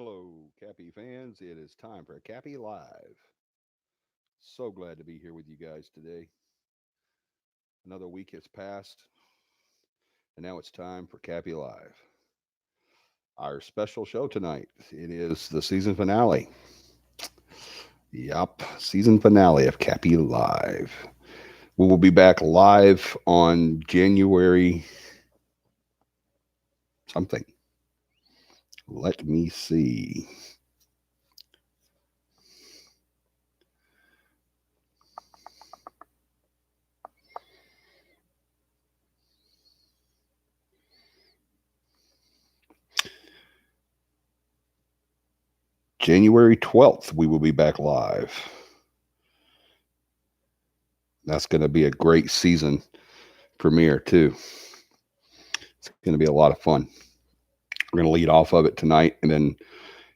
Hello, CAPI fans. It is time for CAPI Live. So glad to be here with you guys today. Another week has passed, and now it's time for CAPI Live. Our special show tonight. It is the season finale. Yup, season finale of CAPI Live. We will be back live on January something. Let me see. January 12th, we will be back live. That's going to be a great season premiere, too. It's going to be a lot of fun. We're going to lead off of it tonight and then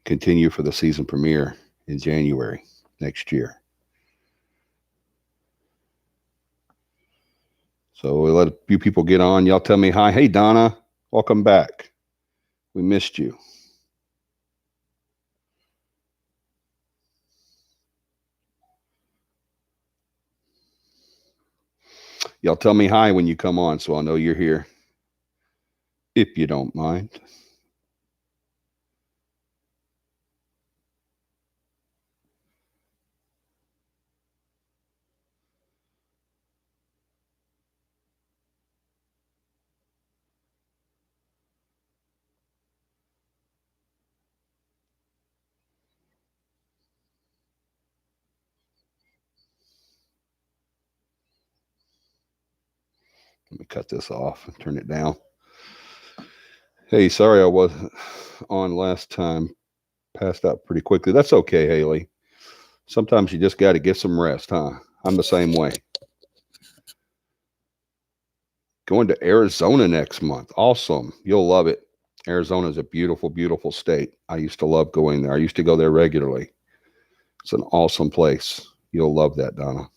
continue for the season premiere in January next year. So we let a few people get on. Y'all tell me hi. Hey, Donna, welcome back. We missed you. Y'all tell me hi when you come on so I'll know you're here, if you don't mind. Let me cut this off and turn it down. Hey, sorry I wasn't on last time. Passed out pretty quickly. That's okay, Haley. Sometimes you just got to get some rest, huh? I'm the same way. Going to Arizona next month. Awesome. You'll love it. Arizona is a beautiful, beautiful state. I used to love going there. I used to go there regularly. It's an awesome place. You'll love that, Donna.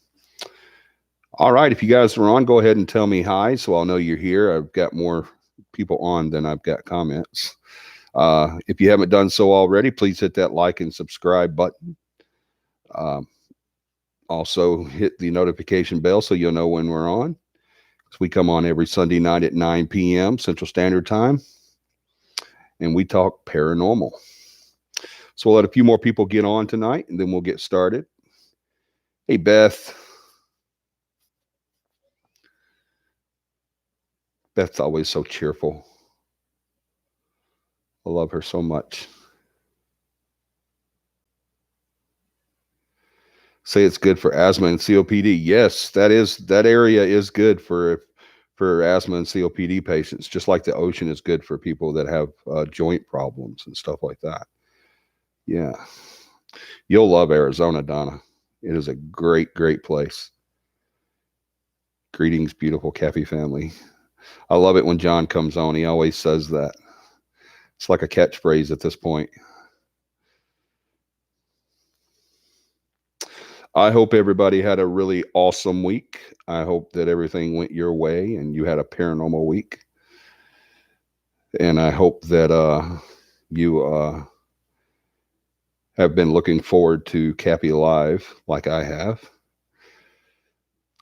All right. If you guys are on, go ahead and tell me hi so I'll know you're here. I've got more people on than I've got comments. If you haven't done so already, please hit that like and subscribe button. Also, hit the notification bell so you'll know when we're on. We come on every Sunday night at 9 p.m. Central Standard Time, and we talk paranormal. So we'll let a few more people get on tonight, and then we'll get started. Hey, Beth. Beth's always so cheerful. I love her so much. Say it's good for asthma and COPD. Yes, that area is good for asthma and COPD patients, just like the ocean is good for people that have joint problems and stuff like that. Yeah. You'll love Arizona, Donna. It is a great, great place. Greetings, beautiful CAPI family. I love it when John comes on. He always says that. It's like a catchphrase at this point. I hope everybody had a really awesome week. I hope that everything went your way and you had a paranormal week. And I hope that you have been looking forward to CAPI Live like I have.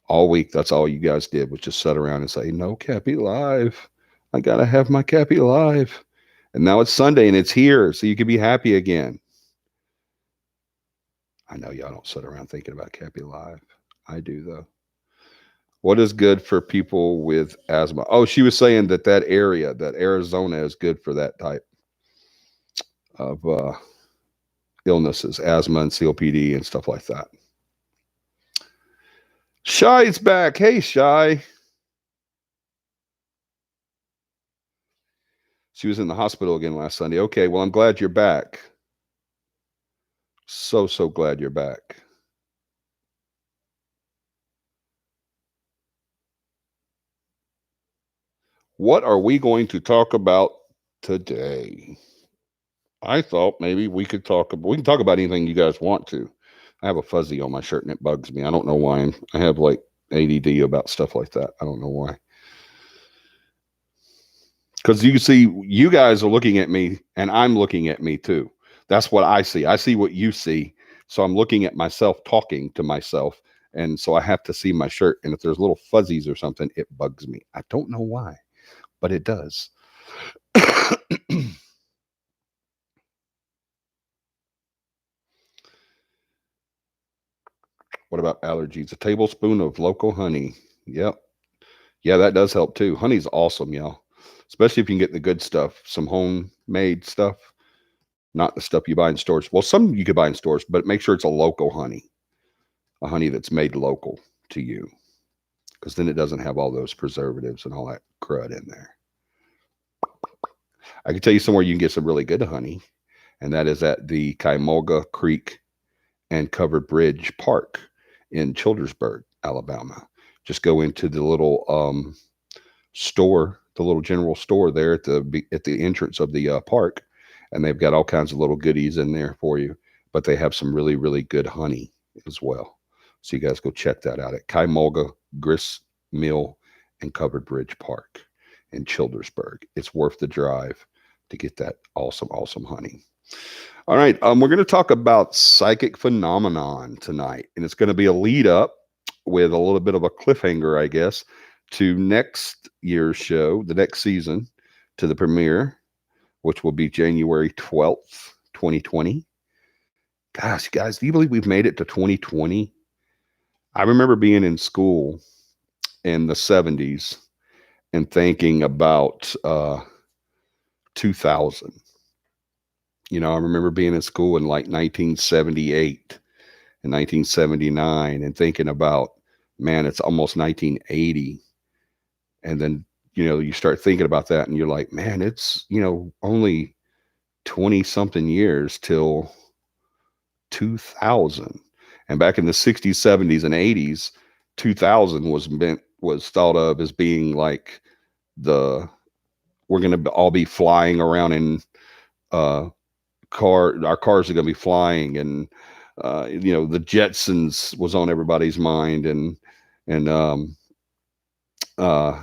All week, that's all you guys did was just sit around and say, no CAPI Live. I got to have my CAPI Live. And now it's Sunday and it's here, so you can be happy again. I know y'all don't sit around thinking about CAPI Live. I do, though. What is good for people with asthma? Oh, she was saying that area, that Arizona is good for that type of illnesses, asthma and COPD and stuff like that. Shy's back. Hey, Shy. She was in the hospital again last Sunday. Okay, well, I'm glad you're back. So glad you're back. What are we going to talk about today? I thought maybe we can talk about anything you guys want to. I have a fuzzy on my shirt and it bugs me. I don't know why. I have like ADD about stuff like that. I don't know why. Because you see, you guys are looking at me and I'm looking at me too. That's what I see. I see what you see. So I'm looking at myself talking to myself. And so I have to see my shirt. And if there's little fuzzies or something, it bugs me. I don't know why, but it does. What about allergies? A tablespoon of local honey. Yep. Yeah, that does help too. Honey's awesome, y'all. Especially if you can get the good stuff, some homemade stuff, not the stuff you buy in stores. Well, some you could buy in stores, but make sure it's a local honey, a honey that's made local to you, because then it doesn't have all those preservatives and all that crud in there. I can tell you somewhere you can get some really good honey, and that is at the Cuyahoga Creek and Covered Bridge Park in Childersburg, Alabama. Just go into the little store, the little general store there at the entrance of the park, and they've got all kinds of little goodies in there for you. But they have some really, really good honey as well. So you guys go check that out at Cuyahoga Grist Mill and Covered Bridge Park in Childersburg. It's worth the drive to get that awesome, awesome honey. All right, we're going to talk about psychic phenomenon tonight, and it's going to be a lead up with a little bit of a cliffhanger, I guess, to next year's show, the next season, to the premiere, which will be January 12th, 2020. Gosh, guys, do you believe we've made it to 2020? I remember being in school in the 70s and thinking about 2000. You know, I remember being in school in like 1978 and 1979 and thinking about, man, it's almost 1980. And then, you know, you start thinking about that and you're like, man, it's, you know, only 20 something years till 2000. And back in the 60s, 70s, and 80s, 2000 was thought of as being like we're going to all be flying around in our cars are going to be flying, and you know, the Jetsons was on everybody's mind, and uh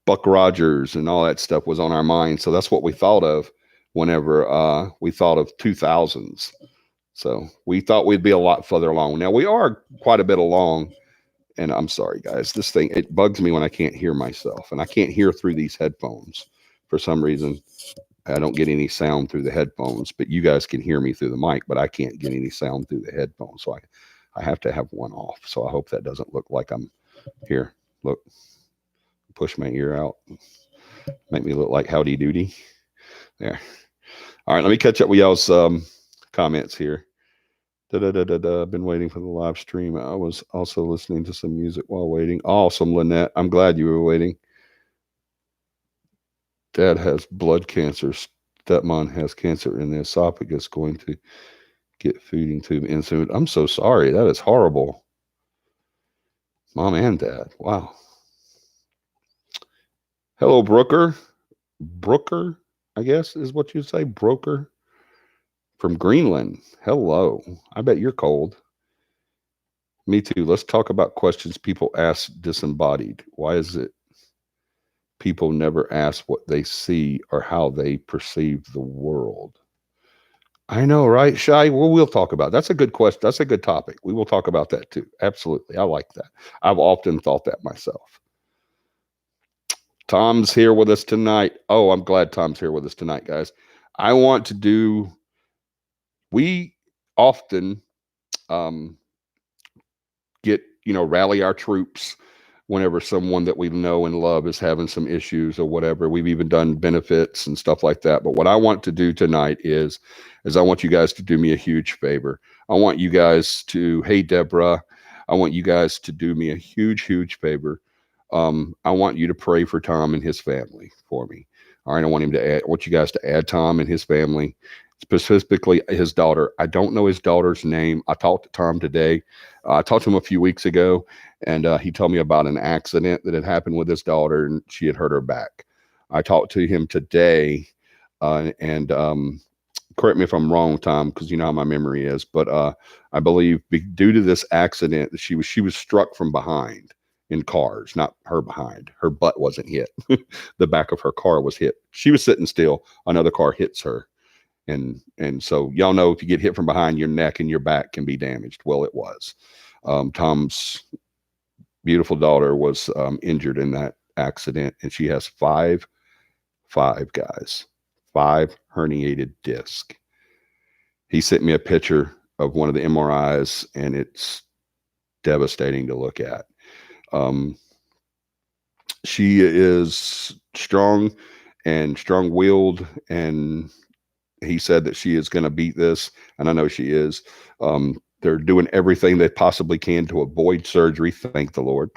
Buck Rogers and all that stuff was on our mind. So that's what we thought of whenever we thought of 2000s. So we thought we'd be a lot further along. Now we are quite a bit along. And I'm sorry, guys, this thing, it bugs me when I can't hear myself, and I can't hear through these headphones for some reason. I don't get any sound through the headphones, but you guys can hear me through the mic, but I can't get any sound through the headphones. So I have to have one off. So I hope that doesn't look like I'm here. Look, push my ear out, make me look like Howdy Doody. There. All right, let me catch up with y'all's comments here. Been waiting for the live stream. I was also listening to some music while waiting. Awesome, Lynette. I'm glad you were waiting. Dad has blood cancer. Stepmom has cancer in the esophagus, going to get feeding tube insulin. I'm so sorry. That is horrible. Mom and Dad. Wow. Hello, Brooker. Brooker, I guess is what you'd say. Broker from Greenland. Hello. I bet you're cold. Me too. Let's talk about questions people ask disembodied. Why is it people never ask what they see or how they perceive the world? I know, right, Shai? Well, we'll talk about it. That's a good question. That's a good topic. We will talk about that too. Absolutely. I like that. I've often thought that myself. Tom's here with us tonight. Oh, I'm glad Tom's here with us tonight, guys. We often get, rally our troops whenever someone that we know and love is having some issues or whatever. We've even done benefits and stuff like that. But what I want to do tonight is I want you guys to do me a huge favor. I want you guys to, hey, Deborah, I want you guys to do me a huge, huge favor. I want you to pray for Tom and his family for me. All right. I want you guys to add Tom and his family, specifically his daughter. I don't know his daughter's name. I talked to Tom today. I talked to him a few weeks ago, and he told me about an accident that had happened with his daughter, and she had hurt her back. I talked to him today, and correct me if I'm wrong, Tom, because you know how my memory is, but I believe due to this accident, she was struck from behind in cars, not her behind. Her butt wasn't hit. The back of her car was hit. She was sitting still. Another car hits her. And so y'all know if you get hit from behind, your neck and your back can be damaged. Well, it was. Tom's beautiful daughter was injured in that accident, and she has five guys, five herniated disc. He sent me a picture of one of the MRIs, and it's devastating to look at. Um, she is strong-willed, and he said that she is going to beat this, and I know she is. They're doing everything they possibly can to avoid surgery. Thank the Lord.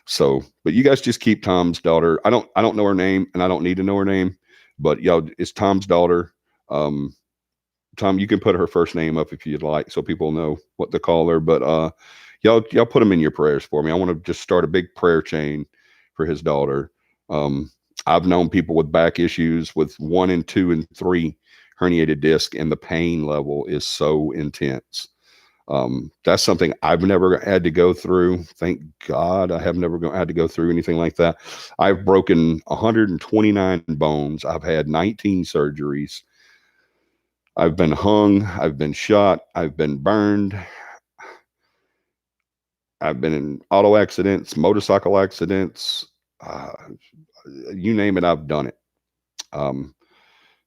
So, but you guys just keep Tom's daughter. I don't know her name, and I don't need to know her name, but y'all, it's Tom's daughter. Um, Tom, you can put her first name up if you'd like, so people know what to call her. But y'all put them in your prayers for me. I want to just start a big prayer chain for his daughter. Um, I've known people with back issues with 1 and 2 and 3 herniated disc, and the pain level is so intense. That's something I've never had to go through. Thank God I have never had to go through anything like that. I've broken 129 bones. I've had 19 surgeries. I've been hung. I've been shot. I've been burned. I've been in auto accidents, motorcycle accidents. Uh, you name it, I've done it. Um,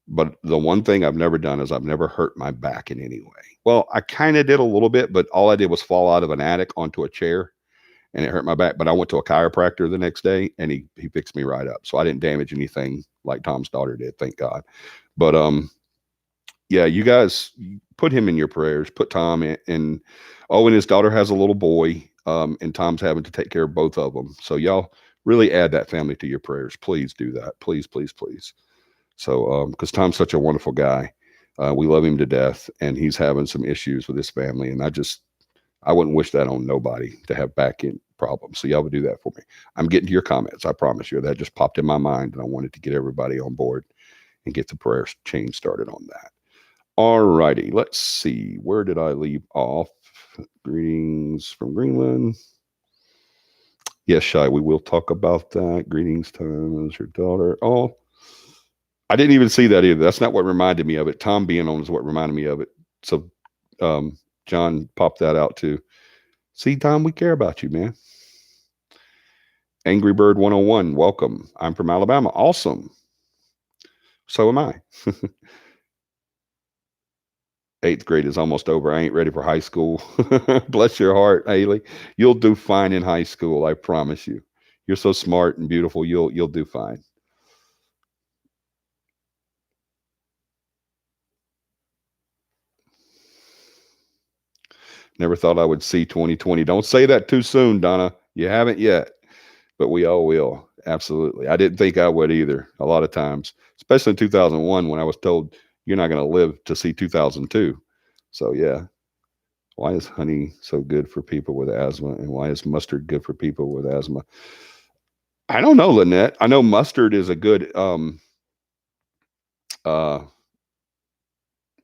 but the one thing I've never done is I've never hurt my back in any way. Well, I kind of did a little bit, but all I did was fall out of an attic onto a chair, and it hurt my back. But I went to a chiropractor the next day, and he fixed me right up. So I didn't damage anything like Tom's daughter did, thank God. But yeah, you guys put him in your prayers. Put Tom in. And oh, and his daughter has a little boy, and Tom's having to take care of both of them. So y'all really add that family to your prayers. Please do that. Please, please, please. So, because Tom's such a wonderful guy, we love him to death, and he's having some issues with his family, and I wouldn't wish that on nobody to have back end problems. So y'all would do that for me. I'm getting to your comments. I promise you. That just popped in my mind, and I wanted to get everybody on board and get the prayer chain started on that. All righty. Let's see. Where did I leave off? Greetings from Greenland. Yes, Shy, we will talk about that. Greetings, Tom, as your daughter. Oh, I didn't even see that either. That's not what reminded me of it. Tom being on is what reminded me of it. So John popped that out too. See, Tom, we care about you, man. Angry Bird 101, welcome. I'm from Alabama. Awesome. So am I. 8th grade is almost over. I ain't ready for high school. Bless your heart, Haley. You'll do fine in high school. I promise you. You're so smart and beautiful. You'll do fine. Never thought I would see 2020. Don't say that too soon, Donna. You haven't yet, but we all will. Absolutely. I didn't think I would either. A lot of times, especially in 2001, when I was told you're not going to live to see 2002. So yeah. Why is honey so good for people with asthma, and why is mustard good for people with asthma? I don't know, Lynette. I know mustard is a good uh I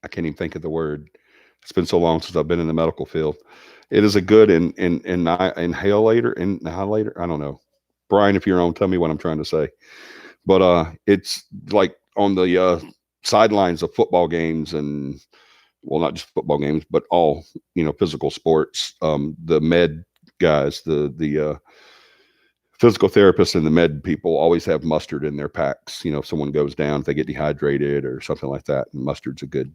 can't even think of the word. It's been so long since I've been in the medical field. It is a good inhalator. I don't know. Brian, if you're on, tell me what I'm trying to say. But it's like on the sidelines of football games, and well, not just football games, but all physical sports. The med guys, the physical therapists and the med people always have mustard in their packs. If someone goes down, if they get dehydrated or something like that, and mustard's a good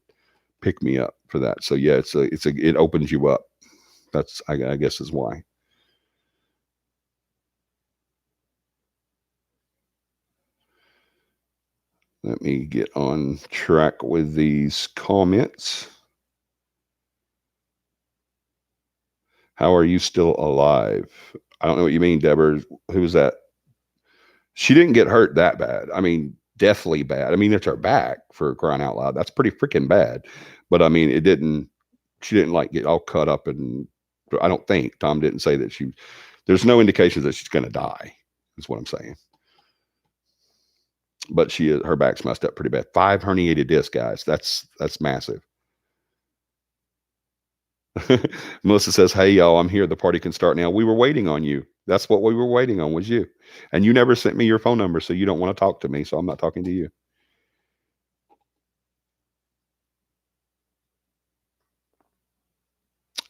pick me up for that. So yeah, it opens you up. That's I guess is why. Let me get on track with these comments. How are you still alive? I don't know what you mean, Deborah. Who's that? She didn't get hurt that bad. I mean, deathly bad. I mean, it's her back, for crying out loud. That's pretty freaking bad. But I mean, she didn't like get all cut up, and I don't think Tom didn't say that there's no indication that she's going to die, is what I'm saying. But her back's messed up pretty bad. 5 herniated discs, guys. That's massive. Melissa says, "Hey y'all, I'm here. The party can start now. We were waiting on you. That's what we were waiting on, was you. And you never sent me your phone number, so you don't want to talk to me. So I'm not talking to you."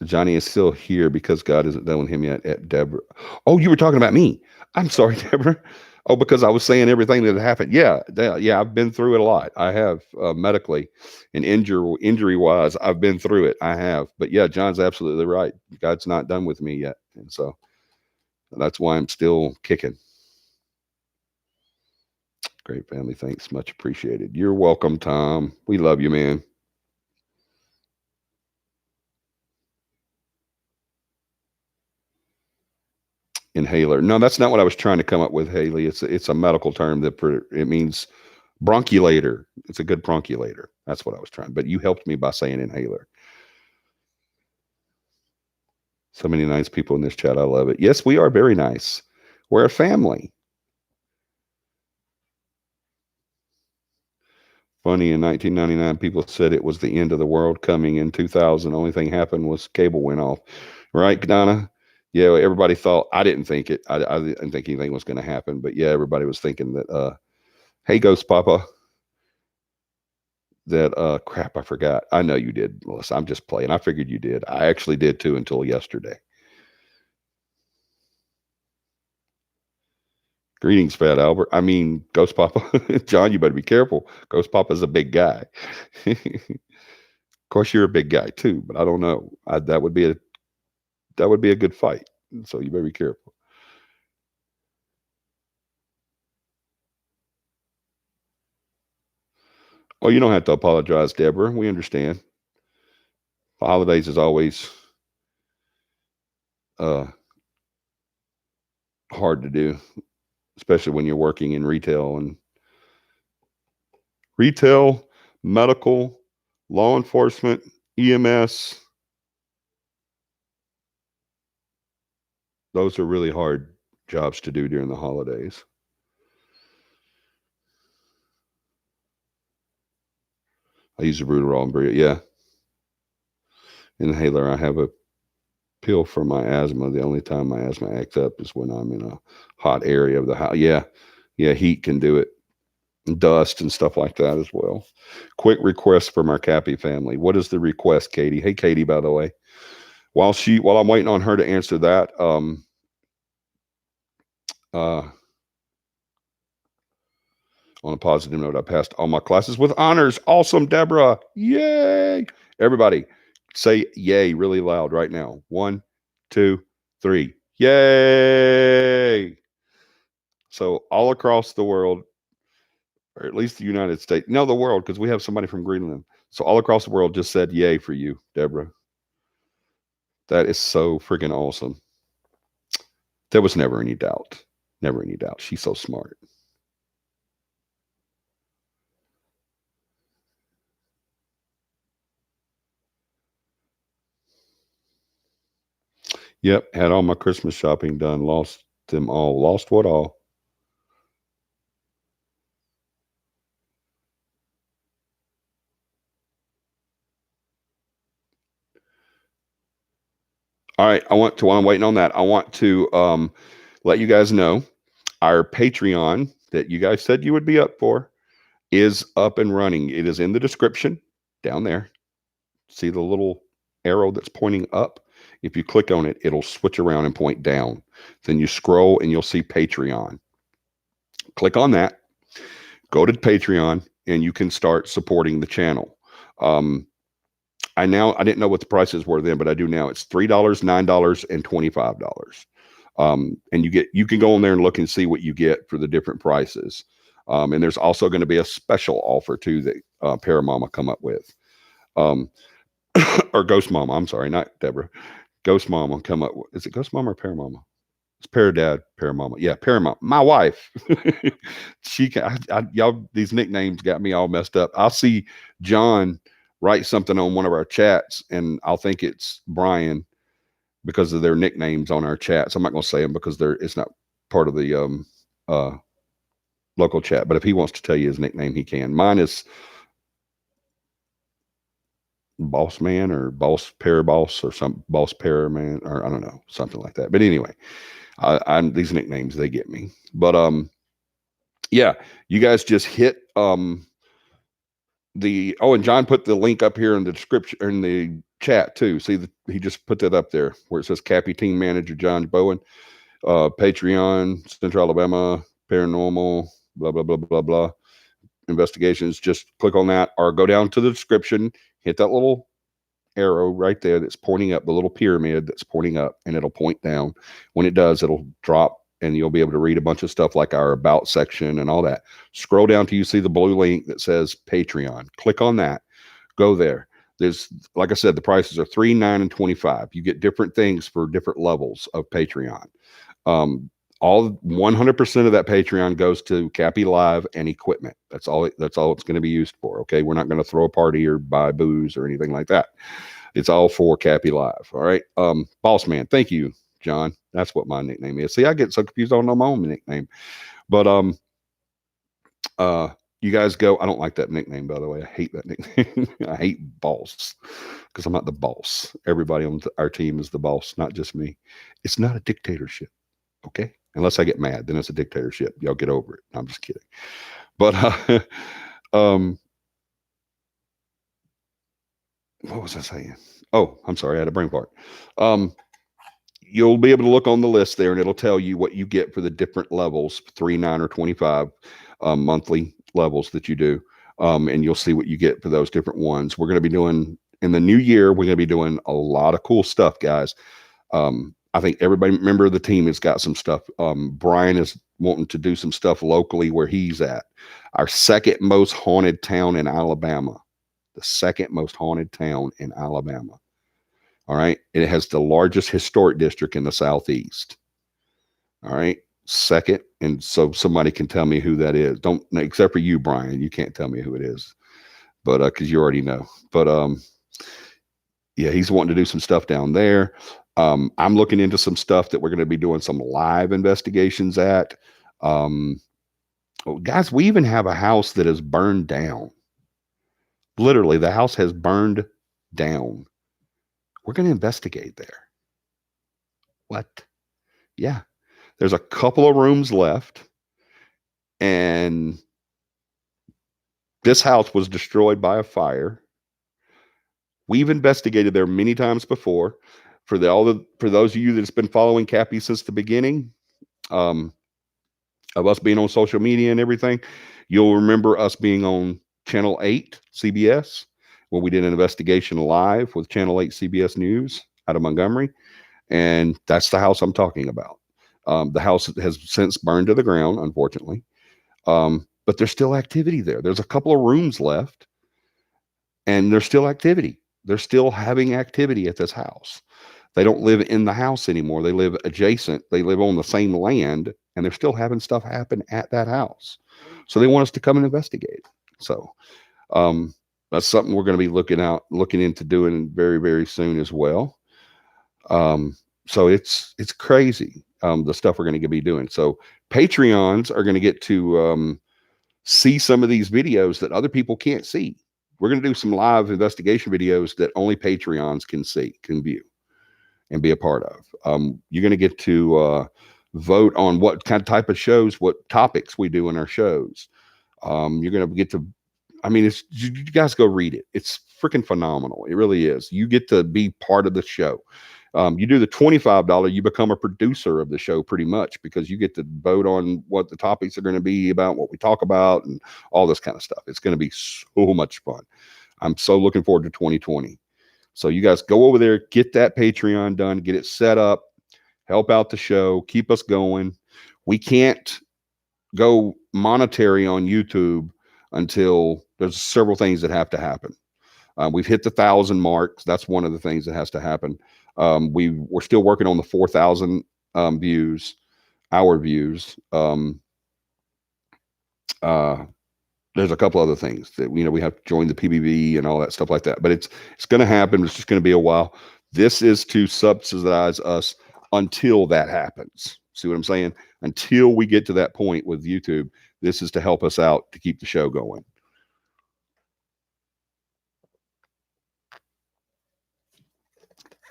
Johnny is still here because God isn't done with him yet. At Deborah. Oh, you were talking about me. I'm sorry, Deborah. Oh, because I was saying everything that had happened. Yeah, yeah. I've been through it a lot. I have medically and injury wise. I've been through it. I have. But yeah, John's absolutely right. God's not done with me yet, and so that's why I'm still kicking. Great family. Thanks. Much appreciated. You're welcome, Tom. We love you, man. Inhaler. No, that's not what I was trying to come up with, Haley. It's a medical term that it means bronchulator. It's a good bronchulator. That's what I was trying. But you helped me by saying inhaler. So many nice people in this chat. I love it. Yes, we are very nice. We're a family. Funny, in 1999, people said it was the end of the world coming. In 2000, the only thing happened was cable went off. Right, Donna? Yeah, everybody thought, I didn't think it. I didn't think anything was going to happen. But yeah, everybody was thinking that, hey, Ghost Papa, that, crap, I forgot. I know you did, Melissa. I'm just playing. I figured you did. I actually did too until yesterday. Greetings, Fat Albert. I mean, Ghost Papa. John, you better be careful. Ghost Papa's a big guy. Of course, you're a big guy too, but I don't know. That would be a good fight. So you better be careful. Oh, you don't have to apologize, Deborah. We understand. The holidays is always uh, hard to do, especially when you're working in retail, medical, law enforcement, EMS. Those are really hard jobs to do during the holidays. I use a Brutal and Bria. Yeah. Inhaler. I have a pill for my asthma. The only time my asthma acts up is when I'm in a hot area of the house. Yeah. Yeah. Heat can do it. Dust and stuff like that as well. Quick request from our CAPI family. What is the request, Katie? Hey, Katie, by the way. While I'm waiting on her to answer that, uh, on a positive note, I passed all my classes with honors. Awesome, Deborah. Yay. Everybody say yay really loud right now. 1, 2, 3. Yay. So all across the world, or at least the United States, no, the world, because we have somebody from Greenland. So all across the world just said yay for you, Deborah. That is so freaking awesome. There was never any doubt. Never any doubt. She's so smart. Yep. Had all my Christmas shopping done. Lost them all. Lost what all? All right. While I'm waiting on that, I want to let you guys know our Patreon that you guys said you would be up for is up and running. It is in the description down there. See the little arrow that's pointing up? If you click on it, it'll switch around and point down. Then you scroll and you'll see Patreon. Click on that, go to Patreon, and you can start supporting the channel. I didn't know what the prices were then, but I do now. It's $3, $9, and $25. And you can go on there and look and see what you get for the different prices. And there's also going to be a special offer too that Paramama come up with. Or Ghost Mama. I'm sorry, not Deborah. Ghost Mama come up with. Is it Ghost Mama or Paramama? It's Paradad, Paramama. Yeah, Paramama. My wife. Y'all, these nicknames got me all messed up. I'll see John write something on one of our chats, and I'll think it's Brian because of their nicknames on our chats. I'm not going to say them because it's not part of the local chat. But if he wants to tell you his nickname, he can. Mine is Boss Man or Boss Paraboss or some Boss Paraman, or I don't know, something like that. But anyway, I'm these nicknames, they get me. But yeah, you guys just hit and John put the link up here in the description in the chat too. See, he just put that up there where it says CAPI team manager John Bowen, Patreon, Central Alabama Paranormal, blah blah blah blah blah investigations. Just click on that or go down to the description, hit that little arrow right there that's pointing up, the little pyramid that's pointing up, and it'll point down. When it does, it'll drop and you'll be able to read a bunch of stuff like our about section and all that. Scroll down till you see the blue link that says Patreon. Click on that. Go there. There's, like I said, the prices are $3, $9, and $25. You get different things for different levels of Patreon. All 100% of that Patreon goes to CAPI Live and equipment. That's all it's going to be used for. Okay. We're not going to throw a party or buy booze or anything like that. It's all for CAPI Live. All right. Boss man. Thank you, John. That's what my nickname is. See, I get so confused. I don't know my own nickname, but, you guys go. I don't like that nickname, by the way. I hate that nickname. I hate boss because I'm not the boss. Everybody on our team is the boss, not just me. It's not a dictatorship. Okay. Unless I get mad, then it's a dictatorship. Y'all get over it. I'm just kidding. But, what was I saying? Oh, I'm sorry. I had a brain fart. You'll be able to look on the list there and it'll tell you what you get for the different levels, 3, 9, or 25 monthly levels that you do. And you'll see what you get for those different ones. We're going to be doing in the new year, we're going to be doing a lot of cool stuff, guys. I think everybody member of the team has got some stuff. Brian is wanting to do some stuff locally where he's at. Our second most haunted town in Alabama, the second most haunted town in Alabama. All right. It has the largest historic district in the Southeast. All right. Second. And so somebody can tell me who that is. Don't, except for you, Brian, you can't tell me who it is, but, cause you already know, but, yeah, he's wanting to do some stuff down there. I'm looking into some stuff that we're going to be doing some live investigations at. Guys, we even have a house that is burned down. Literally, the house has burned down. We're going to investigate there. What? Yeah. There's a couple of rooms left. And this house was destroyed by a fire. We've investigated there many times before. For those of you that's been following CAPI since the beginning, of us being on social media and everything, you'll remember us being on Channel 8 CBS, where we did an investigation live with Channel 8 CBS News out of Montgomery. And that's the house I'm talking about. The house has since burned to the ground, unfortunately. But there's still activity there. There's a couple of rooms left and there's still activity. They're still having activity at this house. They don't live in the house anymore. They live adjacent. They live on the same land and they're still having stuff happen at that house. So they want us to come and investigate. So, that's something we're going to be looking into doing very, very soon as well. So it's crazy. The stuff we're going to be doing. So Patreons are going to get to, see some of these videos that other people can't see. We're going to do some live investigation videos that only Patreons can view and be a part of. You're going to get to vote on what kind of type of shows, what topics we do in our shows. You're going to get to, I mean, you guys go read it. It's freaking phenomenal. It really is. You get to be part of the show. You do the $25, you become a producer of the show pretty much because you get to vote on what the topics are going to be about, what we talk about, and all this kind of stuff. It's going to be so much fun. I'm so looking forward to 2020. So you guys go over there, get that Patreon done, get it set up, help out the show, keep us going. We can't go monetary on YouTube until there's several things that have to happen. We've hit the 1,000 mark. That's one of the things that has to happen. We're still working on the 4,000 views, our views. There's a couple other things that, we have to join the PBV and all that stuff like that, but it's going to happen. It's just going to be a while. This is to subsidize us until that happens. See what I'm saying? Until we get to that point with YouTube, this is to help us out to keep the show going.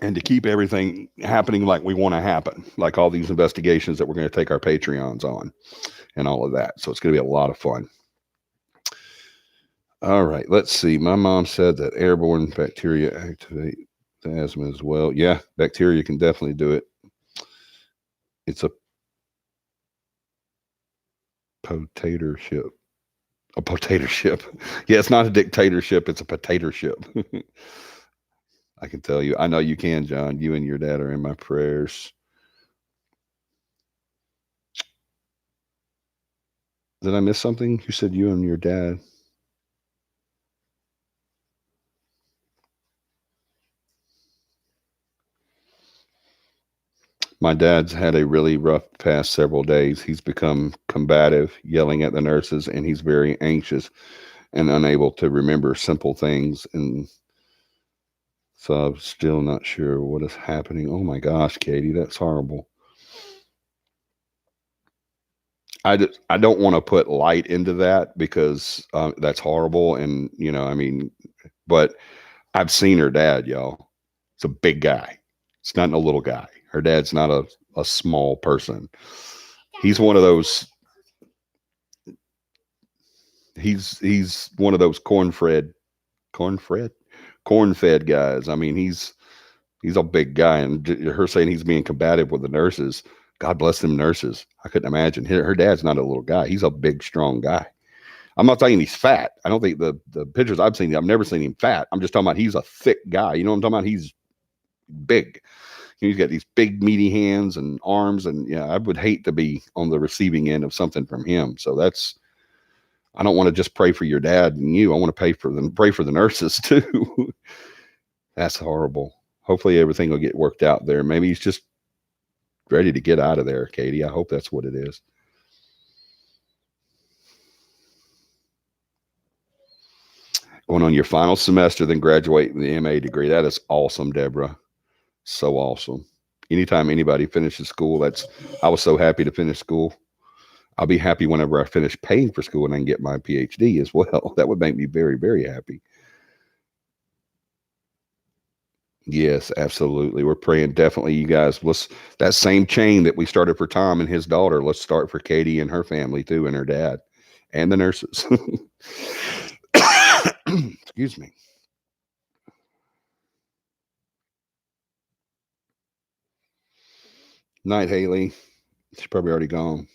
And to keep everything happening like we want to happen, like all these investigations that we're going to take our Patreons on and all of that. So it's going to be a lot of fun. All right, let's see. My mom said that airborne bacteria activate The asthma as well. Yeah, bacteria can definitely do it. It's a potato ship. A potato ship. Yeah, it's not a dictatorship. It's a potato ship. I can tell you. I know you can, John. You and your dad are in my prayers. Did I miss something? You said you and your dad. My dad's had a really rough past several days. He's become combative, yelling at the nurses, and he's very anxious and unable to remember simple things. And so I'm still not sure what is happening. Oh my gosh, Katie, that's horrible. I don't want to put light into that because that's horrible. And, I mean, but I've seen her dad, y'all. It's a big guy. It's not a little guy. Her dad's not a small person. He's one of those he's one of those corn-fed corn-fed guys. I mean, he's a big guy, and her saying he's being combative with the nurses. God bless them nurses. I couldn't imagine. Her dad's not a little guy. He's a big, strong guy. I'm not saying he's fat. I don't think the pictures I've seen, I've never seen him fat. I'm just talking about he's a thick guy. You know what I'm talking about? He's big. He's got these big meaty hands and arms, and yeah, I would hate to be on the receiving end of something from him. So I don't want to just pray for your dad and you. I want to pray for the nurses too. That's horrible. Hopefully everything will get worked out there. Maybe he's just ready to get out of there, Katie. I hope that's what it is. Going on your final semester, then graduating the MA degree. That is awesome, Deborah. So awesome. Anytime anybody finishes school, I was so happy to finish school. I'll be happy whenever I finish paying for school and I can get my PhD as well. That would make me very, very happy. Yes, absolutely. We're praying definitely, you guys. That same chain that we started for Tom and his daughter, let's start for Katie and her family too, and her dad, and the nurses. Excuse me. Night, Haley. She's probably already gone.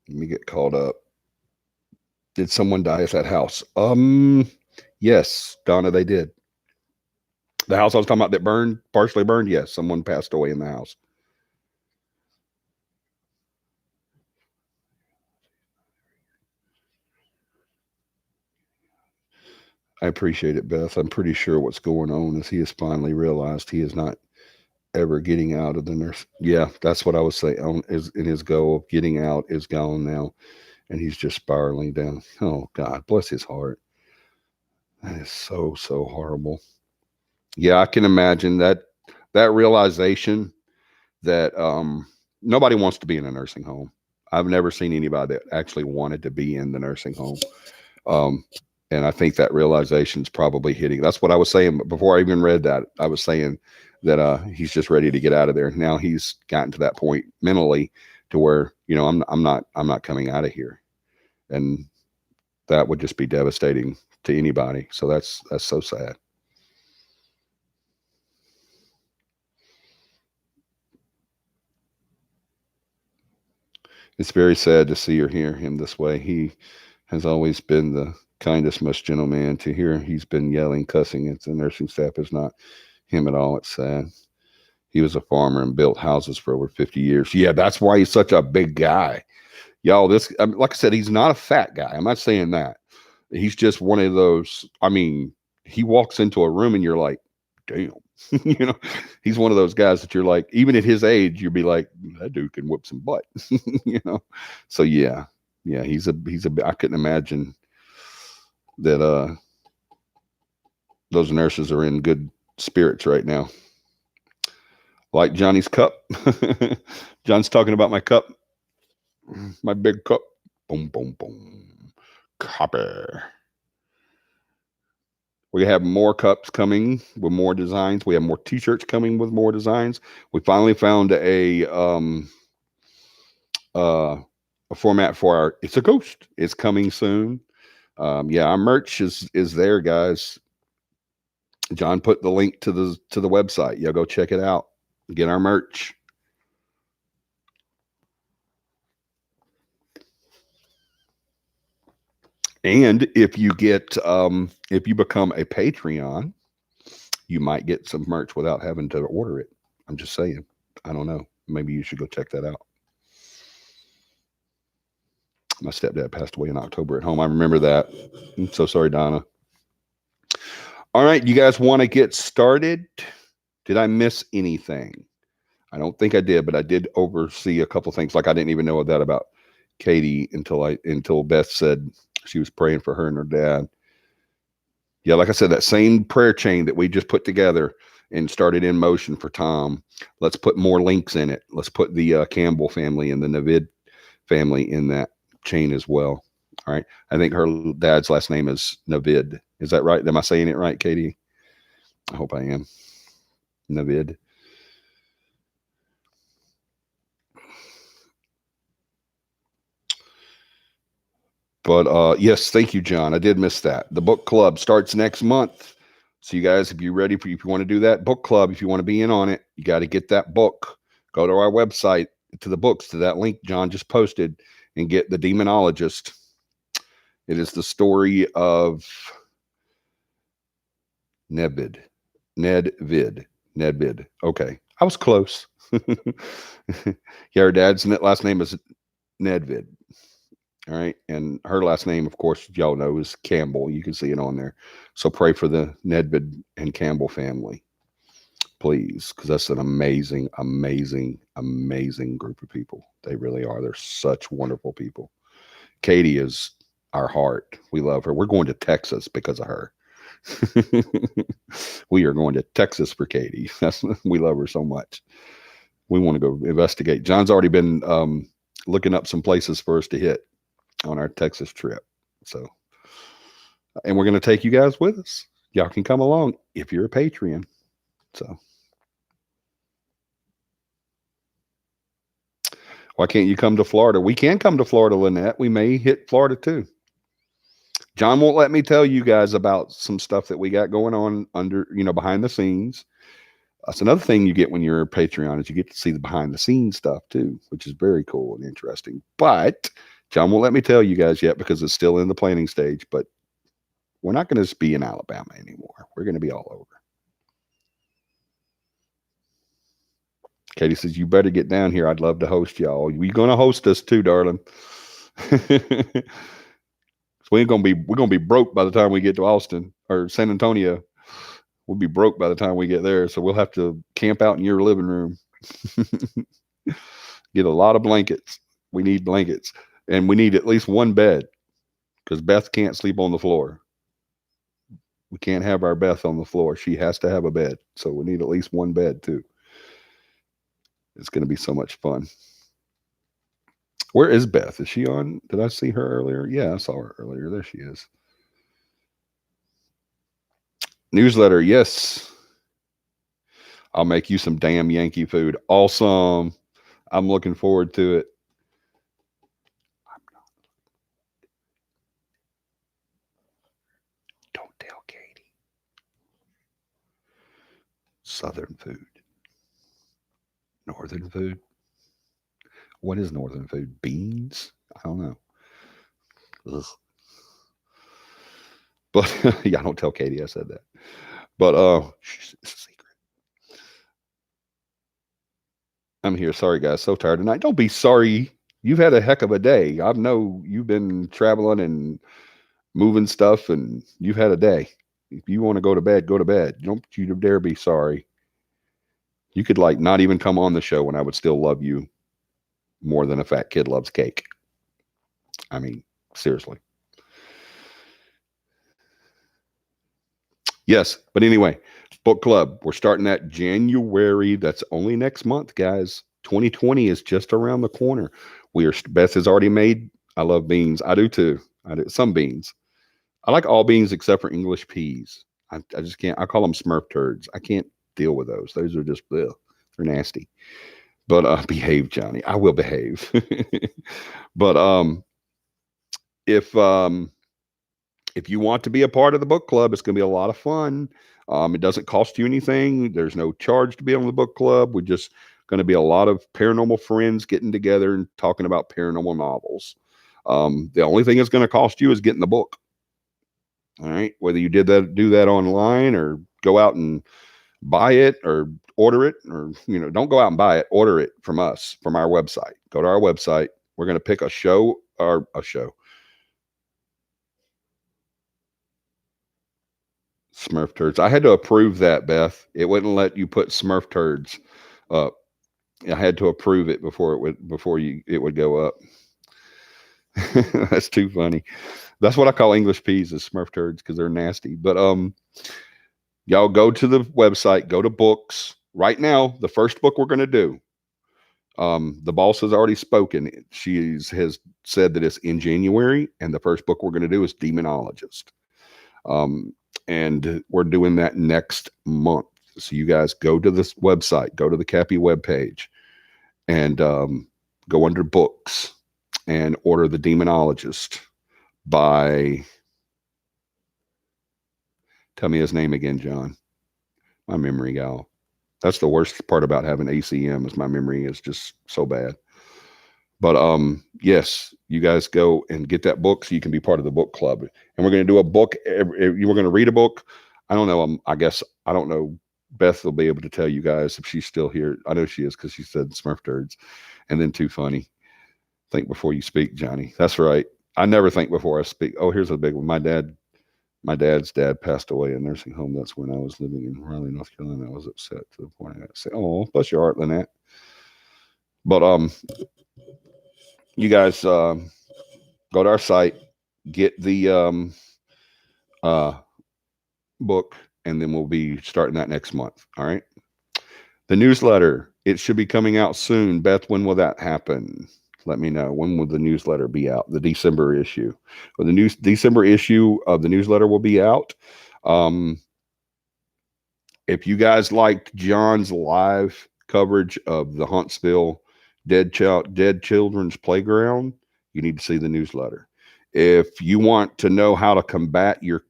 Let me get called up. Did someone die at that house? Yes, Donna, they did. The house I was talking about that burned, partially burned. Yes, someone passed away in the house. I appreciate it, Beth. I'm pretty sure what's going on is he has finally realized he is not ever getting out of the nurse. Yeah, that's what I was saying. Is in his goal of getting out is gone now, and he's just spiraling down. Oh God, bless his heart. That is so horrible. Yeah, I can imagine that realization that nobody wants to be in a nursing home. I've never seen anybody that actually wanted to be in the nursing home. Um, and I think that realization is probably hitting. That's what I was saying before I even read that. I was saying that he's just ready to get out of there. Now he's gotten to that point mentally to where I'm not coming out of here, and that would just be devastating to anybody. So that's so sad. It's very sad to see or hear him this way. He has always been the kindest, most gentle man. To hear he's been yelling, cussing at the nursing staff is not him at all. It's sad. He was a farmer and built houses for over 50 years. Yeah, that's why he's such a big guy. Y'all, like I said, he's not a fat guy. I'm not saying that. He's just one of those. I mean, he walks into a room and you're like, damn. you know, he's one of those guys that you're like, even at his age, you'd be like, that dude can whip some butt. you know. So yeah, he's a. I couldn't imagine that those nurses are in good spirits right now. Like Johnny's cup. John's talking about my cup, my big cup. Boom, boom, boom. Copper. We have more cups coming with more designs. We have more T-shirts coming with more designs. We finally found a a format for our It's a Ghost. It's coming soon. Yeah, our merch is there, guys. John put the link to the website. Yeah, go check it out. Get our merch. And if you become a Patreon, you might get some merch without having to order it. I'm just saying. I don't know. Maybe you should go check that out. My stepdad passed away in October at home. I remember that. I'm so sorry, Donna. All right, you guys want to get started? Did I miss anything? I don't think I did, but I did oversee a couple things. Like I didn't even know that about Katie until Beth said she was praying for her and her dad. Yeah, like I said, that same prayer chain that we just put together and started in motion for Tom. Let's put more links in it. Let's put the Campbell family and the Navid family in that chain as well. All right. I think her dad's last name is Navid. Is that right? Am I saying it right, Katie? I hope I am. Navid. But yes, thank you, John. I did miss that. The book club starts next month. So you guys, if you're ready if you want to do that book club, if you want to be in on it, you got to get that book. Go to our website, to the books, to that link John just posted, and get The Demonologist. It is the story of Nedvid. Okay. I was close. Yeah, her dad's last name is Nedvid. All right. And her last name, of course, y'all know, is Campbell. You can see it on there. So pray for the Nedvid and Campbell family, please, because that's an amazing, amazing, amazing group of people. They really are. They're such wonderful people. Katie is our heart. We love her. We're going to Texas because of her. We are going to Texas for Katie. We love her so much. We want to go investigate. John's already been looking up some places for us to hit on our Texas trip. So, and we're going to take you guys with us. Y'all can come along if you're a Patreon. So, why can't you come to Florida? We can come to Florida, Lynette. We may hit Florida too. John won't let me tell you guys about some stuff that we got going on behind the scenes. That's another thing you get when you're a Patreon is you get to see the behind the scenes stuff too, which is very cool and interesting. But John won't let me tell you guys yet because it's still in the planning stage, but we're not going to be in Alabama anymore. We're going to be all over. Katie says, you better get down here. I'd love to host y'all. You're going to host us too, darling. So we're going to be broke by the time we get to Austin or San Antonio. We'll be broke by the time we get there. So we'll have to camp out in your living room. Get a lot of blankets. We need blankets. And we need at least one bed because Beth can't sleep on the floor. We can't have our Beth on the floor. She has to have a bed. So we need at least one bed too. It's going to be so much fun. Where is Beth? Is she on? Did I see her earlier? Yeah, I saw her earlier. There she is. Newsletter. Yes. I'll make you some damn Yankee food. Awesome. I'm looking forward to it. Don't tell Katie. Southern food. Northern food. What is northern food? Beans? I don't know. Ugh. But yeah, don't tell Katie I said that. But it's a secret. I'm here. Sorry, guys. So tired tonight. Don't be sorry. You've had a heck of a day. I know you've been traveling and moving stuff, and you've had a day. If you want to go to bed, go to bed. Don't you dare be sorry. You could not even come on the show, and I would still love you more than a fat kid loves cake. I mean, seriously. Yes, but anyway, book club. We're starting that January. That's only next month, guys. 2020 is just around the corner. Beth has already made. I love beans. I do too. I do some beans. I like all beans except for English peas. I just can't. I call them Smurf turds. I can't deal with those. Those are just ugh, they're nasty. But behave, Johnny. I will behave. But if um, if you want to be a part of the book club, it's going to be a lot of fun. It doesn't cost you anything. There's no charge to be on the book club. We're just going to be a lot of paranormal friends getting together and talking about paranormal novels. The only thing it's going to cost you is getting the book. All right. Whether you do that online or go out and buy it or order it, or, don't go out and buy it, order it from us, from our website. Go to our website. We're going to pick a show or a show. Smurf turds. I had to approve that, Beth. It wouldn't let you put Smurf turds up. I had to approve it before it would go up. That's too funny. That's what I call English peas, is Smurf turds, because they're nasty. But y'all go to the website, go to books. Right now, the first book we're going to do, the boss has already spoken. She has said that it's in January, and the first book we're going to do is Demonologist. And we're doing that next month. So you guys go to this website, go to the CAPI webpage, and go under books and order The Demonologist by, tell me his name again, John. My memory, gal. That's the worst part about having ACM, is my memory is just so bad. But yes, you guys go and get that book so you can be part of the book club. And we're going to do a book. We're going to read a book. I don't know. I guess, I don't know. Beth will be able to tell you guys if she's still here. I know she is, because she said Smurf turds. And then too funny. Think before you speak, Johnny. That's right. I never think before I speak. Oh, here's a big one. My dad's dad passed away in a nursing home. That's when I was living in Raleigh, North Carolina. I was upset to the point I got to say, "Oh, bless your heart, Lynette." But you guys go to our site, get the book, and then we'll be starting that next month. All right. The newsletter, it should be coming out soon. Beth, when will that happen? Let me know. When will the newsletter be out? The December issue. Well, the December issue of the newsletter will be out. If you guys liked John's live coverage of the Huntsville Dead Children's Playground, you need to see the newsletter. If you want to know how to combat your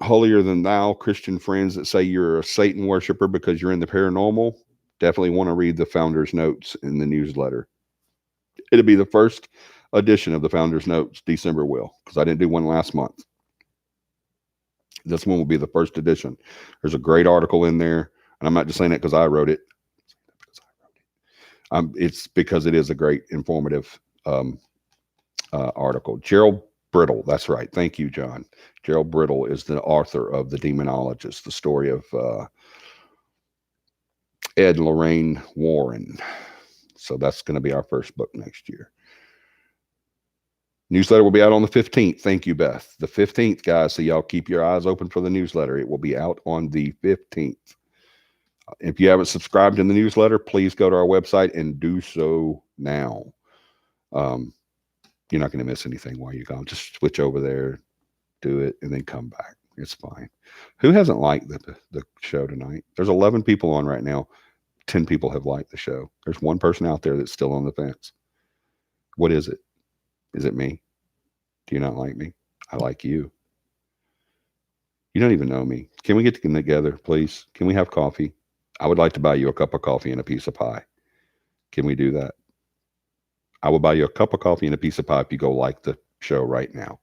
holier than thou Christian friends that say you're a Satan worshiper because you're in the paranormal, definitely want to read the Founder's Notes in the newsletter. It'll be the first edition of the Founder's Notes. December will, because I didn't do one last month. This one will be the first edition. There's a great article in there, and I'm not just saying that because I wrote it. It's because it is a great, informative article. Gerald Brittle, that's right. Thank you, John. Gerald Brittle is the author of The Demonologist, the story of Ed and Lorraine Warren. So that's going to be our first book next year. Newsletter will be out on the 15th. Thank you, Beth. The 15th, guys. So y'all keep your eyes open for the newsletter. It will be out on the 15th. If you haven't subscribed to the newsletter, please go to our website and do so now. You're not going to miss anything while you're gone. Just switch over there, do it, and then come back. It's fine. Who hasn't liked the show tonight? There's 11 people on right now. 10 people have liked the show. There's one person out there that's still on the fence. What is it? Is it me? Do you not like me? I like you. You don't even know me. Can we get together, please? Can we have coffee? I would like to buy you a cup of coffee and a piece of pie. Can we do that? I will buy you a cup of coffee and a piece of pie if you go like the show right now.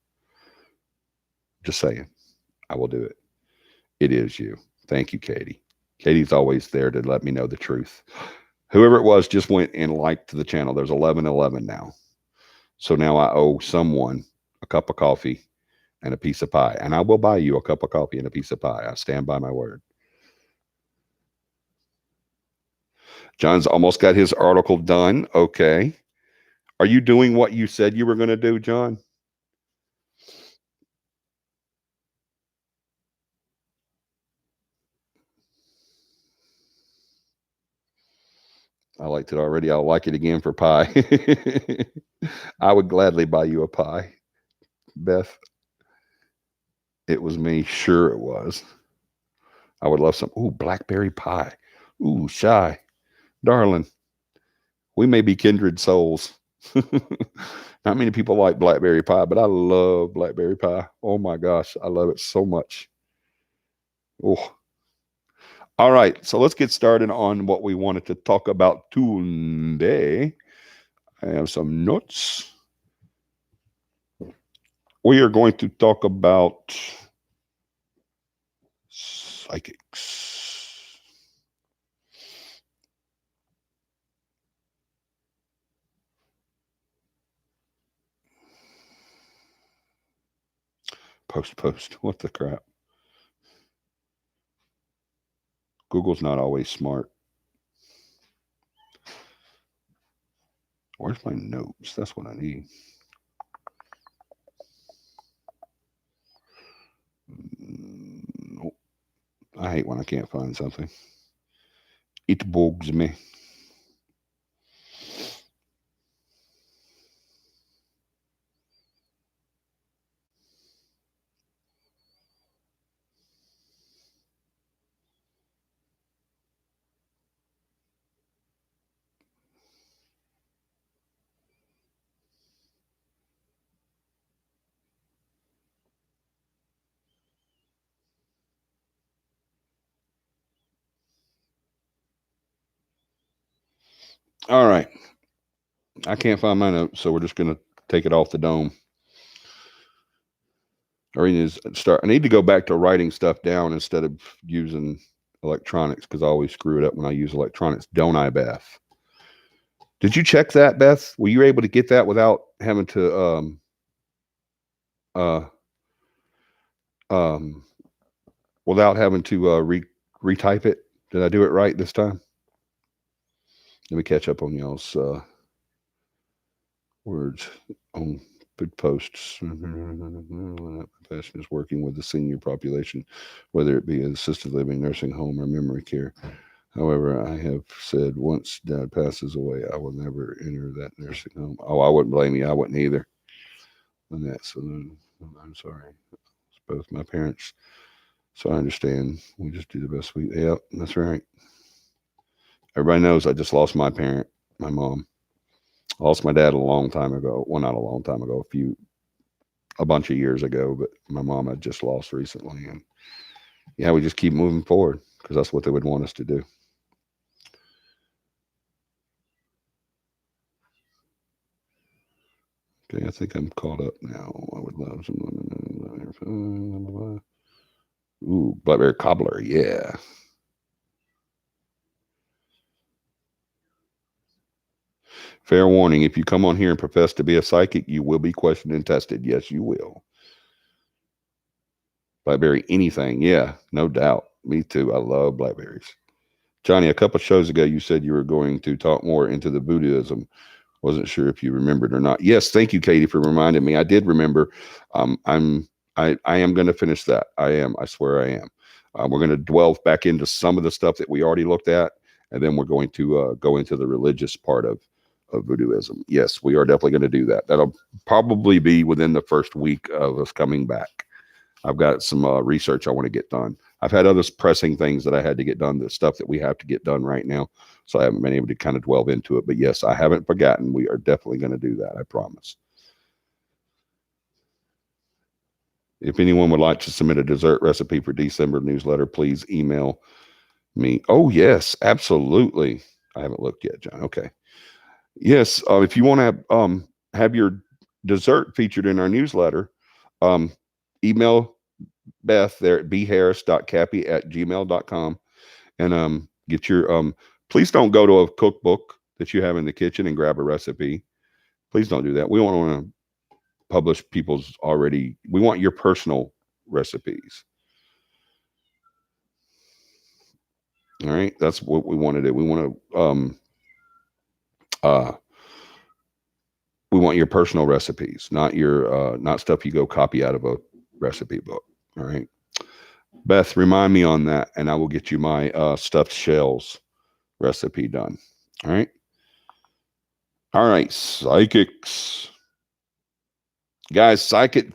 Just saying. I will do it. It is you. Thank you, Katie. Katie's always there to let me know the truth. Whoever it was just went and liked the channel. There's 11 now. So now I owe someone a cup of coffee and a piece of pie. And I will buy you a cup of coffee and a piece of pie. I stand by my word. John's almost got his article done. Okay. Are you doing what you said you were going to do, John? I liked it already. I'll like it again for pie. I would gladly buy you a pie, Beth. It was me. Sure it was. I would love some. Ooh, blackberry pie. Ooh, shy. Darling, we may be kindred souls. Not many people like blackberry pie, but I love blackberry pie. Oh my gosh, I love it so much. Oh, all right. So let's get started on what we wanted to talk about today. I have some notes. We are going to talk about psychics. Post. What the crap? Google's not always smart. Where's my notes? That's what I need. Nope. I hate when I can't find something. It bugs me. All right. I can't find my notes, so we're just going to take it off the dome. Or I need to go back to writing stuff down instead of using electronics because I always screw it up when I use electronics, don't I, Beth? Did you check that, Beth? Were you able to get that without having to uh um without having to retype it? Did I do it right this time? Let me catch up on y'all's words on good posts. Passion is working with the senior population, whether it be assisted living, nursing home, or memory care. However, I have said once Dad passes away, I will never enter that nursing home. Oh, I wouldn't blame you. I wouldn't either. On that, so I'm sorry. It's both my parents, so I understand. We just do the best we. Yep, that's right. Everybody knows I just lost my parent, my mom. I lost my dad a long time ago. Well, not a long time ago, a bunch of years ago, but my mom I just lost recently, and yeah, we just keep moving forward because that's what they would want us to do. Okay, I think I'm caught up now. I would love some. Ooh, blackberry cobbler, yeah. Fair warning: if you come on here and profess to be a psychic, you will be questioned and tested. Yes, you will. Blackberry anything, yeah, no doubt. Me too. I love blackberries. Johnny, a couple shows ago, you said you were going to talk more into the Buddhism. Wasn't sure if you remembered or not. Yes, thank you, Katie, for reminding me. I did remember. I am going to finish that. I am. I swear I am. We're going to delve back into some of the stuff that we already looked at, and then we're going to go into the religious part of Voodooism. Yes, we are definitely going to do that. That'll probably be within the first week of us coming back. I've got some research I want to get done. I've had other pressing things that I had to get done, the stuff that we have to get done right now. So I haven't been able to kind of delve into it. But yes, I haven't forgotten. We are definitely going to do that. I promise. If anyone would like to submit a dessert recipe for December newsletter, please email me. Oh, yes, absolutely. I haven't looked yet, John. Okay. Yes. If you want to have your dessert featured in our newsletter, um, email Beth there at bharris.cappy@gmail.com and get your please don't go to a cookbook that you have in the kitchen and grab a recipe. Please don't do that. We don't want to publish people's already. We want your personal recipes. All right, that's what we want to do. Uh we want your personal recipes, not your not stuff you go copy out of a recipe book. All right. Beth, remind me on that, and I will get you my stuffed shells recipe done. All right. All right. Psychics. Guys, psychic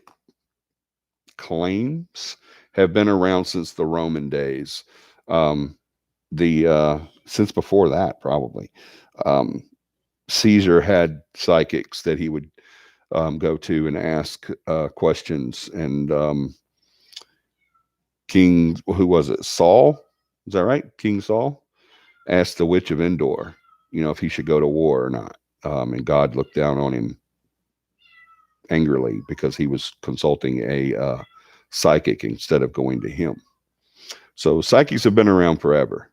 claims have been around since the Roman days. Um, The since before that, probably. Um, Caesar had psychics that he would go to and ask questions. And King, who was it? Saul? Is that right? King Saul asked the witch of Endor, if he should go to war or not. And God looked down on him angrily because he was consulting a psychic instead of going to him. So psychics have been around forever.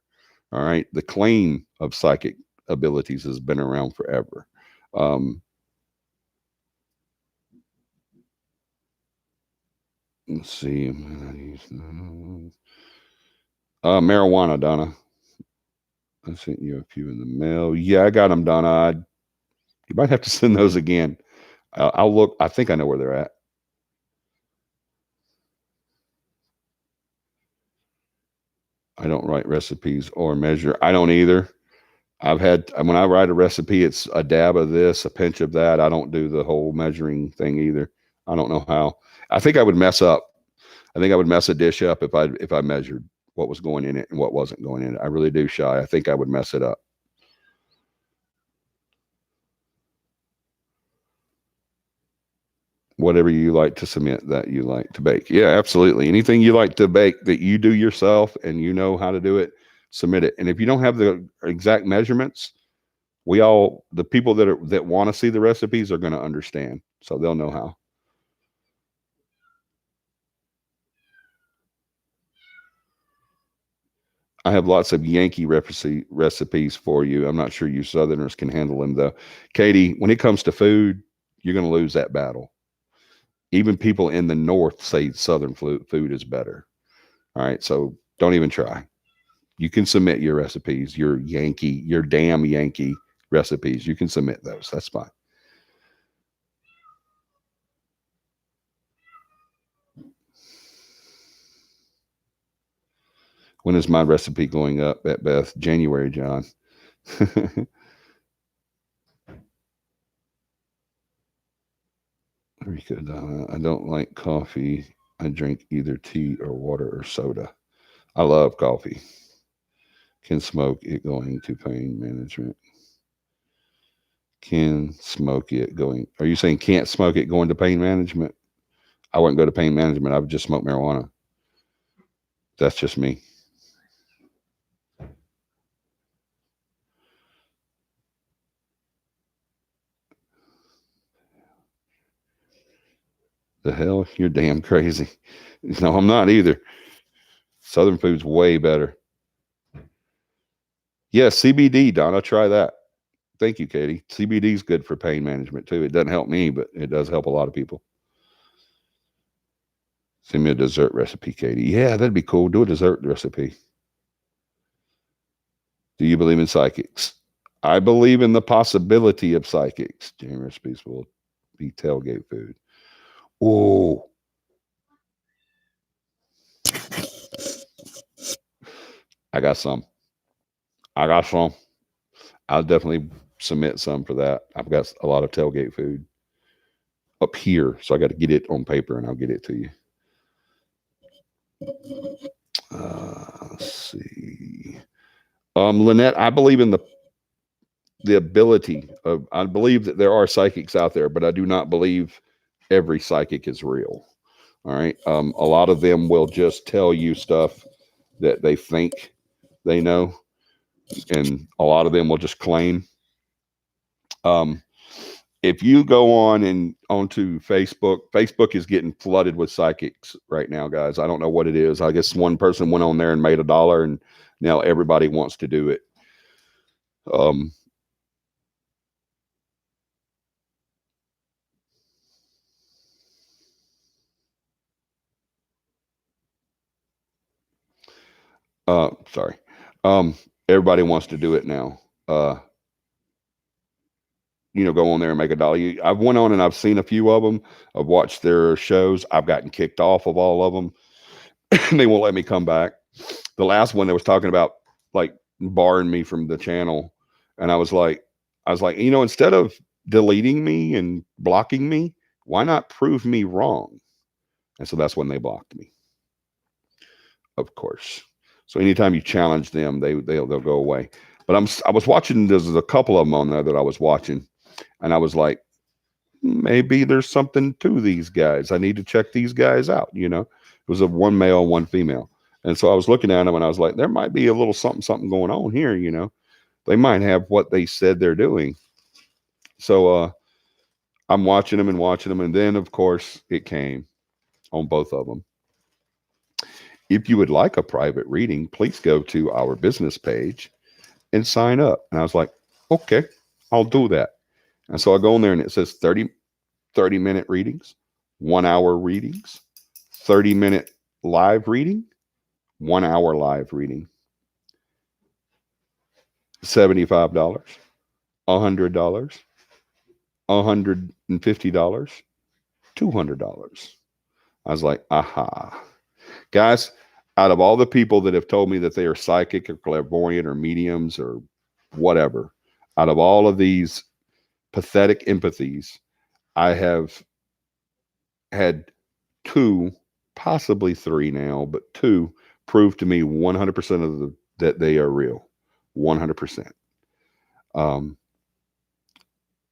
All right. The claim of psychic abilities has been around forever. Let's see. Marijuana, Donna. I sent you a few in the mail. Yeah, I got them, Donna. You might have to send those again. I'll look. I think I know where they're at. I don't write recipes or measure. I don't either. I've had, when I write a recipe, it's a dab of this, a pinch of that. I don't do the whole measuring thing either. I don't know how. I think I would mess up. I think I would mess a dish up if I measured what was going in it and what wasn't going in it. I really do, Shy. I think I would mess it up. Whatever you like to submit that you like to bake. Yeah, absolutely. Anything you like to bake that you do yourself and you know how to do it, submit it. And if you don't have the exact measurements, the people that want to see the recipes are going to understand. So they'll know how. I have lots of Yankee recipes for you. I'm not sure you Southerners can handle them though. Katie, when it comes to food, you're going to lose that battle. Even people in the North say Southern food is better. All right. So don't even try. You can submit your recipes, your damn Yankee recipes. You can submit those. That's fine. When is my recipe going up at Beth? January, John. Very good. I don't like coffee. I drink either tea or water or soda. I love coffee. Can smoke it going to pain management. Can smoke it going. Are you saying can't smoke it going to pain management? I wouldn't go to pain management. I would just smoke marijuana. That's just me. The hell? You're damn crazy. No, I'm not either. Southern food's way better. Yeah, CBD, Donna. Try that. Thank you, Katie. CBD is good for pain management too. It doesn't help me, but it does help a lot of people. Send me a dessert recipe, Katie. Yeah, that'd be cool. Do a dessert recipe. Do you believe in psychics? I believe in the possibility of psychics. Jam recipes will be tailgate food. Oh, I got some. I got some. I'll definitely submit some for that. I've got a lot of tailgate food up here, so I got to get it on paper and I'll get it to you. Let's see. Lynette, I believe in the ability of. I believe that there are psychics out there, but I do not believe every psychic is real. All right. A lot of them will just tell you stuff that they think they know, and a lot of them will just claim. Um, if you go on and onto Facebook, Facebook is getting flooded with psychics right now, guys. I don't know what it is. I guess one person went on there and made $1, and now everybody wants to do it. Um, sorry. Everybody wants to do it now. Go on there and make $1. I've went on and I've seen a few of them. I've watched their shows. I've gotten kicked off of all of them. They won't let me come back. The last one, they was talking about like barring me from the channel, and I was like, instead of deleting me and blocking me, why not prove me wrong? And so that's when they blocked me, of course. So anytime you challenge them, they'll go away. But I was watching. There's a couple of them on there that I was watching, and I was like, maybe there's something to these guys. I need to check these guys out. It was a one male, one female, and so I was looking at them, and I was like, there might be a little something going on here. They might have what they said they're doing. So I'm watching them, and then of course it came on both of them. If you would like a private reading, please go to our business page and sign up. And I was like, okay, I'll do that. And so I go in there and it says 30-minute readings, 1 hour readings, 30-minute live reading, 1 hour live reading, $75, $100, $150, $200. I was like, aha. Guys, out of all the people that have told me that they are psychic or clairvoyant or mediums or whatever, out of all of these pathetic empathies, I have had 2, possibly 3 now, but 2 prove to me 100% that they are real. 100%.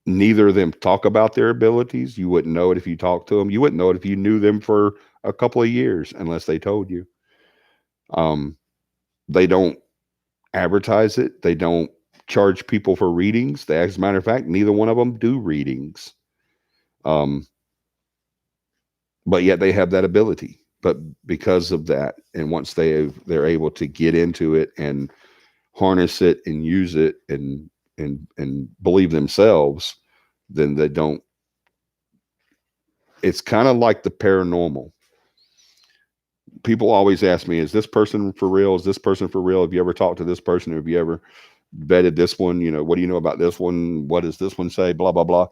Neither of them talk about their abilities. You wouldn't know it if you talked to them. You wouldn't know it if you knew them for a couple of years unless they told you. They don't advertise it. They don't charge people for readings. As a matter of fact, neither one of them do readings. But yet they have that ability. But because of that, and once they're able to get into it and harness it and use it and believe themselves, then they don't. It's kind of like the paranormal. People always ask me, is this person for real? Is this person for real? Have you ever talked to this person? Have you ever vetted this one? What do you know about this one? What does this one say? Blah, blah, blah.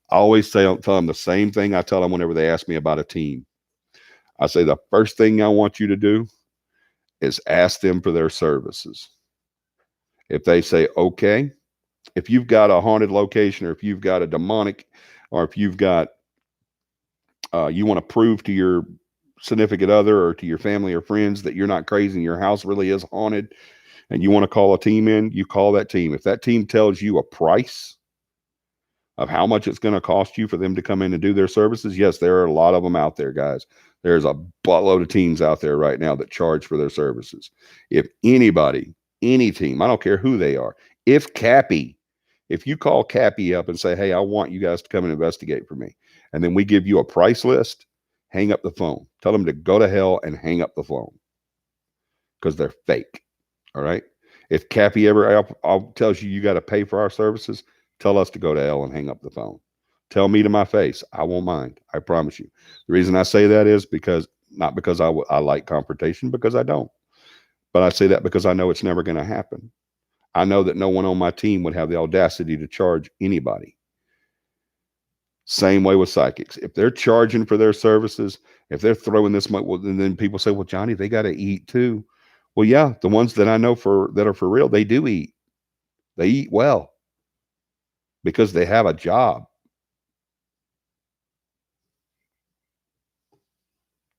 I always tell them the same thing I tell them whenever they ask me about a team. I say, the first thing I want you to do is ask them for their services. If they say, okay, if you've got a haunted location, or if you've got a demonic, or if you've got, you want to prove to your significant other or to your family or friends that you're not crazy and your house really is haunted, and you want to call a team in, you call that team. If that team tells you a price of how much it's going to cost you for them to come in and do their services, yes, there are a lot of them out there, guys. There's a buttload of teams out there right now that charge for their services. If anybody, any team, I don't care who they are, if CAPI, if you call CAPI up and say, hey, I want you guys to come and investigate for me, and then we give you a price list, hang up the phone. Tell them to go to hell and hang up the phone, because they're fake. All right. If CAPI ever tells you got to pay for our services, tell us to go to hell and hang up the phone. Tell me to my face. I won't mind. I promise you. The reason I say that is not because I like confrontation, because I don't. But I say that because I know it's never going to happen. I know that no one on my team would have the audacity to charge anybody. Same way with psychics. If they're charging for their services, if they're throwing this much, well, and then people say, well, Johnny, they got to eat too. Well, yeah, the ones that I know that are for real, they do eat. They eat well because they have a job.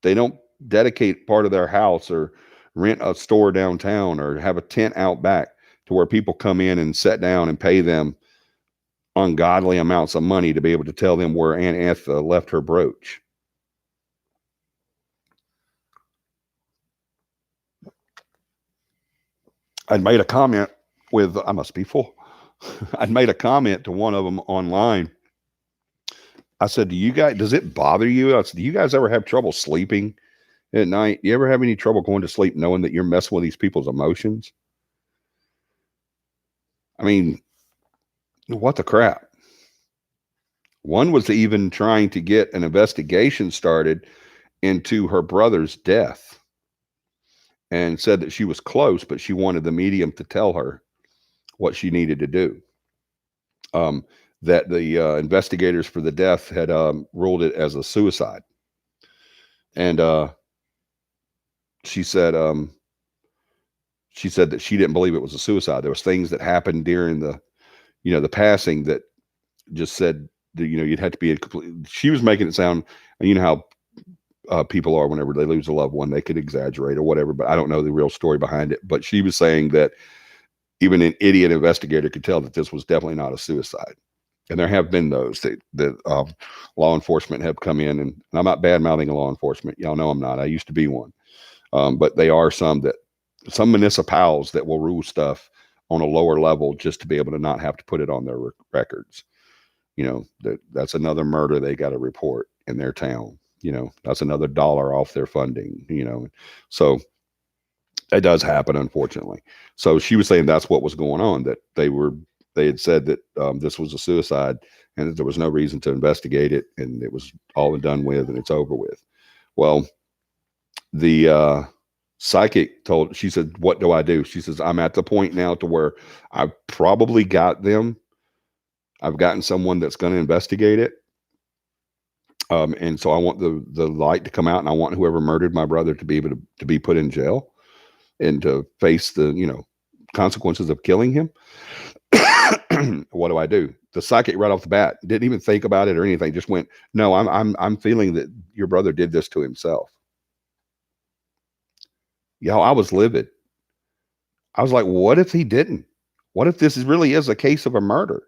They don't dedicate part of their house or rent a store downtown or have a tent out back to where people come in and sit down and pay them ungodly amounts of money to be able to tell them where Aunt Etha left her brooch. I'd made a comment I must be full. I'd made a comment to one of them online. I said, does it bother you? I said, do you guys ever have trouble sleeping at night? You ever have any trouble going to sleep knowing that you're messing with these people's emotions? I mean, what the crap? One was even trying to get an investigation started into her brother's death and said that she was close, but she wanted the medium to tell her what she needed to do. That the investigators for the death had ruled it as a suicide. And she said that she didn't believe it was a suicide. There was things that happened during the passing that just said that, you'd have to be she was making it sound, how people are whenever they lose a loved one. They could exaggerate or whatever, but I don't know the real story behind it. But she was saying that even an idiot investigator could tell that this was definitely not a suicide. And there have been those that law enforcement have come in, and I'm not bad mouthing law enforcement. Y'all know I'm not. I used to be one. But they are some municipals that will rule stuff on a lower level just to be able to not have to put it on their records. That's another murder they got to report in their town. That's another dollar off their funding. So it does happen, unfortunately. So she was saying that's what was going on, that they had said that this was a suicide and that there was no reason to investigate it, and it was all done with and it's over with. Well, the psychic she said, what do I do? She says, I'm at the point now to where I've probably got them. I've gotten someone that's going to investigate it. And so I want the light to come out, and I want whoever murdered my brother to be able to be put in jail and to face the, consequences of killing him. What do I do? The psychic right off the bat didn't even think about it or anything. Just went, no, I'm feeling that your brother did this to himself. I was livid. I was like, what if he didn't? What if this really is a case of a murder?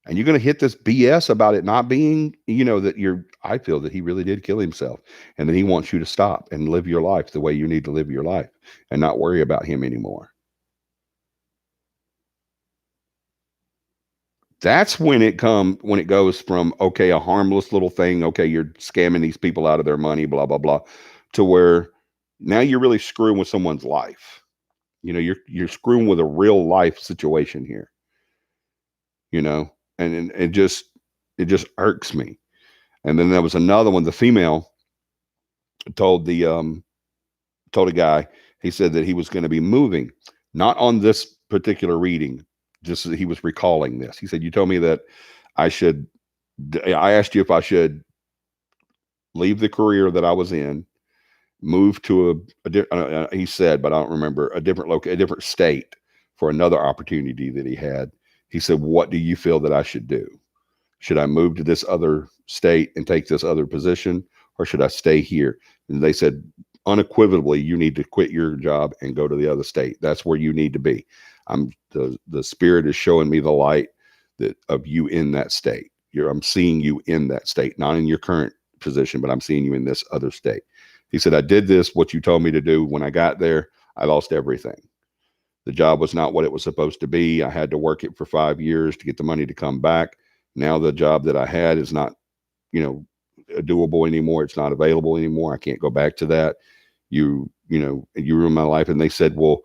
And you're going to hit this BS about it not being, I feel that he really did kill himself, and that he wants you to stop and live your life the way you need to live your life and not worry about him anymore. That's when it goes from, okay, a harmless little thing. Okay. You're scamming these people out of their money, blah, blah, blah, to where now you're really screwing with someone's life. You're screwing with a real life situation here, and it just irks me. And then there was another one. The female told told a guy, he said that he was going to be moving, not on this particular reading, just that he was recalling this. He said, you told me that I asked you if I should leave the career that I was in, move to he said, but I don't remember, a different state for another opportunity that he had. He said, what do you feel that I should do? Should I move to this other state and take this other position, or should I stay here? And they said, unequivocally, you need to quit your job and go to the other state. That's where you need to be. The spirit is showing me the light of you in that state. I'm seeing you in that state, not in your current position, but I'm seeing you in this other state. He said, I did what you told me to do. When I got there, I lost everything. The job was not what it was supposed to be. I had to work it for 5 years to get the money to come back. Now the job that I had is not, doable anymore. It's not available anymore. I can't go back to that. You ruined my life. And they said, well,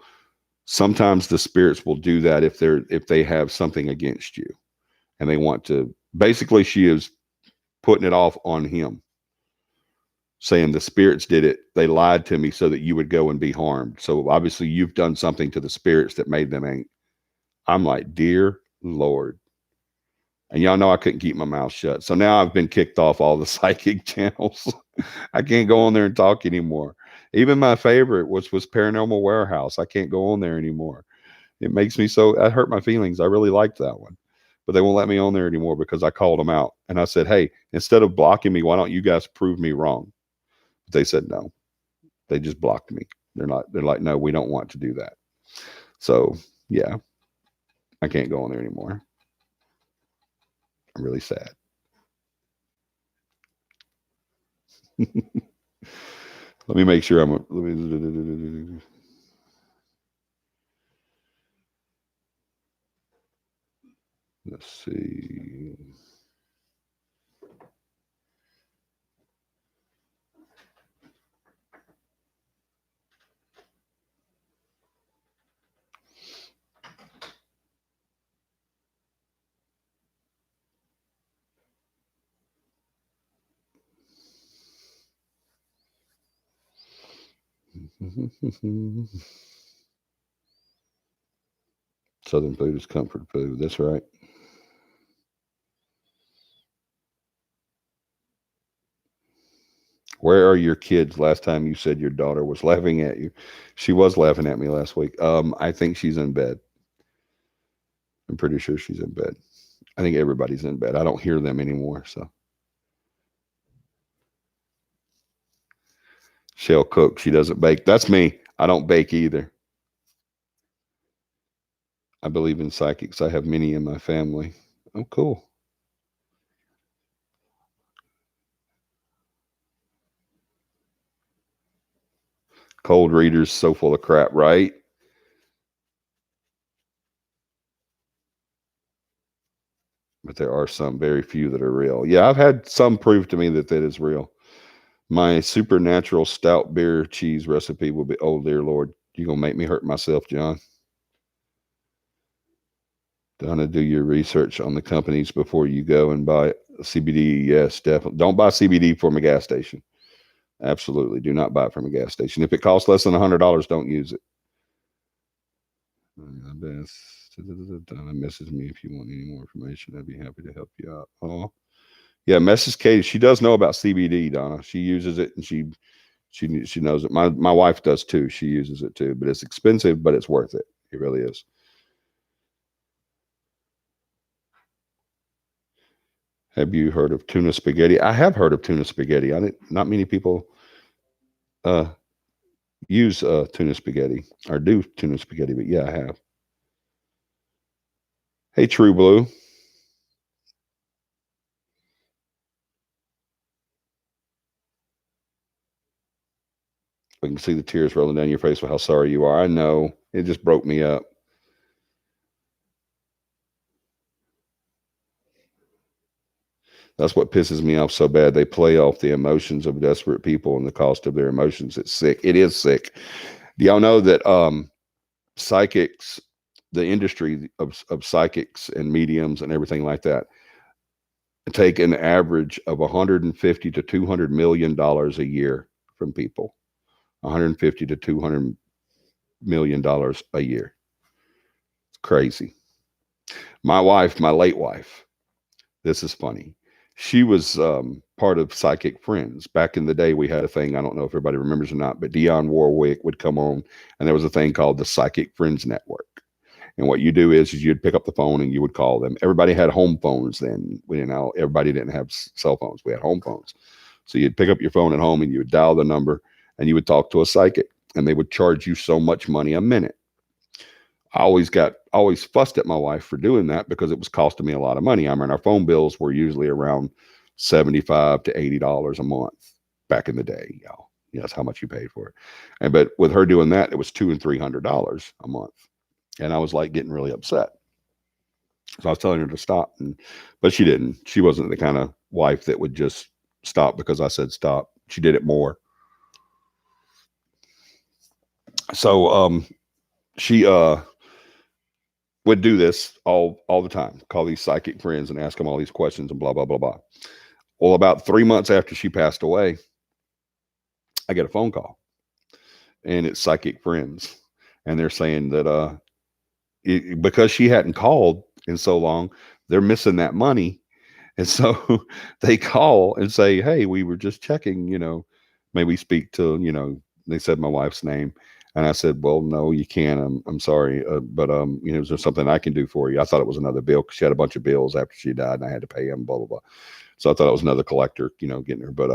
sometimes the spirits will do that if they have something against you, and they want to, basically she is putting it off on him, saying the spirits did it. They lied to me so that you would go and be harmed. So obviously you've done something to the spirits that made them angry. I'm like, dear Lord. And y'all know I couldn't keep my mouth shut. So now I've been kicked off all the psychic channels. I can't go on there and talk anymore. Even my favorite, which was Paranormal Warehouse, I can't go on there anymore. It makes me I hurt my feelings. I really liked that one. But they won't let me on there anymore because I called them out. And I said, hey, instead of blocking me, why don't you guys prove me wrong? But they said no. They just blocked me. They're like, no, we don't want to do that. So yeah, I can't go on there anymore. I'm really sad. Let me make sure let's see. Southern food is comfort food. That's right. Where are your kids? Last time you said your daughter was laughing at you. She was laughing at me last week. I think she's in bed. I'm pretty sure she's in bed. I think everybody's in bed. I don't hear them anymore. So She'll cook. She doesn't bake. That's me. I don't bake either. I believe in psychics. I have many in my family. Oh, cool. Cold readers, so full of crap, right? But there are some, very few that are real. Yeah, I've had some prove to me that that is real. My supernatural stout beer cheese recipe will be, oh, dear Lord, you're going to make me hurt myself, John. Donna, do your research on the companies before you go and buy CBD. Yes, definitely. Don't buy CBD from a gas station. Absolutely. Do not buy it from a gas station. If it costs less than $100, don't use it. Donna, message me if you want any more information. I'd be happy to help you out. Oh, yeah. Message Katie. She does know about CBD, Donna. She uses it and she knows it. My wife does too. She uses it too, but it's expensive, but it's worth it. It really is. Have you heard of tuna spaghetti? I have heard of tuna spaghetti. I didn't. Not many people uh, use tuna spaghetti or do tuna spaghetti, but yeah, I have. Hey, True Blue, we can see the tears rolling down your face for how sorry you are. I know it just broke me up. That's what pisses me off so bad. They play off the emotions of desperate people and the cost of their emotions. It's sick. It is sick. Do y'all know that psychics, the industry of psychics and mediums and everything like that, take an average of 150 to 200 million dollars a year from people. 150 to 200 million dollars a year. It's crazy. My wife, my late wife, this is funny. She was part of Psychic Friends. Back in the day, we had a thing. I don't know if everybody remembers or not, but Dionne Warwick would come on, and there was a thing called the Psychic Friends Network. And what you do is you'd pick up the phone and you would call them. Everybody had home phones then. Everybody didn't have cell phones. We had home phones. So you'd pick up your phone at home and you would dial the number and you would talk to a psychic, and they would charge you so much money a minute. I always fussed at my wife for doing that because it was costing me a lot of money. I mean, our phone bills were usually around $75 to $80 a month back in the day, y'all. You know, that's how much you paid for it. And but with her doing that, it was $200 and $300 a month. And I was like getting really upset. So I was telling her to stop, but she didn't. She wasn't the kind of wife that would just stop because I said stop. She did it more. So she would do this all the time. Call these psychic friends and ask them all these questions and blah blah blah blah. Well, about 3 months after she passed away, I get a phone call, and it's psychic friends, and they're saying that because she hadn't called in so long, they're missing that money. And so they call and say, "Hey, we were just checking, maybe speak to, they said my wife's name." And I said, "Well, no, you can't. I'm sorry. But, is there something I can do for you?" I thought it was another bill because she had a bunch of bills after she died and I had to pay them, blah, blah, blah. So I thought it was another collector, getting her. But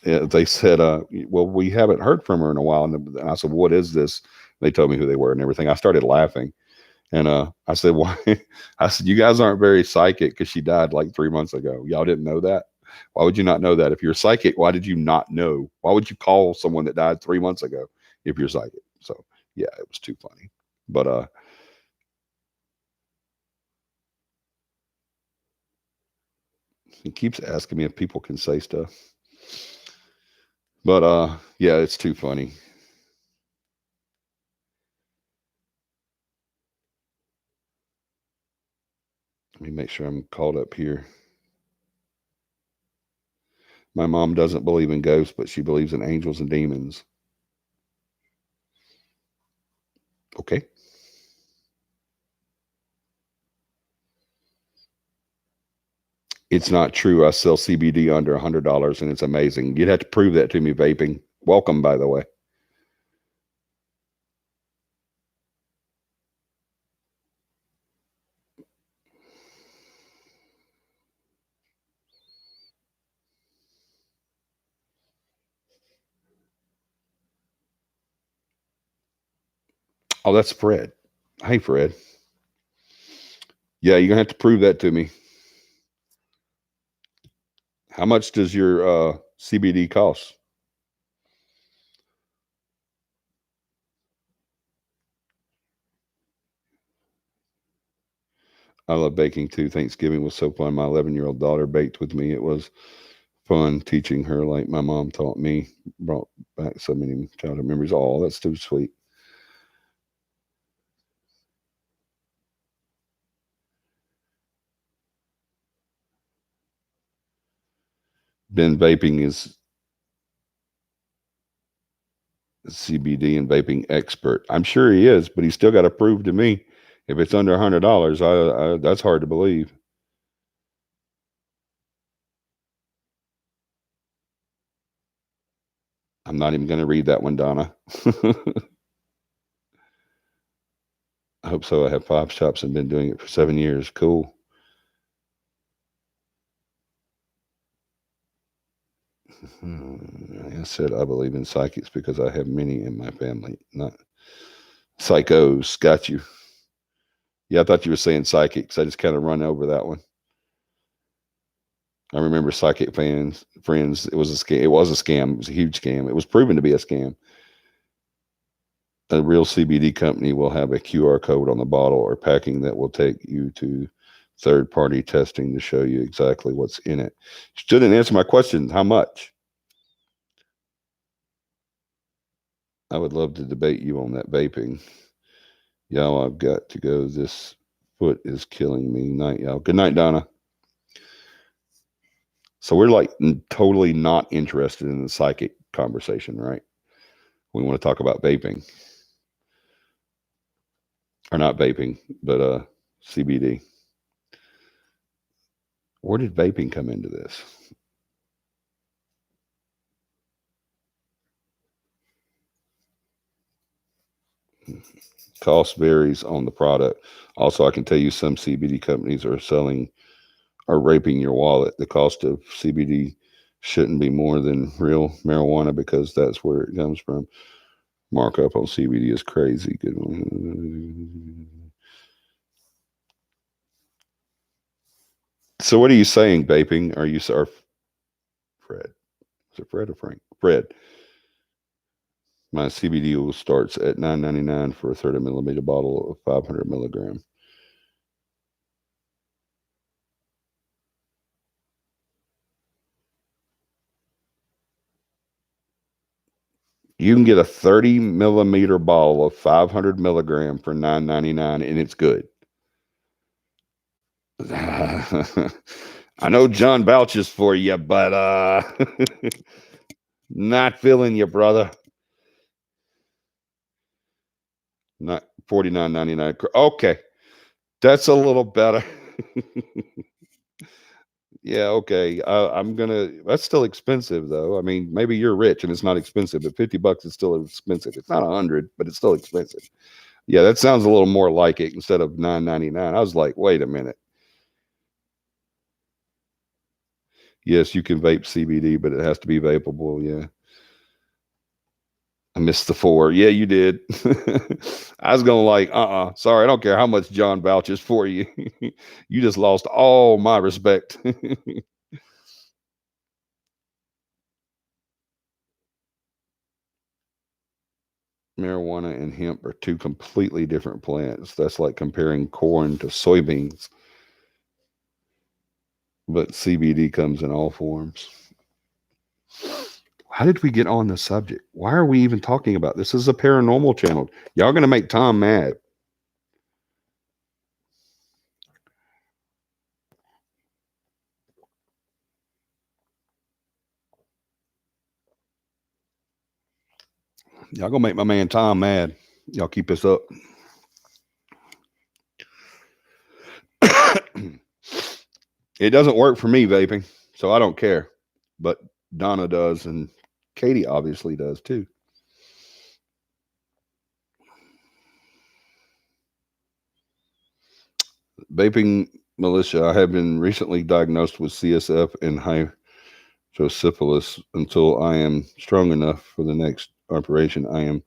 yeah, they said, "Well, we haven't heard from her in a while." And I said, "What is this?" They told me who they were and everything. I started laughing. And I said, "Why?" I said, "You guys aren't very psychic because she died like 3 months ago. Y'all didn't know that. Why would you not know that? If you're psychic, why did you not know? Why would you call someone that died 3 months ago if you're psychic?" So yeah, it was too funny. But he keeps asking me if people can say stuff. But yeah, it's too funny. Let me make sure I'm caught up here. My mom doesn't believe in ghosts, but she believes in angels and demons. Okay. It's not true. I sell CBD under $100 and it's amazing. You'd have to prove that to me, vaping. Welcome, by the way. Oh, that's Fred. Hey, Fred. Yeah, you're gonna have to prove that to me. How much does your CBD cost? I love baking too. Thanksgiving was so fun. My 11-year-old daughter baked with me. It was fun teaching her like my mom taught me. Brought back so many childhood memories. Oh, that's too sweet. Ben vaping is CBD and vaping expert. I'm sure he is, but he's still got to prove to me if it's under $100. That's hard to believe. I'm not even going to read that one, Donna. I hope so. I have 5 shops and been doing it for 7 years. Cool. I said I believe in psychics because I have many in my family, not psychos. Got you. Yeah, I thought you were saying psychics. I just kind of run over that one. I remember psychic friends. It was a scam. It was a scam. It was a huge scam. It was proven to be a scam. A real CBD company will have a QR code on the bottle or packing that will take you to third party testing to show you exactly what's in it. Still didn't answer my question. How much? I would love to debate you on that vaping. Y'all, I've got to go. This foot is killing me. Night, y'all. Good night, Donna. So we're like totally not interested in the psychic conversation, right? We want to talk about vaping, or not vaping, but CBD. Where did vaping come into this? Cost varies on the product. Also, I can tell you some CBD companies are raping your wallet. The cost of CBD shouldn't be more than real marijuana because that's where it comes from. Markup on CBD is crazy. Good one. So, what are you saying, vaping? Are you, or Fred? Is it Fred or Frank? Fred. My CBD oil starts at $9.99 for a 30 milliliter bottle of 500 milligram. You can get a 30 millimeter bottle of 500 milligram for $9.99, and it's good. I know John vouches for you, but not feeling you, brother. Not 49.99. Okay, that's a little better. Yeah, okay. I'm gonna. That's still expensive, though. I mean, maybe you're rich and it's not expensive, but $50 is still expensive. It's not 100, but it's still expensive. Yeah, that sounds a little more like it instead of $9.99. I was like, wait a minute. Yes, you can vape CBD, but it has to be vapable. Yeah, I missed the four. Yeah, you did. I was going like, sorry, I don't care how much John vouches for you. You just lost all my respect. Marijuana and hemp are two completely different plants. That's like comparing corn to soybeans. But CBD comes in all forms. How did we get on the subject? Why are we even talking about this? This is a paranormal channel. Y'all gonna make Tom mad. Y'all gonna make my man Tom mad. Y'all keep this up. It doesn't work for me vaping, so I don't care. But Donna does, and Katie obviously does too. Vaping militia. I have been recently diagnosed with CSF and hydrocephalus. Until I am strong enough for the next operation, I am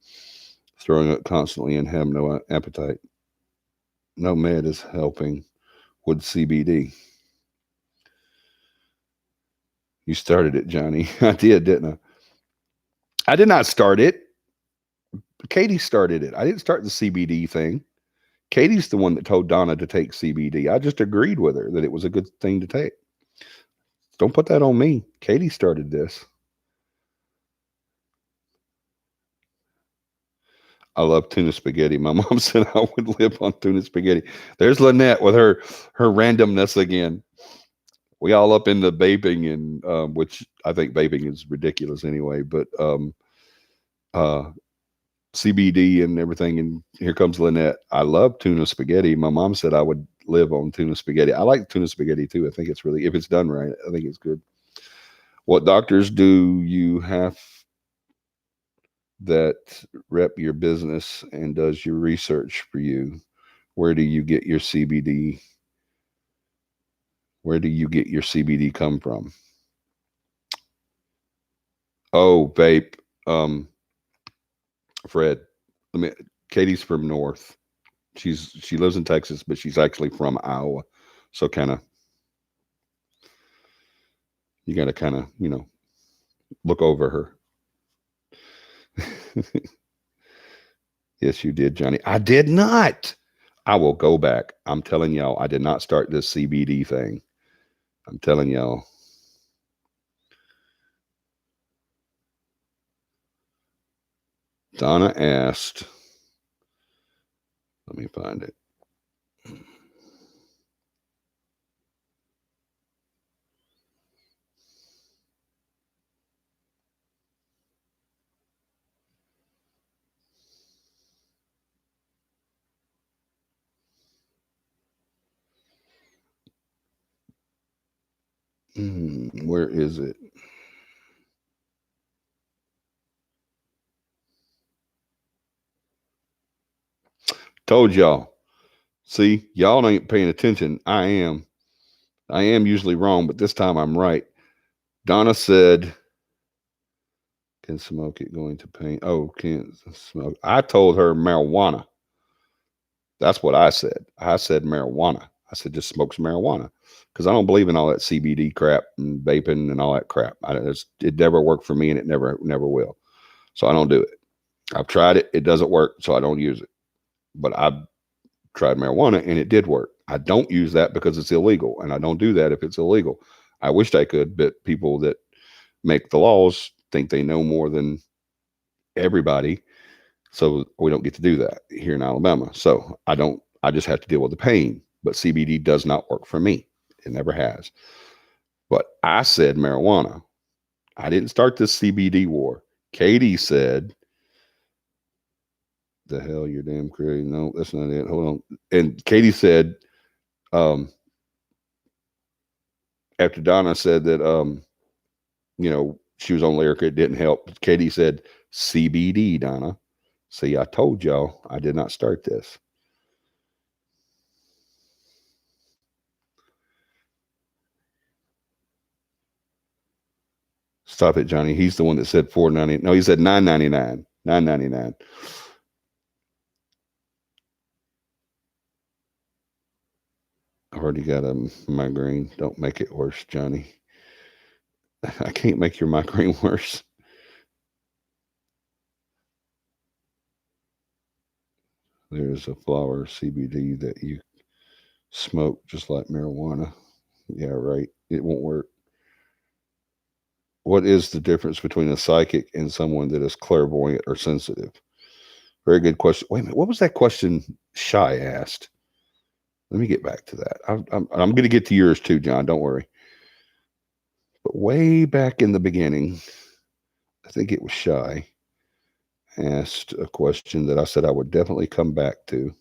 throwing up constantly and have no appetite. No med is helping with CBD. You started it, Johnny. I did, didn't I? I did not start it. Katie started it. I didn't start the CBD thing. Katie's the one that told Donna to take CBD. I just agreed with her that it was a good thing to take. Don't put that on me. Katie started this. I love tuna spaghetti. My mom said I would live on tuna spaghetti. There's Lynette with her randomness again. We all up into vaping and which I think vaping is ridiculous anyway, but CBD and everything. And here comes Lynette. I love tuna spaghetti. My mom said I would live on tuna spaghetti. I like tuna spaghetti too. I think it's really, if it's done right, I think it's good. What doctors do you have that rep your business and does your research for you? Where do you get your CBD? Where do you get your CBD come from? Oh, vape. Fred, Katie's from North. She lives in Texas, but she's actually from Iowa. So kind of, you got to kind of, look over her. Yes, you did, Johnny. I did not. I will go back. I'm telling y'all, I did not start this CBD thing. I'm telling y'all. Donna asked, let me find it. Where is it? Told y'all. See, y'all ain't paying attention. I am. I am usually wrong, but this time I'm right. Donna said, can smoke it going to pain? Oh, can't smoke. I told her marijuana. That's what I said. I said marijuana. I said just smoke some marijuana because I don't believe in all that CBD crap and vaping and all that crap. It never worked for me and it never will. So I don't do it. I've tried it. It doesn't work. So I don't use it. But I've tried marijuana and it did work. I don't use that because it's illegal. And I don't do that if it's illegal. I wished I could, but people that make the laws think they know more than everybody. So we don't get to do that here in Alabama. So I just have to deal with the pain. But CBD does not work for me. It never has. But I said marijuana. I didn't start this CBD war. Katie said, the hell, you're damn crazy. No, that's not it. Hold on. And Katie said, after Donna said that, she was on Lyrica, it didn't help. Katie said, CBD, Donna. See, I told y'all I did not start this. Stop it, Johnny. He's the one that said $4.90. No, he said $9.99. $9.99. I've already got a migraine. Don't make it worse, Johnny. I can't make your migraine worse. There's a flower CBD that you smoke just like marijuana. Yeah, right. It won't work. What is the difference between a psychic and someone that is clairvoyant or sensitive? Very good question. Wait a minute. What was that question Shy asked? Let me get back to that. I'm going to get to yours too, John. Don't worry. But way back in the beginning, I think it was Shy asked a question that I said I would definitely come back to.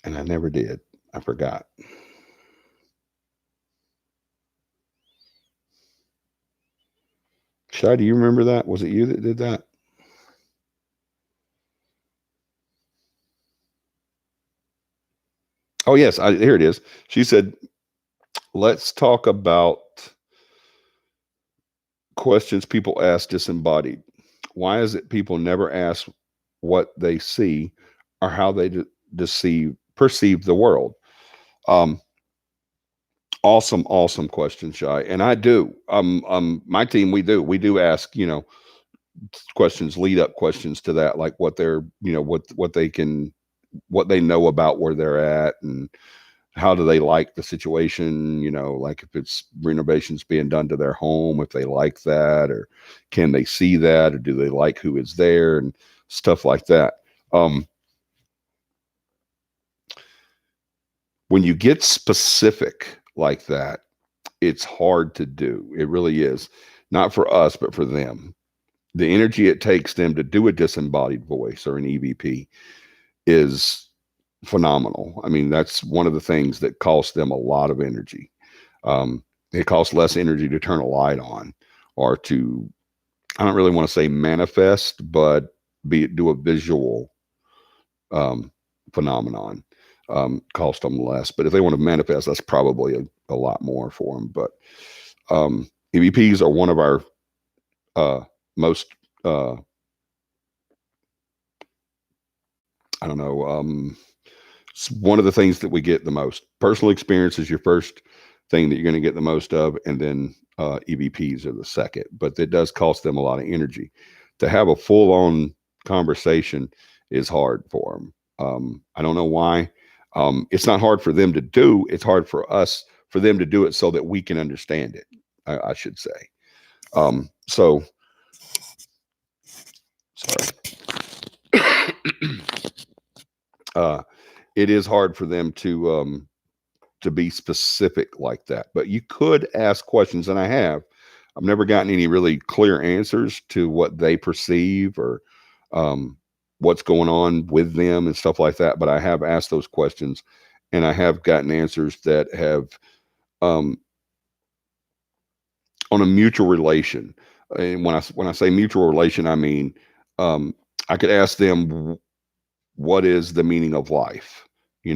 And I never did. I forgot. Shy, do you remember that? Was it you that did that? Oh, yes. Here it is. She said, let's talk about questions people ask disembodied. Why is it people never ask what they see or how they perceive the world? Um, awesome question, Shy. And I do. My team, we do ask, questions, lead up questions to that, like what they're, what they know about where they're at, and how do they like the situation, like if it's renovations being done to their home, if they like that, or can they see that, or do they like who is there, and stuff like that. When you get specific like that, it's hard to do. It really is. Not for us, but for them. The energy it takes them to do a disembodied voice or an EVP is phenomenal. I mean, that's one of the things that costs them a lot of energy. It costs less energy to turn a light on, or to, I don't really want to say manifest, but do a visual phenomenon. Cost them less. But if they want to manifest, that's probably a lot more for them. But EVPs are one of our most, I don't know, it's one of the things that we get the most. Personal experience is your first thing that you're going to get the most of, and then EVPs are the second. But it does cost them a lot of energy. To have a full-on conversation is hard for them. I don't know why. It's not hard for them to do. It's hard for them to do it so that we can understand it, I should say. So, sorry. It is hard for them to be specific like that. But you could ask questions, and I've never gotten any really clear answers to what they perceive, or what's going on with them and stuff like that. But I have asked those questions, and I have gotten answers that have, on a mutual relation. And when I say mutual relation, I mean, I could ask them, what is the meaning of life,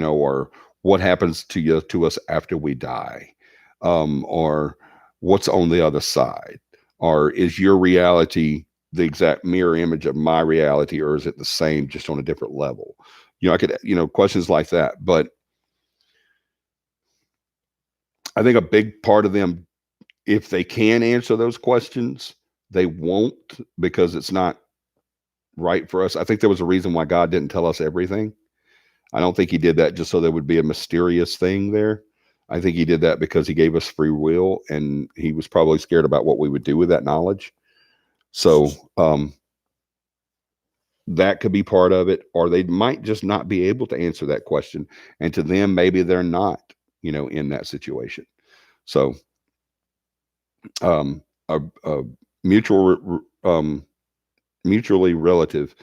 or what happens to us after we die, or what's on the other side, or is your reality the exact mirror image of my reality, or is it the same, just on a different level? I could, questions like that. But I think a big part of them, if they can answer those questions, they won't, because it's not right for us. I think there was a reason why God didn't tell us everything. I don't think he did that just so there would be a mysterious thing there. I think he did that because he gave us free will, and he was probably scared about what we would do with that knowledge. So that could be part of it, or they might just not be able to answer that question. And to them, maybe they're not, in that situation. So a mutually relative,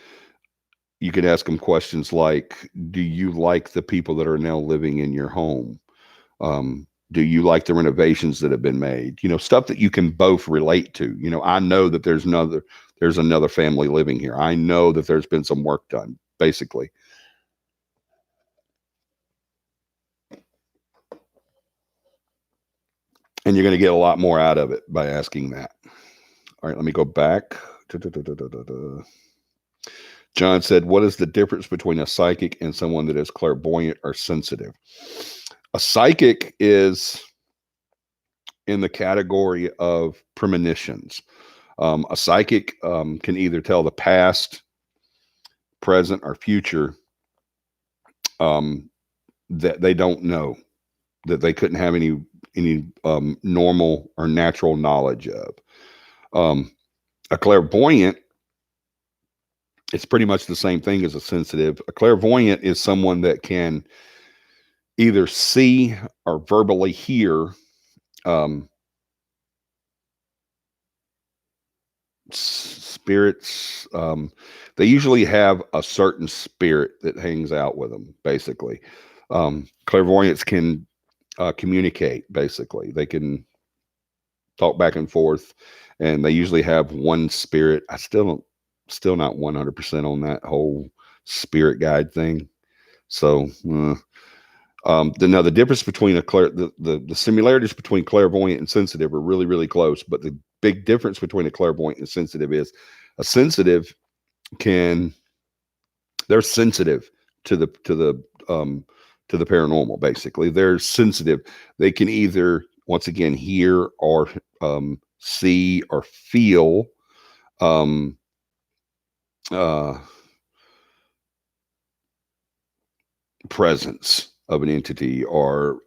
you could ask them questions like, do you like the people that are now living in your home? Do you like the renovations that have been made? Stuff that you can both relate to. I know that there's another family living here. I know that there's been some work done, basically. And you're going to get a lot more out of it by asking that. All right, let me go back. John said, what is the difference between a psychic and someone that is clairvoyant or sensitive? A psychic is in the category of premonitions. A psychic can either tell the past, present, or future that they don't know, that they couldn't have any normal or natural knowledge of. A clairvoyant, it's pretty much the same thing as a sensitive. A clairvoyant is someone that can either see or verbally hear spirits. They usually have a certain spirit that hangs out with them, basically. Clairvoyants can communicate, basically. They can talk back and forth, and they usually have one spirit. Still not 100% on that whole spirit guide thing. So the difference between the similarities between clairvoyant and sensitive are really, really close. But the big difference between a clairvoyant and sensitive is A sensitive can, they're sensitive to um the paranormal. Basically, they're sensitive. They can either, once again, hear or see or feel um uh presence of an entity, or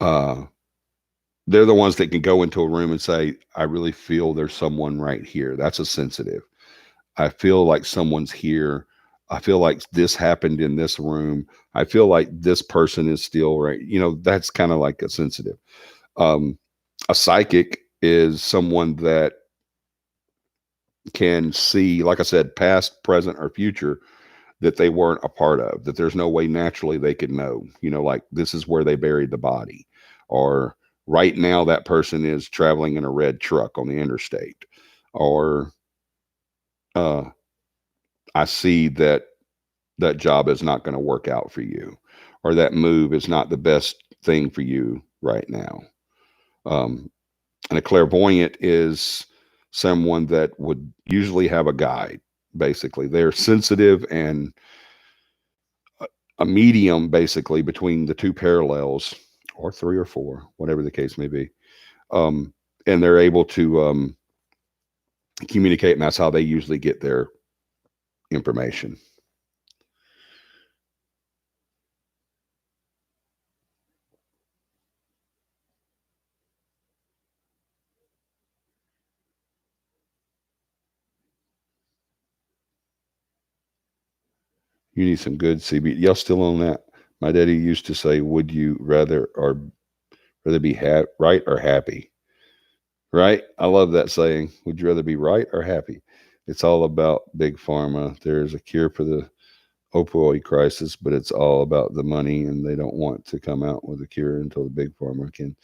uh they're the ones that can go into a room and say, I really feel there's someone right here. That's a sensitive. I feel like someone's here. I feel like this happened in this room. I feel like this person is still right. That's kind of like a sensitive. Um, a psychic is someone that can see, like I said, past, present, or future that they weren't a part of, that there's no way naturally they could know, like this is where they buried the body, or right now that person is traveling in a red truck on the interstate, or uh, I see that that job is not going to work out for you, or that move is not the best thing for you right now. Um, and a clairvoyant is someone that would usually have a guide. Basically, they're sensitive and a medium, basically, between the two parallels, or three or four, whatever the case may be. Um, and they're able to communicate, and that's how they usually get their information. You need some good CB. Y'all still on that? My daddy used to say, "Would you rather be right or happy?" Right? I love that saying. Would you rather be right or happy? It's all about big pharma. There's a cure for the opioid crisis, but it's all about the money, and they don't want to come out with a cure until the big pharma can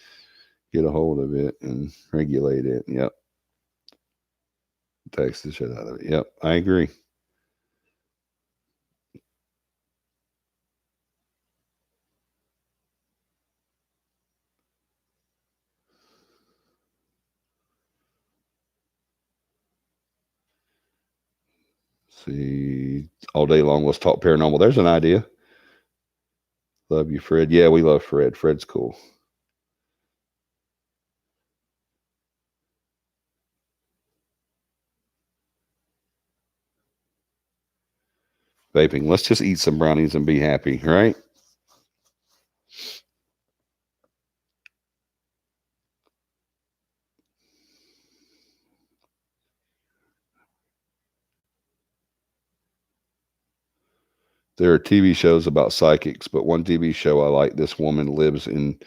get a hold of it and regulate it. Yep. Tax the shit out of it. Yep. I agree. See, all day long, let's talk paranormal. There's an idea. Love you, Fred. Yeah, we love Fred. Fred's cool. Vaping. Let's just eat some brownies and be happy, right? There are TV shows about psychics, but one TV show I like, this woman lives in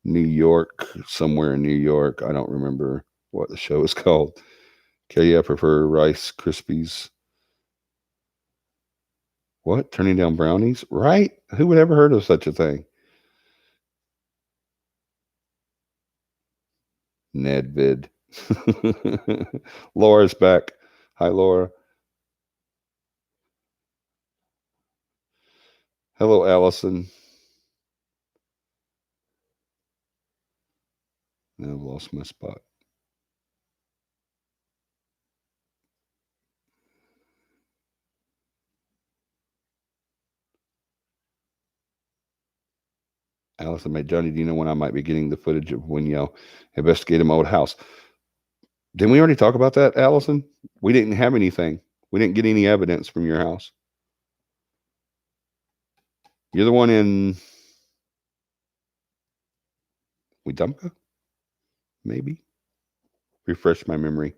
New York, somewhere in New York. I don't remember what the show is called. Okay, I prefer Rice Krispies. What? Turning down brownies? Right? Who would ever heard of such a thing? Nedvid. Laura's back. Hi, Laura. Hello, Allison. Now I've lost my spot. Allison made Johnny, do you know when I might be getting the footage of when y'all investigated my old house? Didn't we already talk about that, Allison? We didn't have anything. We didn't get any evidence from your house. You're the one in Wetumpka? Maybe. Refresh my memory.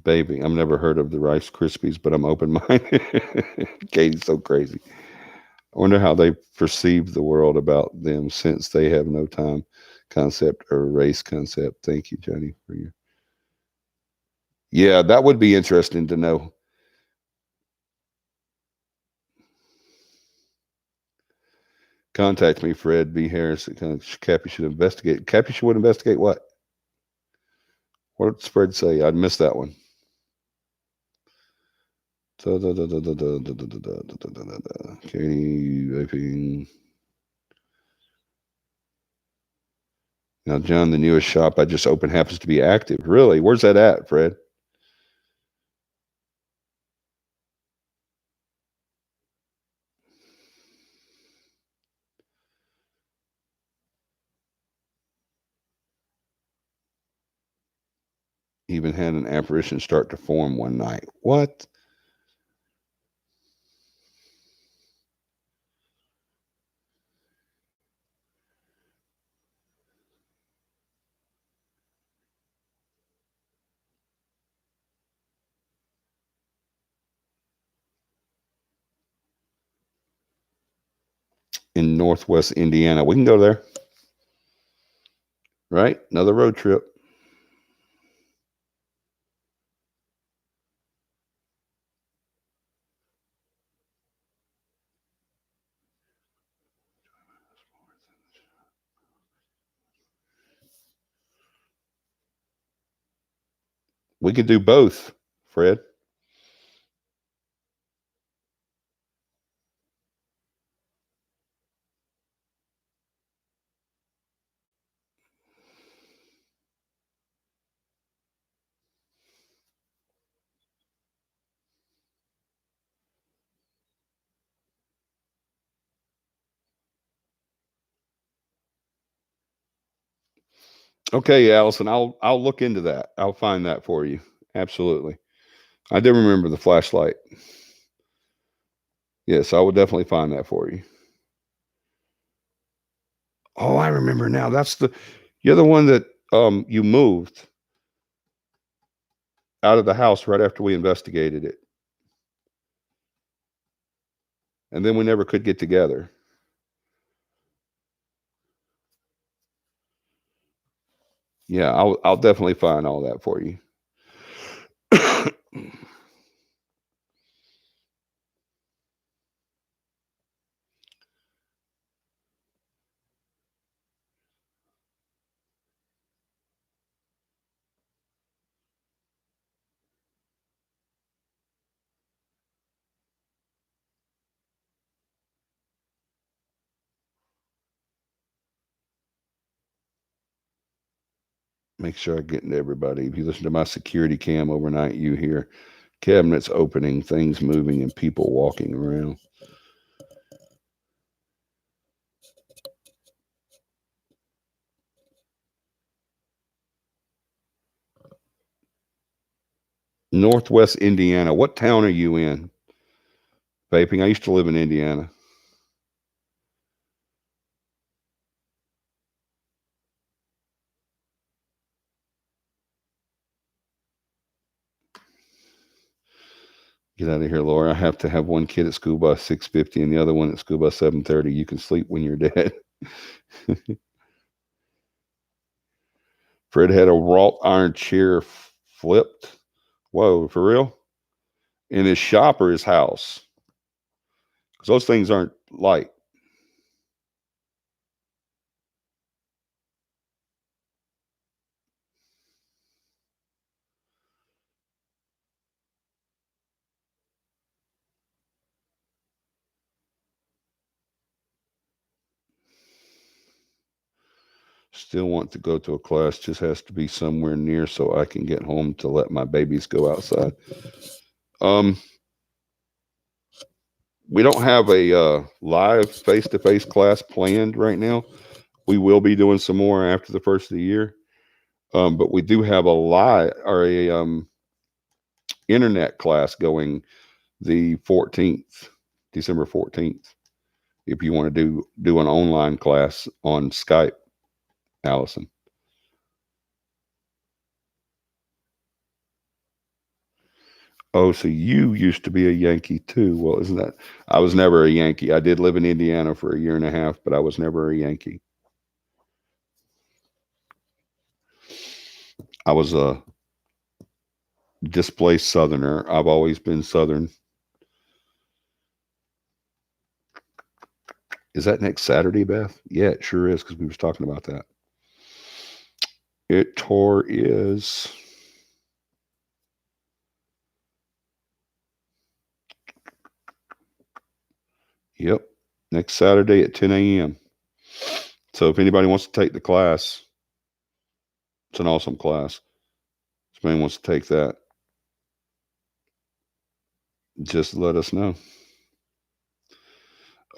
Baby, I've never heard of the Rice Krispies, but I'm open minded. Katie's so crazy. I wonder how they perceive the world about them since they have no time concept or race concept. Thank you, Johnny, for your. Yeah, that would be interesting to know. Contact me, Fred B. Harris. Cappy should investigate. Cappy should investigate what? What did Fred say? I missed that one. Katie vaping. Now, John, the newest shop I just opened happens to be active. Really? Where's that at, Fred? Even had an apparition start to form one night. What? In Northwest Indiana. We can go there. Right? Another road trip. We could do both, Fred. Okay, Allison, I'll look into that. I'll find that for you. Absolutely. I do remember the flashlight. Yes, I will definitely find that for you. Oh, I remember now. You're the one that you moved out of the house right after we investigated it. And then we never could get together. Yeah, I'll definitely find all that for you. Make sure I get into everybody. If you listen to my security cam overnight, you hear cabinets opening, things moving, and people walking around. Northwest Indiana. What town are you in? Vaping. I used to live in Indiana. Get out of here, Laura. I have to have one kid at school bus 6:50 and the other one at school bus 7:30. You can sleep when you're dead. Fred had a wrought iron chair flipped. Whoa, for real? In his shop or his house? Because those things aren't light. Still want to go to a class, just has to be somewhere near so I can get home to let my babies go outside. Um, we don't have a live face-to-face class planned right now. We will be doing some more after the first of the year. But we do have a live or a internet class going the 14th, December 14th. If you want to do an online class on Skype, Allison. Oh, so you used to be a Yankee too. Well, isn't that? I was never a Yankee. I did live in Indiana for a year and a half, but I was never a Yankee. I was a displaced Southerner. I've always been Southern. Is that next Saturday, Beth? Yeah, it sure is because we was talking about that. It tore is. Yep. Next Saturday at 10 a.m. So if anybody wants to take the class, it's an awesome class. If anybody wants to take that, just let us know.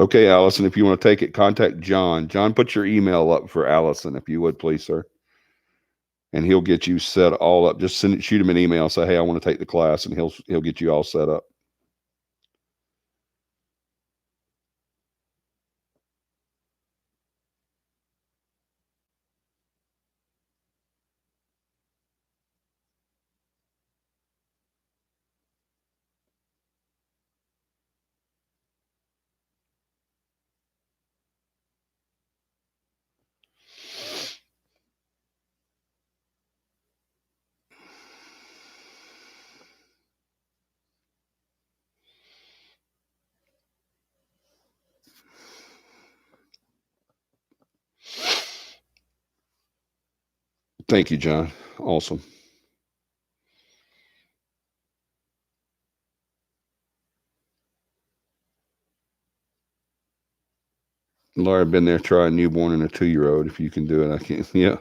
Okay, Allison, if you want to take it, contact John. John, put your email up for Allison, if you would, please, sir. And he'll get you set all up. Just shoot him an email, say, hey, I want to take the class, and he'll get you all set up. Thank you, John. Awesome. Laura, I've been there trying a newborn and a 2-year-old. If you can do it, I can. Yeah.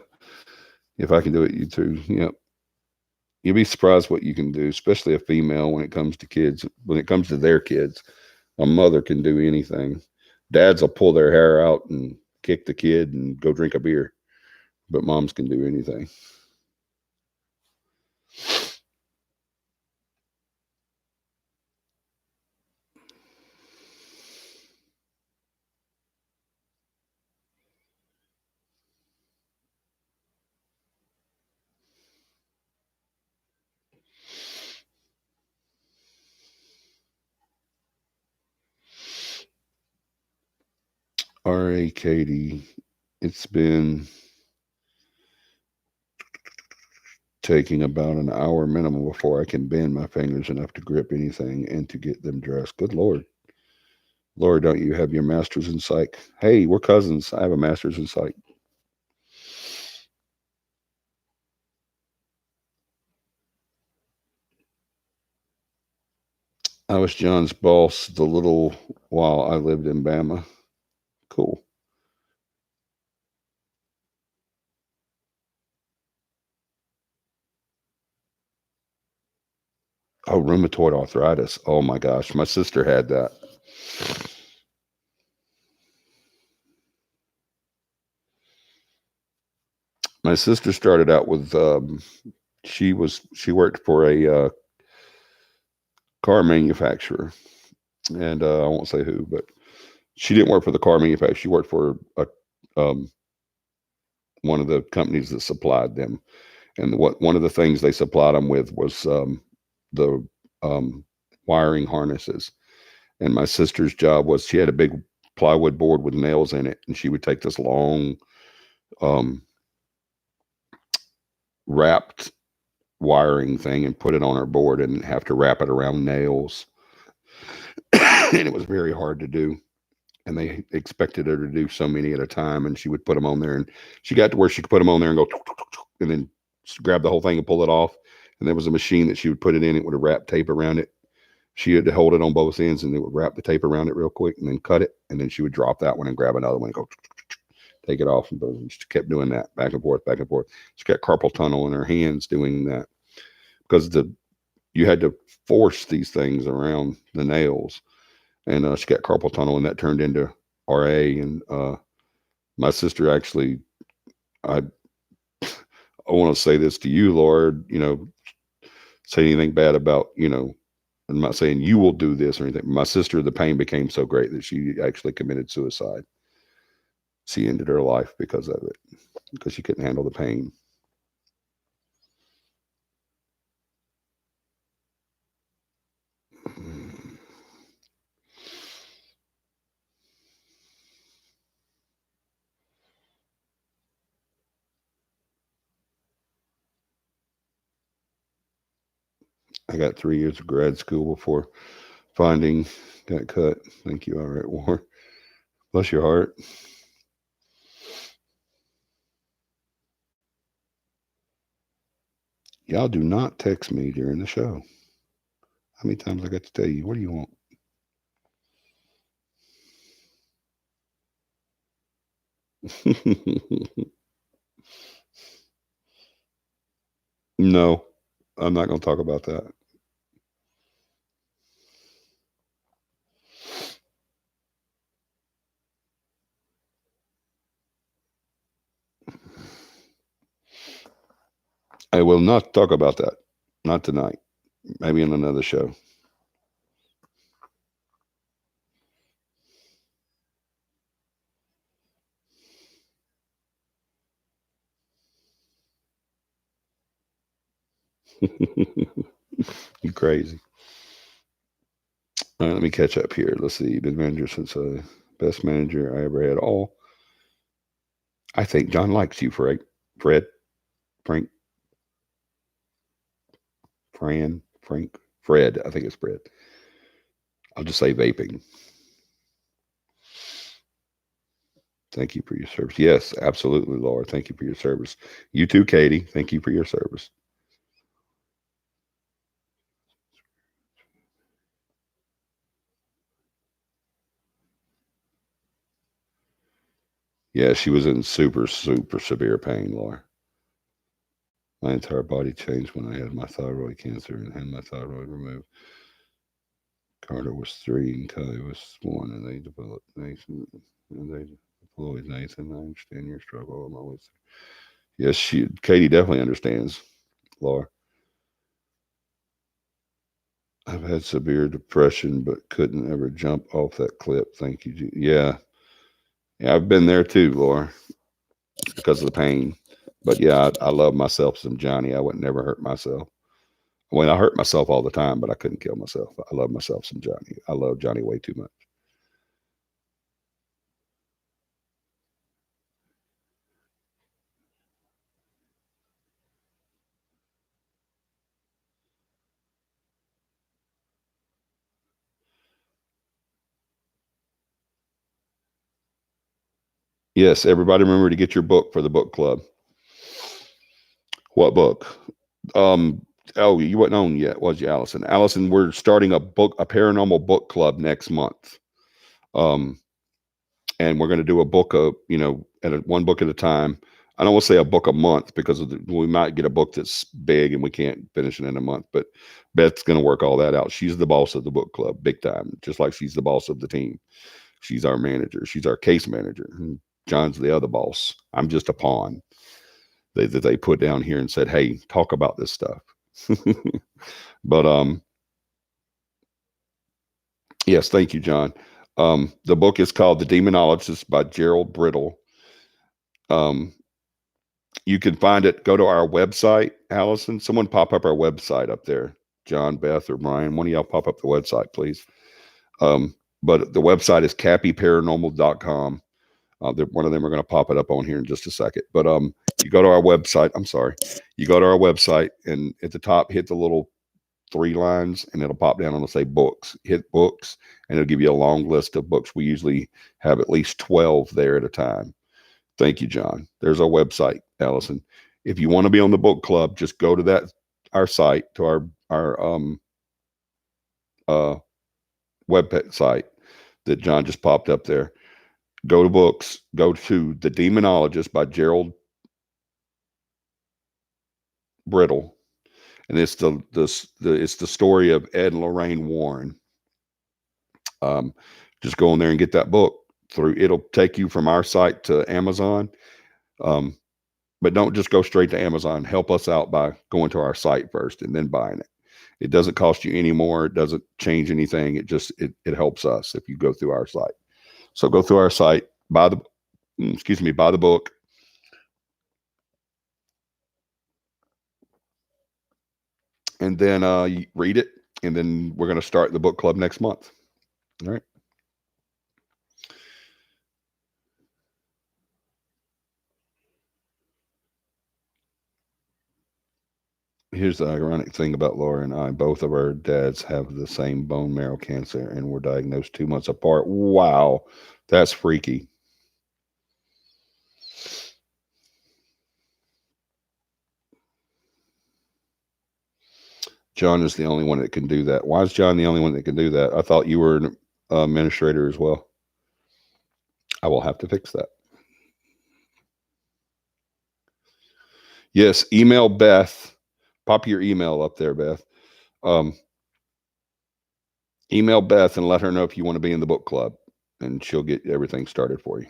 If I can do it, you too. Yep. You'll be surprised what you can do, especially a female when it comes to kids. When it comes to their kids, a mother can do anything. Dads will pull their hair out and kick the kid and go drink a beer, but moms can do anything. R.A. Katie, it's been taking about an hour minimum before I can bend my fingers enough to grip anything and to get them dressed. Good Lord. Lord, don't you have your master's in psych? Hey, we're cousins. I have a master's in psych. I was John's boss the little while I lived in Bama. Cool. Oh, rheumatoid arthritis. Oh my gosh. My sister had that. My sister started out with she worked for a car manufacturer, and I won't say who, but she didn't work for the car manufacturer. She worked for a one of the companies that supplied them, and what one of the things they supplied them with was the um, wiring harnesses. And my sister's job was she had a big plywood board with nails in it, and she would take this long um, wrapped wiring thing and put it on her board and have to wrap it around nails. And it was very hard to do. And they expected her to do so many at a time, and she would put them on there. And she got to where she could put them on there and go, and then grab the whole thing and pull it off. And there was a machine that she would put it in. It would have wrapped tape around it. She had to hold it on both ends, and it would wrap the tape around it real quick, and then cut it. And then she would drop that one and grab another one and go take it off. And she kept doing that back and forth, back and forth. She got carpal tunnel in her hands doing that because you had to force these things around the nails, and she got carpal tunnel, and that turned into RA. And my sister actually, I I want to say this to you, Lord, say anything bad about, I'm not saying you will do this or anything. My sister, the pain became so great that she actually committed suicide. She ended her life because of it, because she couldn't handle the pain. I got 3 years of grad school before finding got cut. Thank you. All right, War. Bless your heart. Y'all do not text me during the show. How many times I got to tell you? What do you want? No, I'm not going to talk about that. I will not talk about that. Not tonight. Maybe in another show. You crazy. All right, let me catch up here. Let's see. Been manager since best manager I ever had. All. I think John likes you, Fred. Fred. Frank. Frank. Fred. I think it's Fred. I'll just say vaping. Thank you for your service. Yes, absolutely, Laura. Thank you for your service. You too, Katie. Thank you for your service. Yeah, she was in super, super severe pain, Laura. My entire body changed when I had my thyroid cancer and had my thyroid removed. Carter was 3 and Kelly was 1, and they developed Nathan. And they deployed Nathan. I understand your struggle. I'm always. Yes, Katie definitely understands, Laura. I've had severe depression, but couldn't ever jump off that cliff. Thank you. Yeah. Yeah, I've been there too, Laura, because of the pain. But yeah, I love myself some Johnny. I would never hurt myself. When I hurt myself all the time, but I couldn't kill myself. I love myself some Johnny. I love Johnny way too much. Yes, everybody remember to get your book for the book club. What book? Um, oh, you wasn't on yet, was you, Allison? Allison, we're starting a paranormal book club next month. Um, and we're going to do a book of, one book at a time. I don't want to say a book a month because we might get a book that's big and we can't finish it in a month. But Beth's going to work all that out. She's the boss of the book club, big time, just like she's the boss of the team. She's our manager. She's our case manager. And John's the other boss. I'm just a pawn that they put down here and said, "Hey, talk about this stuff." But yes, thank you, John. The book is called The Demonologist by Gerald Brittle. Um, you can find it. Go to our website, Allison. Someone pop up our website up there. John, Beth, or Brian. One of y'all pop up the website, please. But the website is capiparanormal.com. One of them are going to pop it up on here in just a second. But you go to our website. I'm sorry. You go to our website, and at the top, hit the little 3 lines, and it'll pop down and it'll say books. Hit books, and it'll give you a long list of books. We usually have at least 12 there at a time. Thank you, John. There's our website, Allison. If you want to be on the book club, just go to our site, to our uh website that John just popped up there. Go to books. Go to The Demonologist by Gerald Brittle, and it's it's the story of Ed and Lorraine Warren. Um, just go in there and get that book through. It'll take you from our site to Amazon. Um, but don't just go straight to Amazon. Help us out by going to our site first and then buying it. It doesn't cost you any more. It doesn't change anything. It helps us if you go through our site. So go through our site, buy the book. And then you read it. And then we're going to start the book club next month. All right. Here's the ironic thing about Laura and I. Both of our dads have the same bone marrow cancer and were diagnosed 2 months apart. Wow. That's freaky. John is the only one that can do that. Why is John the only one that can do that? I thought you were an administrator as well. I will have to fix that. Yes, email Beth. Pop your email up there, Beth. Um, email Beth and let her know if you want to be in the book club, and she'll get everything started for you.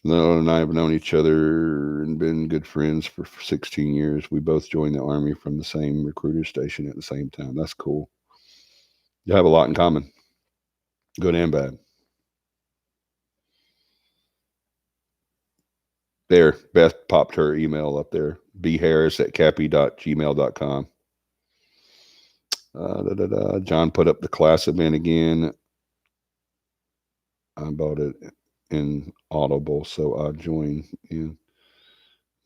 Noah and I have known each other and been good friends for 16 years. We both joined the Army from the same recruiter station at the same time. That's cool. You have a lot in common, good and bad. There, Beth popped her email up there, bharris@capi.gmail.com. John put up the class event again. I bought it in Audible, so I join in.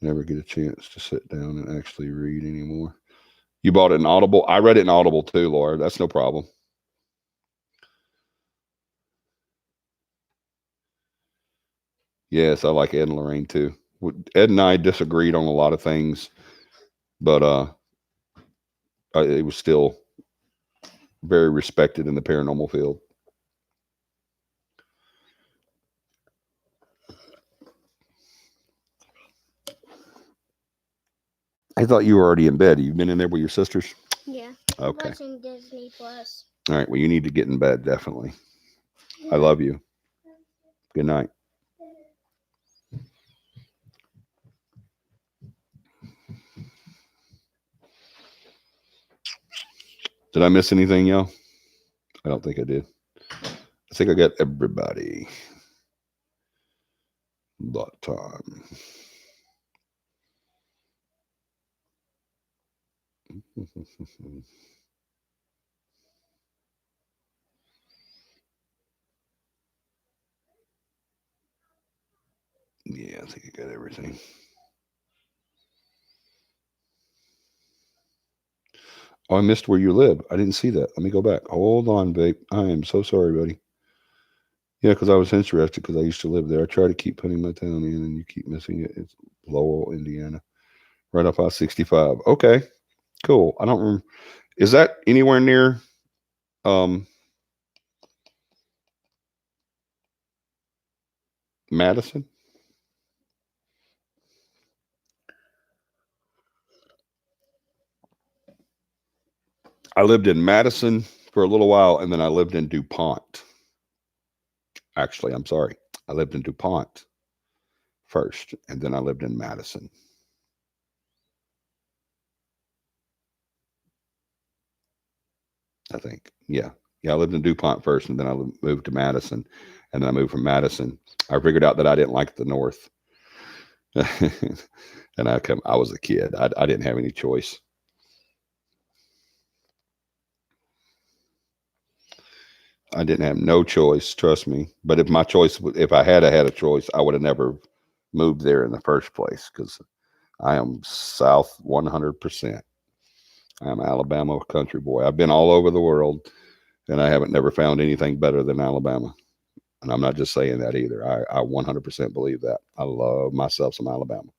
Never get a chance to sit down and actually read anymore. You bought it in Audible? I read it in Audible too, Laura. That's no problem. Yes, I like Ed and Lorraine too. Ed and I disagreed on a lot of things, but it was still very respected in the paranormal field. I thought you were already in bed. You've been in there with your sisters? Yeah. Okay. Watching Disney Plus. All right. Well, you need to get in bed, definitely. I love you. Good night. Did I miss anything, y'all? I don't think I did. I think I got everybody. That time. Yeah, I think I got everything. Oh, I missed where you live. I didn't see that. Let me go back. Hold on, babe. I am so sorry, buddy. Yeah, because I was interested because I used to live there. I try to keep putting my town in, and you keep missing it. It's Lowell, Indiana, right off I-65. Okay, cool. I don't remember. Is that anywhere near um, Madison? I lived in Madison for a little while, and then I lived in DuPont. Actually, I'm sorry. I lived in DuPont first, and then I lived in Madison. I think. Yeah. Yeah, I lived in DuPont first, and then I moved to Madison, and then I moved from Madison. I figured out that I didn't like the North, and I was a kid. I didn't have any choice. I didn't have no choice. Trust me. But if I had a choice, I would have never moved there in the first place because I am South 100%. I am Alabama country boy. I've been all over the world, and I haven't never found anything better than Alabama. And I'm not just saying that either. I 100% believe that. I love myself some Alabama.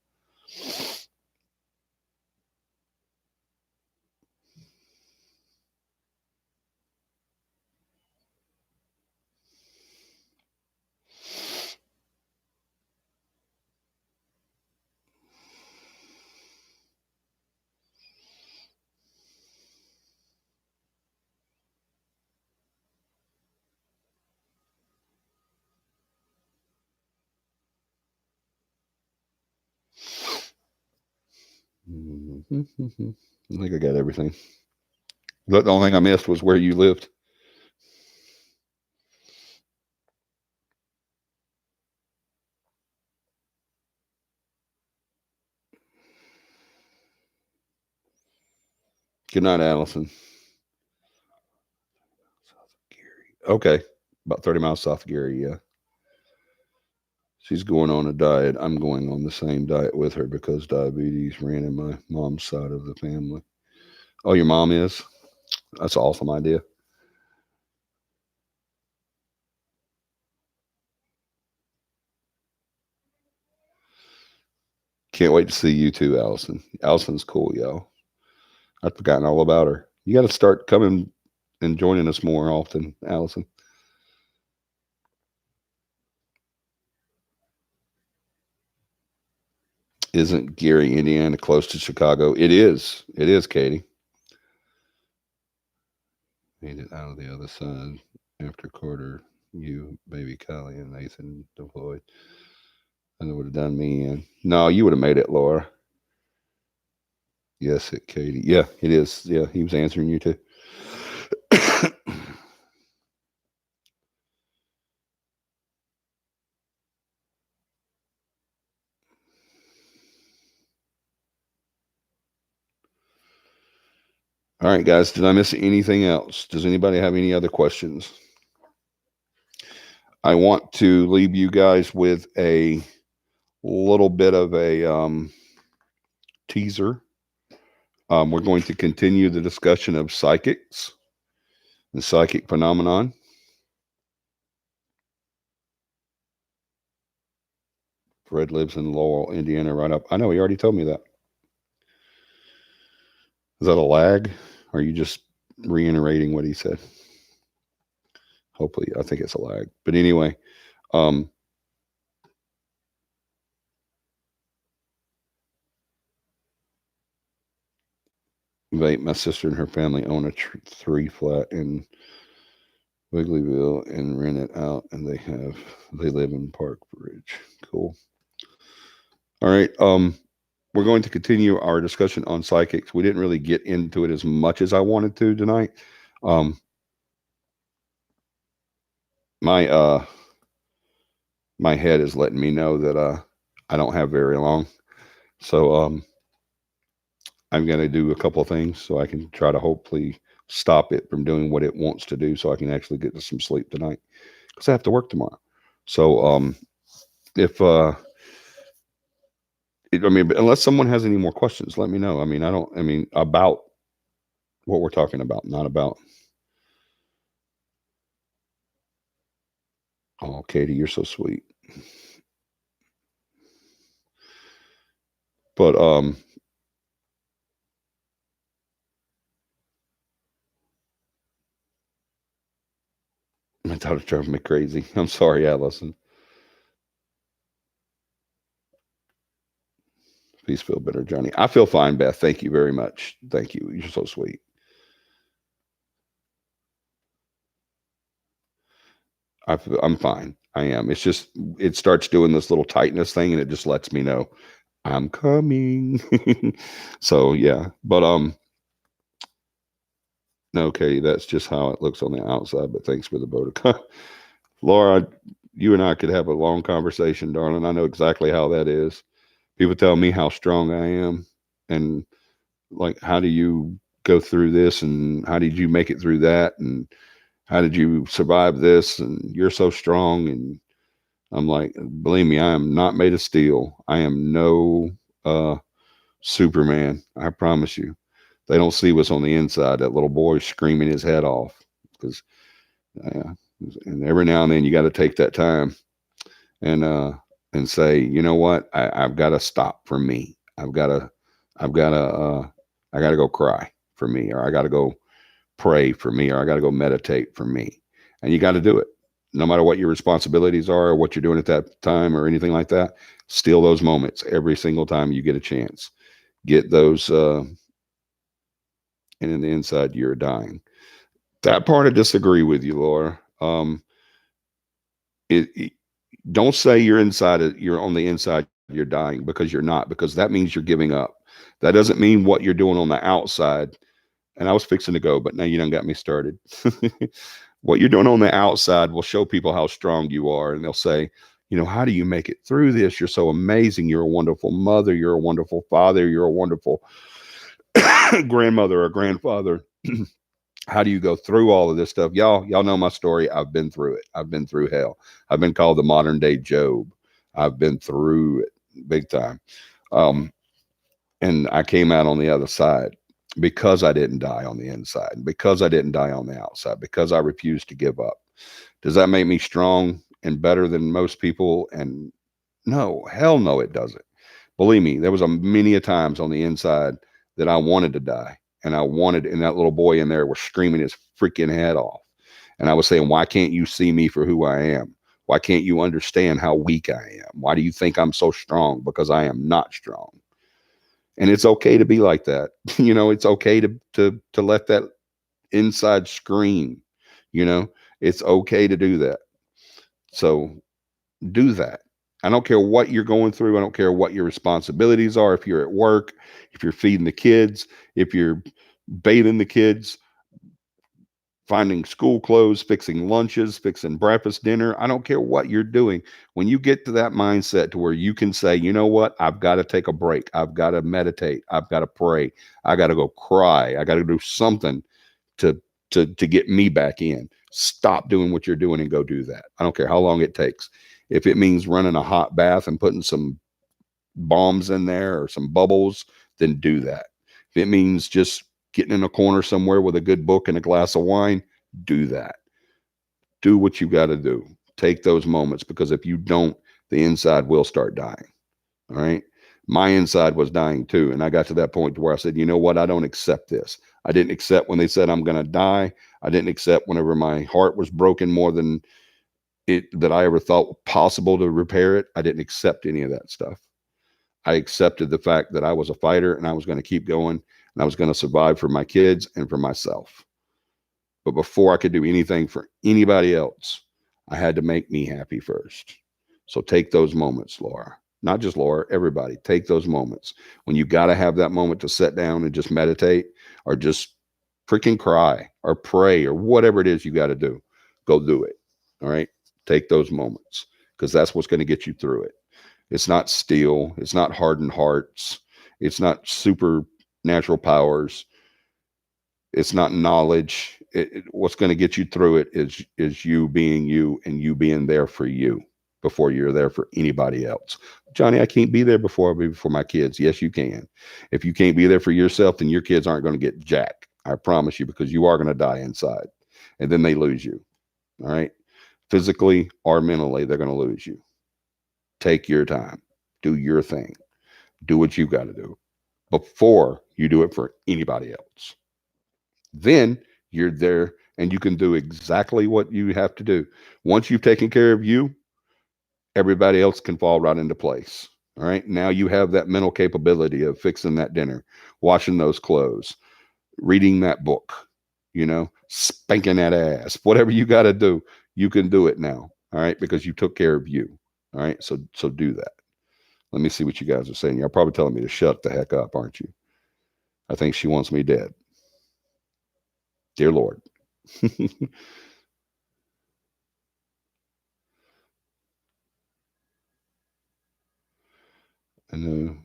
I think I got everything. The only thing I missed was where you lived. Good night, Allison. Okay, about 30 miles south of Gary. Yeah, she's going on a diet. I'm going on the same diet with her because diabetes ran in my mom's side of the family. Oh, your mom is? That's an awesome idea. Can't wait to see you too, Allison. Allison's cool, y'all. I've forgotten all about her. You got to start coming and joining us more often, Allison. Isn't Gary, Indiana, close to Chicago? It is. It is, Katie. Made it out of the other side after Carter, you, baby Kylie, and Nathan deployed. And it would have done me in. No, you would have made it, Laura. Yes, it, Katie. Yeah, it is. Yeah, he was answering you too. All right, guys. Did I miss anything else? Does anybody have any other questions? I want to leave you guys with a little bit of a teaser. We're going to continue the discussion of psychics and psychic phenomenon. Fred lives in Laurel, Indiana, right up. I know he already told me that. Is that a lag? Or are you just reiterating what he said? Hopefully, I think it's a lag. But anyway, um, my sister and her family own a three flat in Wigglyville and rent it out, and they live in Park Ridge. Cool. All right. We're going to continue our discussion on psychics. We didn't really get into it as much as I wanted to tonight. Um, my my head is letting me know that I don't have very long, so I'm going to do a couple of things so I can try to hopefully stop it from doing what it wants to do, so I can actually get to some sleep tonight because I have to work tomorrow. So if I mean, unless someone has any more questions, let me know. I mean, I don't. I mean, about what we're talking about, not about. Oh, Katie, you're so sweet. But my daughter drove me crazy. I'm sorry, Allison. Please feel better, Johnny. I feel fine, Beth. Thank you very much. Thank you. You're so sweet. I'm fine. I am. It's just it starts doing this little tightness thing, and it just lets me know I'm coming. So yeah, but no, Katie, that's just how it looks on the outside. But thanks for the vote, Laura. You and I could have a long conversation, darling. I know exactly how that is. People tell me how strong I am, and like, how do you go through this, and how did you make it through that, and how did you survive this, and you're so strong. And I'm like, believe me, I am not made of steel. I am no Superman. I promise you. They don't see what's on the inside. That little boy screaming his head off because, uh, and every now and then you got to take that time and say, you know what, I've got to stop for me. I've got to, I got to go cry for me, or I got to go pray for me, or I got to go meditate for me. And you got to do it. No matter what your responsibilities are, or what you're doing at that time, or anything like that, steal those moments every single time you get a chance. Get those, and in the inside, you're dying. That part I disagree with you, Laura. It don't say you're on the inside, you're dying, because you're not, because that means you're giving up. That doesn't mean what you're doing on the outside. And I was fixing to go, but now you done got me started. What you're doing on the outside will show people how strong you are, and they'll say, how do you make it through this? You're so amazing. You're a wonderful mother. You're a wonderful father. You're a wonderful grandmother or grandfather. How do you go through all of this stuff? Y'all know my story. I've been through it. I've been through hell. I've been called the modern day Job. I've been through it big time. Um, and I came out on the other side because I didn't die on the inside, because I didn't die on the outside, because I refused to give up. Does that make me strong and better than most people? And no, hell no, it doesn't. Believe me, there was many a times on the inside that I wanted to die, and and that little boy in there was screaming his freaking head off. And I was saying, why can't you see me for who I am? Why can't you understand how weak I am? Why do you think I'm so strong? Because I am not strong. And it's okay to be like that. It's okay to let that inside scream. You know, it's okay to do that. So do that. I don't care what you're going through. I don't care what your responsibilities are. If you're at work, if you're feeding the kids, if you're bathing the kids, finding school clothes, fixing lunches, fixing breakfast, dinner. I don't care what you're doing. When you get to that mindset to where you can say, you know what, I've got to take a break. I've got to meditate. I've got to pray. I got to go cry. I got to do something to to get me back in. Stop doing what you're doing and go do that. I don't care how long it takes. If it means running a hot bath and putting some bombs in there or some bubbles, then do that. If it means just getting in a corner somewhere with a good book and a glass of wine, do that. Do what you got to do. Take those moments, because if you don't, the inside will start dying. All right. My inside was dying too. And I got to that point to where I said, you know what? I don't accept this. I didn't accept when they said I'm going to die. I didn't accept whenever my heart was broken more than it that I ever thought possible to repair it. I didn't accept any of that stuff. I accepted the fact that I was a fighter and I was going to keep going and I was going to survive for my kids and for myself. But before I could do anything for anybody else, I had to make me happy first. So take those moments, Laura. Not just Laura, everybody. Take those moments when you got to have that moment to sit down and just meditate or just freaking cry or pray or whatever it is you got to do. Go do it. All right. Take those moments, because that's what's going to get you through it. It's not steel. It's not hardened hearts. It's not supernatural powers. It's not knowledge. What's going to get you through it is you being you and you being there for you before you're there for anybody else. Johnny, I can't be there before my kids. Yes, you can. If you can't be there for yourself, then your kids aren't going to get jack. I promise you, because you are going to die inside, and then they lose you. All right, physically or mentally, they're going to lose you. Take your time. Do your thing. Do what you got to do before you do it for anybody else. Then you're there and you can do exactly what you have to do. Once you've taken care of you, everybody else can fall right into place. All right. Now you have that mental capability of fixing that dinner, washing those clothes, reading that book, spanking that ass, whatever you got to do, you can do it now. All right. Because you took care of you. All right. So do that. Let me see what you guys are saying. You're probably telling me to shut the heck up, aren't you? I think she wants me dead. Dear Lord. I know.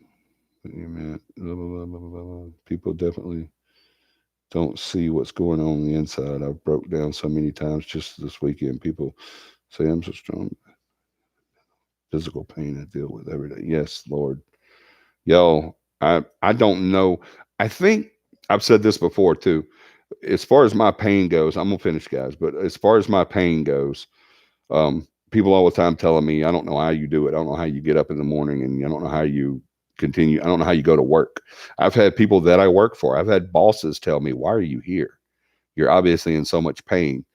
People definitely don't see what's going on the inside. I've broke down so many times just this weekend. People say I'm so strong. Physical pain I deal with every day. Yes, Lord. Yo, I don't know. I think I've said this before too. As far as my pain goes, I'm gonna finish, guys. But as far as my pain goes, people all the time telling me, I don't know how you do it. I don't know how you get up in the morning, and I don't know how you continue. I don't know how you go to work. I've had people that I work for. I've had bosses tell me, why are you here? You're obviously in so much pain.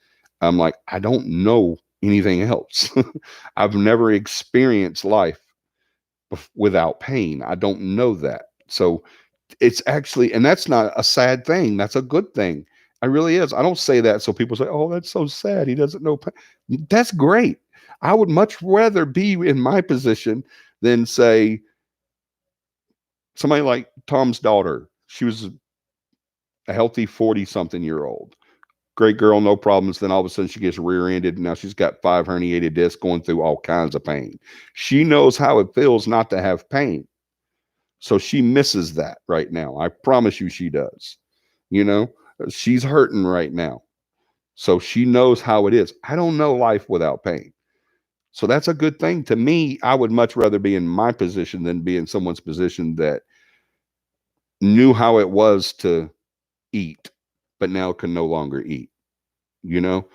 I'm like, I don't know anything else. I've never experienced life without pain. I don't know that. So it's actually, and that's not a sad thing. That's a good thing. It really is. I don't say that so people say, oh, that's so sad. He doesn't know pain. That's great. I would much rather be in my position than say somebody like Tom's daughter. She was a healthy 40 something year old. Great girl, no problems. Then all of a sudden she gets rear ended. And now she's got 5 herniated discs, going through all kinds of pain. She knows how it feels not to have pain. So she misses that right now. I promise you she does. You know, she's hurting right now. So she knows how it is. I don't know life without pain. So that's a good thing. To me, I would much rather be in my position than be in someone's position that knew how it was to eat, but now can no longer eat. You know,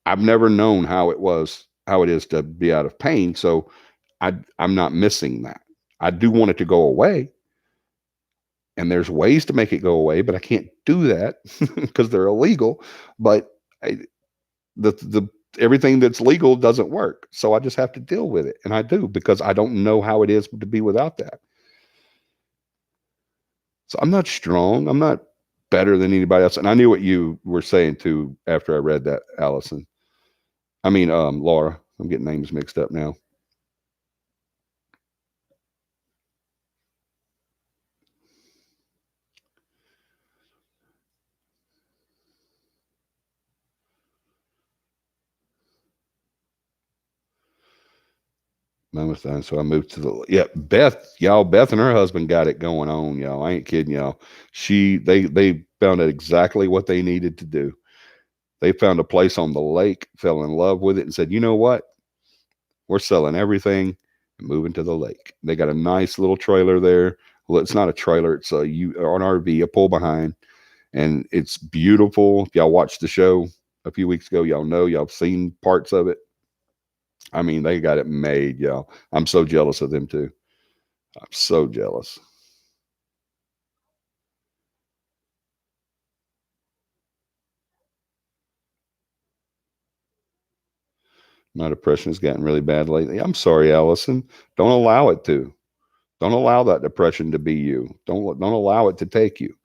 I've never known how it is to be out of pain. So I'm not missing that. I do want it to go away. And there's ways to make it go away, but I can't do that because they're illegal. But I, the everything that's legal doesn't work. So I just have to deal with it. And I do, because I don't know how it is to be without that. So I'm not strong. I'm not better than anybody else. And I knew what you were saying too after I read that, Allison. I mean, Laura. I'm getting names mixed up now. Mine was done, so I moved to the Beth, y'all. Beth and her husband got it going on, y'all. I ain't kidding y'all. They found out exactly what they needed to do. They found a place on the lake, fell in love with it, and said, you know what? We're selling everything and moving to the lake. They got a nice little trailer there. Well, it's not a trailer; it's an RV, a pull behind, and it's beautiful. If y'all watched the show a few weeks ago, y'all know, y'all seen parts of it. I mean, they got it made, y'all. I'm so jealous of them too. I'm so jealous. My depression has gotten really bad lately. I'm sorry, Allison. Don't allow it to. Don't allow that depression to be you. Don't allow it to take you.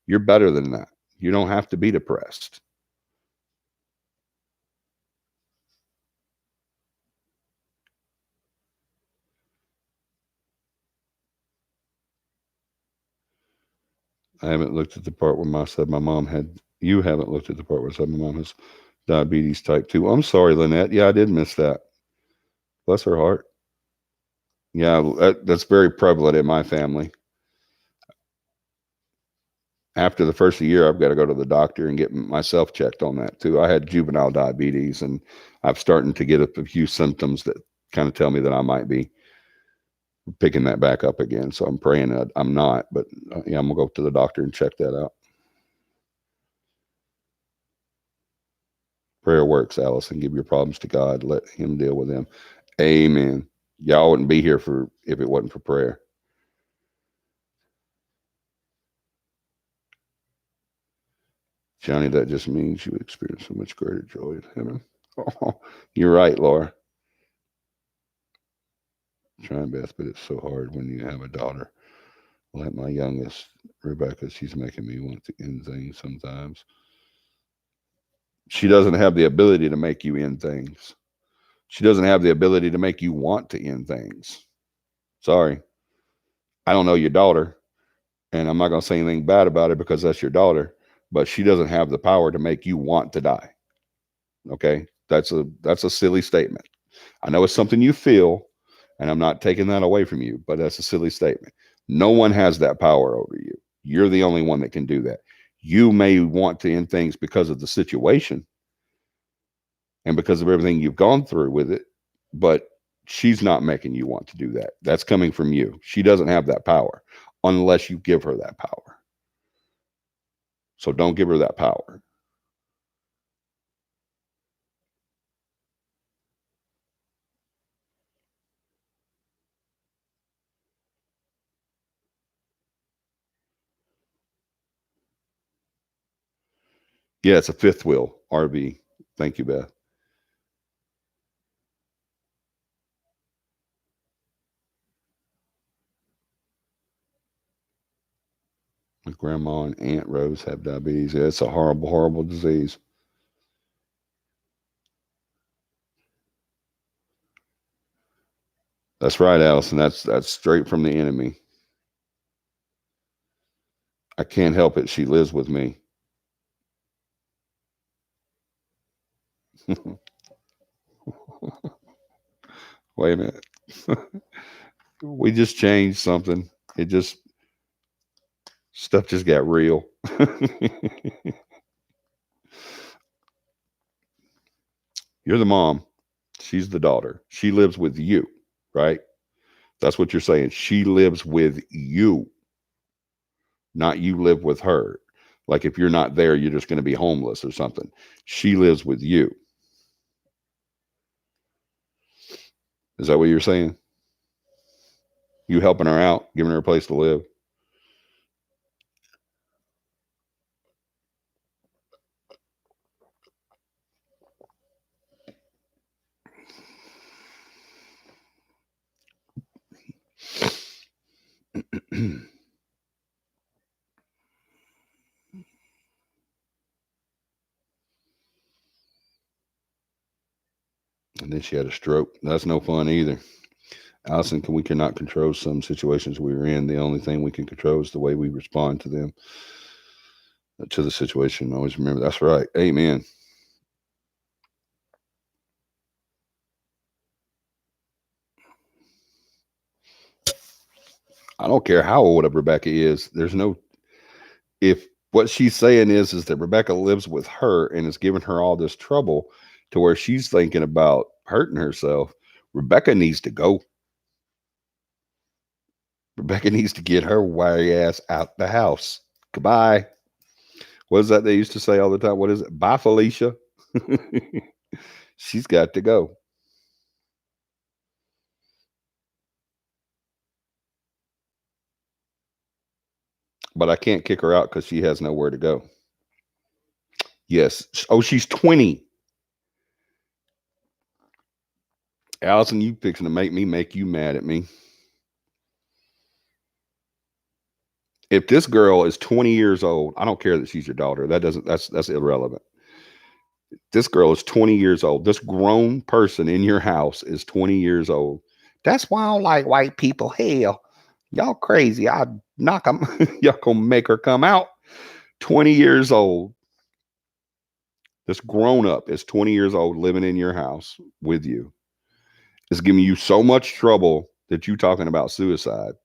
You're better than that. You don't have to be depressed. I haven't looked at the part where I said my mom had. You haven't looked at the part where I said my mom has diabetes type 2. I'm sorry, Lynette. Yeah, I did miss that. Bless her heart. Yeah, that's very prevalent in my family. After the first year, I've got to go to the doctor and get myself checked on that too. I had juvenile diabetes, and I'm starting to get a few symptoms that kind of tell me that I might be picking that back up again. So I'm praying that I'm not, but yeah, I'm gonna go to the doctor and check that out. Prayer works, Allison. Give your problems to God. Let Him deal with them. Amen. Y'all wouldn't be here for if it wasn't for prayer. Johnny, that just means you experience so much greater joy in heaven. Oh, you're right, Laura. Trying best, but it's so hard when you have a daughter like my youngest, Rebecca. She's making me want to end things sometimes. She doesn't have the ability to make you end things. She doesn't have the ability to make you want to end things. Sorry. I don't know your daughter, and I'm not going to say anything bad about her because that's your daughter, but she doesn't have the power to make you want to die. Okay? That's a silly statement. I know it's something you feel, and I'm not taking that away from you, but that's a silly statement. No one has that power over you. You're the only one that can do that. You may want to end things because of the situation and because of everything you've gone through with it, but she's not making you want to do that. That's coming from you. She doesn't have that power unless you give her that power. So don't give her that power. Yeah, it's a fifth wheel RV. Thank you, Beth. My grandma and Aunt Rose have diabetes. Yeah, it's a horrible, horrible disease. That's right, Allison. That's straight from the enemy. I can't help it. She lives with me. Wait a minute. We just changed something. It just stuff just got real. You're the mom. She's the daughter. She lives with you, right? That's what you're saying. She lives with you, not you live with her. Like if you're not there, you're just going to be homeless or something. She lives with you. Is that what you're saying? You helping her out, giving her a place to live. And then she had a stroke. That's no fun either. Allison, we cannot control some situations we're in. The only thing we can control is the way we respond to them, to the situation. Always remember that's right. Amen. I don't care how old Rebecca is. There's no, if what she's saying is that Rebecca lives with her and is giving her all this trouble to where she's thinking about hurting herself, Rebecca needs to go. Rebecca needs to get her wiry ass out the house. Goodbye. What is that they used to say all the time? What is it? Bye, Felicia. She's got to go. But I can't kick her out because she has nowhere to go. Yes. Oh, she's 20. Allison, you fixing to make you mad at me. If this girl is 20 years old, I don't care that she's your daughter. That's irrelevant. This girl is 20 years old. This grown person in your house is 20 years old. That's why I don't like white people. Hell, y'all crazy. I'd knock them. Y'all gonna make her come out. 20 years old. This grown up is 20 years old living in your house with you. It's giving you so much trouble that you talking about suicide.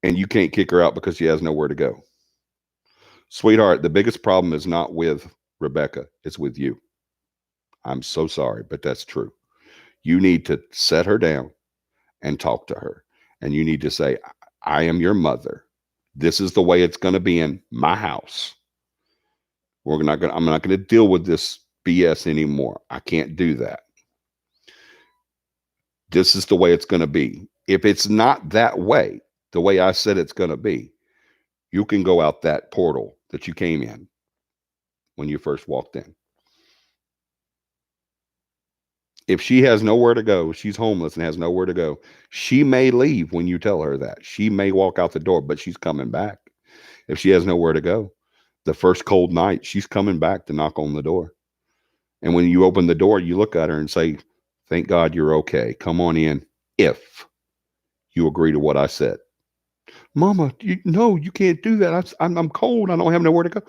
And you can't kick her out because she has nowhere to go. Sweetheart, the biggest problem is not with Rebecca, it's with you. I'm so sorry, but that's true. You need to set her down and talk to her. And you need to say, I am your mother. This is the way it's going to be in my house. I'm not going to deal with this BS anymore. I can't do that. This is the way it's going to be. If it's not that way, the way I said it's going to be, you can go out that portal that you came in when you first walked in. If she has nowhere to go, she's homeless and has nowhere to go. She may leave when you tell her that. She may walk out the door, but she's coming back. If she has nowhere to go, the first cold night, she's coming back to knock on the door. And when you open the door, you look at her and say, thank God you're okay. Come on in if you agree to what I said. Mama, no, you can't do that. I'm cold. I don't have nowhere to go.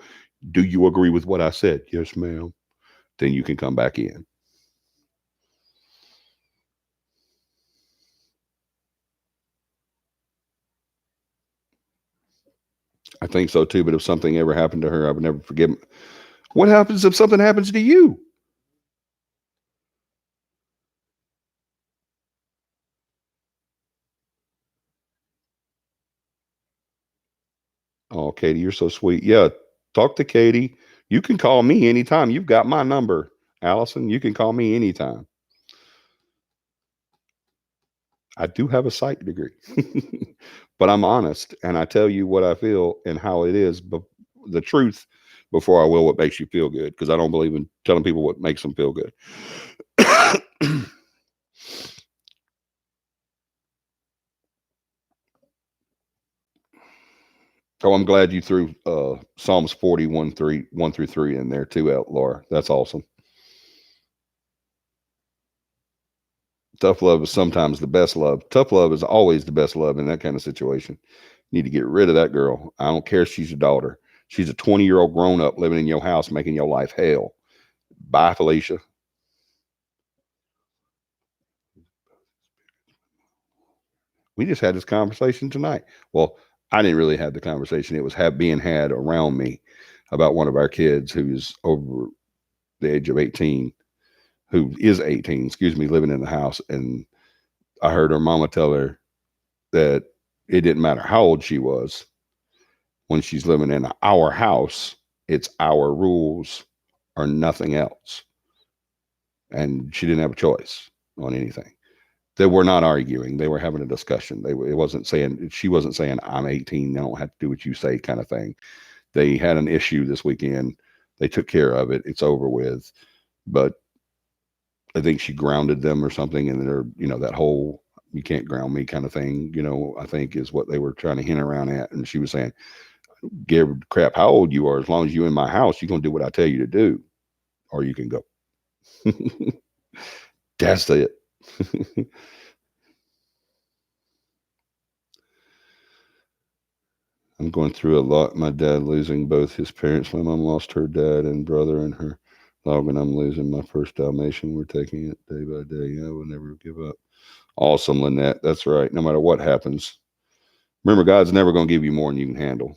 Do you agree with what I said? Yes, ma'am. Then you can come back in. I think so too. But if something ever happened to her, I would never forgive. What happens if something happens to you? Oh, Katie, you're so sweet. Yeah, talk to Katie. You can call me anytime. You've got my number, Allison. You can call me anytime. I do have a psych degree, but I'm honest and I tell you what I feel and how it is, but the truth before I will what makes you feel good because I don't believe in telling people what makes them feel good. Oh, I'm glad you threw Psalms 41 3 1 through 3 in there too, Laura. That's awesome. Tough love is sometimes the best love. Tough love is always the best love in that kind of situation. You need to get rid of that girl. I don't care if she's your daughter. She's a 20-year-old grown up living in your house, making your life hell. Bye, Felicia. We just had this conversation tonight. Well, I didn't really have the conversation. It was being had around me about one of our kids who's over the age of 18, who is 18, excuse me, living in the house. And I heard her mama tell her that it didn't matter how old she was when she's living in our house, it's our rules or nothing else. And she didn't have a choice on anything. They were not arguing. They were having a discussion. She wasn't saying, I'm 18. I don't have to do what you say kind of thing. They had an issue this weekend. They took care of it. It's over with. But I think she grounded them or something. And they're, that whole, You can't ground me kind of thing, I think is what they were trying to hint around at. And she was saying, give a crap how old you are. As long as you're in my house, you're going to do what I tell you to do, or you can go. That's it. I'm going through a lot. My dad losing both his parents. My mom lost her dad and brother and her dog, and I'm losing my first Dalmatian. We're taking it day by day. I will never give up. Awesome, Lynette. That's right. No matter what happens, remember, God's never going to give you more than you can handle.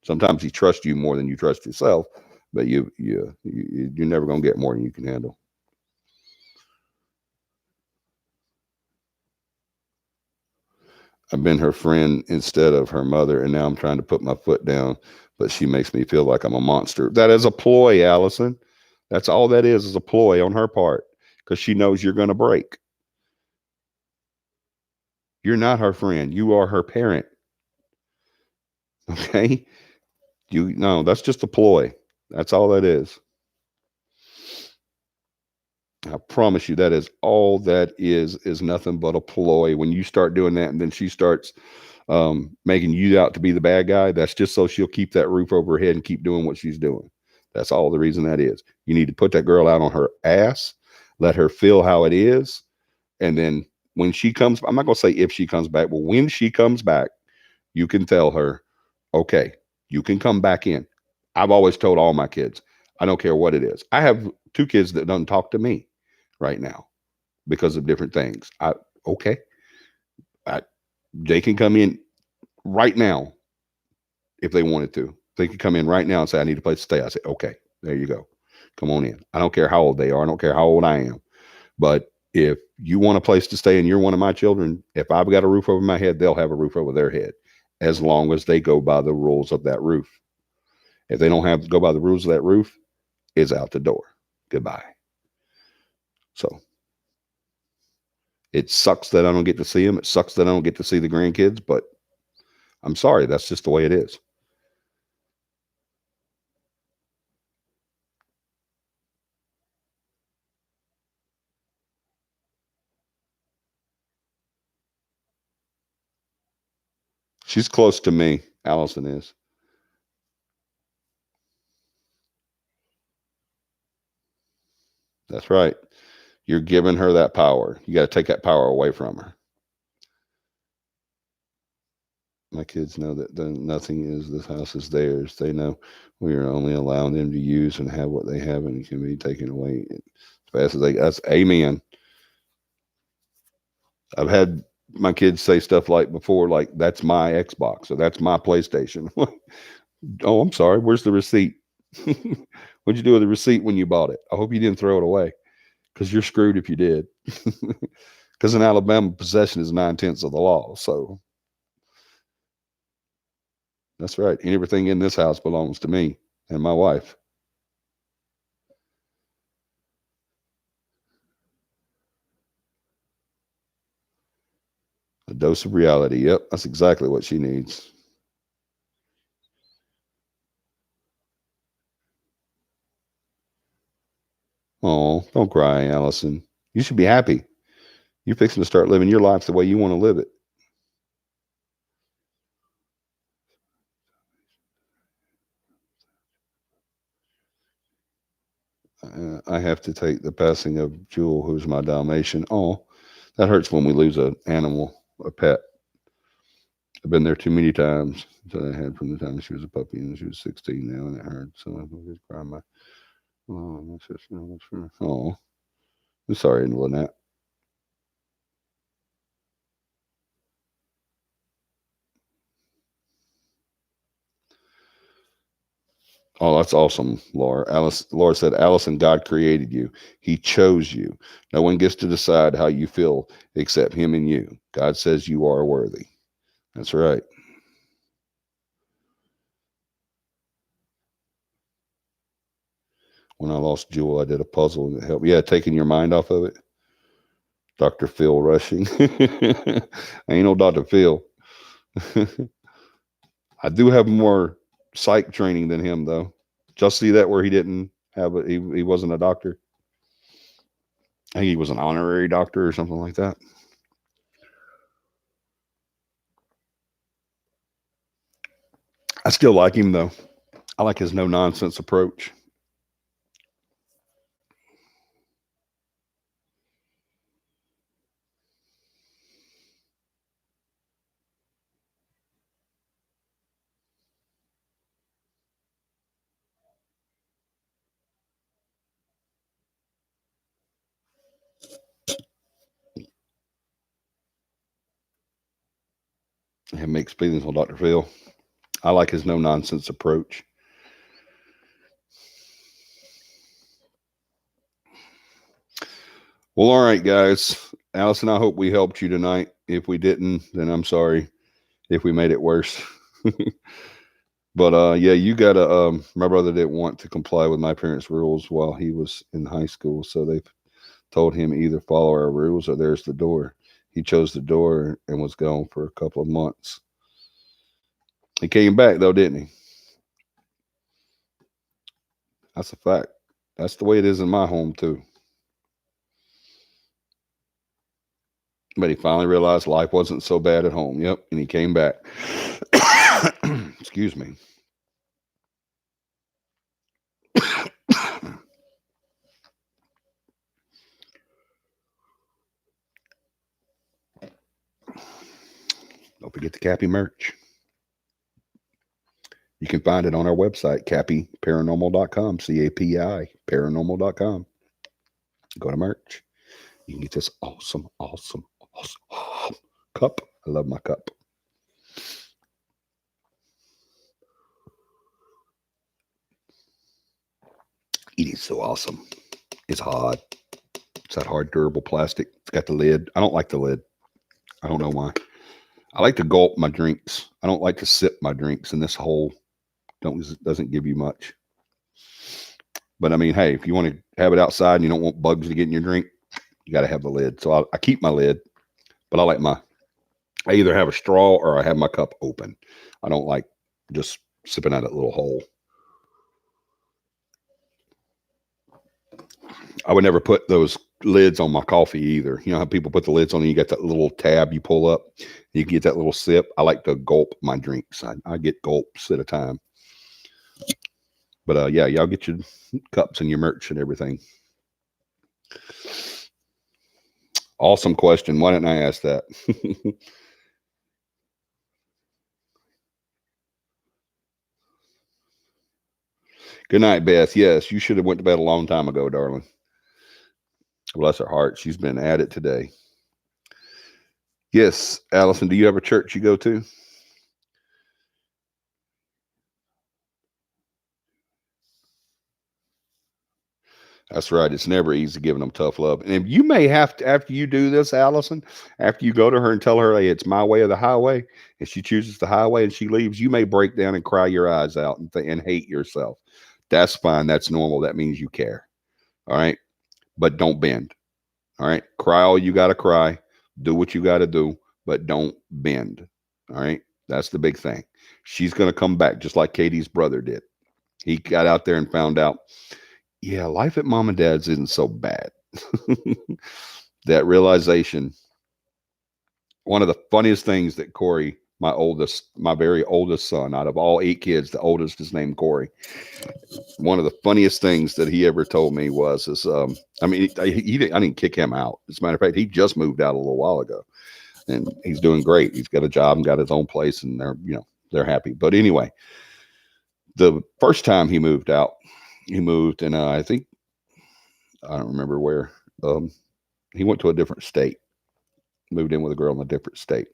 Sometimes He trusts you more than you trust yourself, but you're never going to get more than you can handle. I've been her friend instead of her mother, and now I'm trying to put my foot down, but she makes me feel like I'm a monster. That is a ploy, Allison. That's all that is a ploy on her part because she knows you're going to break. You're not her friend. You are her parent. Okay? No, that's just a ploy. That's all that is. I promise you that is all that is nothing but a ploy. When you start doing that and then she starts making you out to be the bad guy, that's just so she'll keep that roof over her head and keep doing what she's doing. That's all the reason that is. You need to put that girl out on her ass, let her feel how it is. And then when she comes, I'm not going to say if she comes back, but when she comes back, you can tell her, okay, you can come back in. I've always told all my kids, I don't care what it is. I have 2 kids that don't talk to me right now because of different things. Okay, I, they can come in right now if they wanted to. They could come in right now and say, I need a place to stay. I say, okay, there you go. Come on in. I don't care how old they are. I don't care how old I am. But if you want a place to stay and you're one of my children, if I've got a roof over my head, they'll have a roof over their head as long as they go by the rules of that roof. If they don't have to go by the rules of that roof, it's out the door. Goodbye. So it sucks that I don't get to see them. It sucks that I don't get to see the grandkids, but I'm sorry. That's just the way it is. She's close to me. Allison is. That's right. You're giving her that power. You got to take that power away from her. My kids know that nothing is, this house is theirs. They know we are only allowing them to use and have what they have, and it can be taken away as fast as they. That's amen. I've had my kids say stuff like before, like, that's my Xbox or that's my PlayStation. Oh, I'm sorry. Where's the receipt? What'd you do with the receipt when you bought it? I hope you didn't throw it away because you're screwed if you did. Because in Alabama, possession is 9/10 of the law. So that's right. And everything in this house belongs to me and my wife. A dose of reality. Yep, that's exactly what she needs. Oh, don't cry, Allison. You should be happy. You're fixing to start living your life the way you want to live it. I have to take the passing of Jewel, who's my Dalmatian. Oh, that hurts when we lose an animal, a pet. I've been there too many times that I had from the time she was a puppy and she was 16 now, and it hurts. So I just cry my. Oh, my sister. Oh, I'm sorry, Lynette. Oh, that's awesome, Laura. Laura said, Allison, God created you. He chose you. No one gets to decide how you feel except him and you. God says you are worthy. That's right. When I lost Jewel, I did a puzzle and it helped. Yeah, taking your mind off of it. Dr. Phil Rushing. I ain't no Dr. Phil. I do have more psych training than him, though. Just see that where he didn't have it. He wasn't a doctor. I think he was an honorary doctor or something like that. I still like him though. I like his no nonsense approach. I have mixed feelings on Dr. Phil. I like his no nonsense approach. Well, all right, guys. Allison, I hope we helped you tonight. If we didn't, then I'm sorry if we made it worse. But yeah, you gotta my brother didn't want to comply with my parents' rules while he was in high school, so they told him either follow our rules or there's the door. He chose the door and was gone for a couple of months. He came back though, didn't he? That's a fact. That's the way it is in my home too. But he finally realized life wasn't so bad at home. Yep, and he came back. Excuse me. Don't forget the CAPI merch. You can find it on our website, CAPIParanormal.com, CAPI paranormal.com. Go to merch. You can get this awesome cup. I love my cup. It is so awesome. It's hard. It's that hard, durable plastic. It's got the lid. I don't like the lid. I don't know why. I like to gulp my drinks. I don't like to sip my drinks, and this hole doesn't give you much. But I mean, hey, if you want to have it outside and you don't want bugs to get in your drink, you got to have the lid. So I keep my lid, but I either have a straw or I have my cup open. I don't like just sipping out that little hole. I would never put those lids on my coffee either. You know how people put the lids on and you got that little tab you pull up, you get that little sip. I like to gulp my drinks. I get gulps at a time. But yeah, y'all get your cups and your merch and everything. Awesome question. Why didn't I ask that? Good night, Beth. Yes, you should have went to bed a long time ago, darling. Bless her heart. She's been at it today. Yes, Allison, do you have a church you go to? That's right. It's never easy giving them tough love. And if you may have to, after you do this, Allison, after you go to her and tell her, hey, it's my way or the highway, and she chooses the highway and she leaves, you may break down and cry your eyes out and hate yourself. That's fine. That's normal. That means you care. All right. But don't bend. All right. Cry all you got to cry. Do what you got to do, but don't bend. All right. That's the big thing. She's going to come back just like Katie's brother did. He got out there and found out, yeah, life at mom and dad's isn't so bad. That realization. One of the funniest things that Corey, my very oldest son, out of all 8 kids, the oldest is named Corey. One of the funniest things that he ever told me was, I mean, I didn't kick him out. As a matter of fact, he just moved out a little while ago, and he's doing great. He's got a job and got his own place, and they're happy. But anyway, the first time he moved out, and I think I don't remember where. He went to a different state, moved in with a girl in a different state.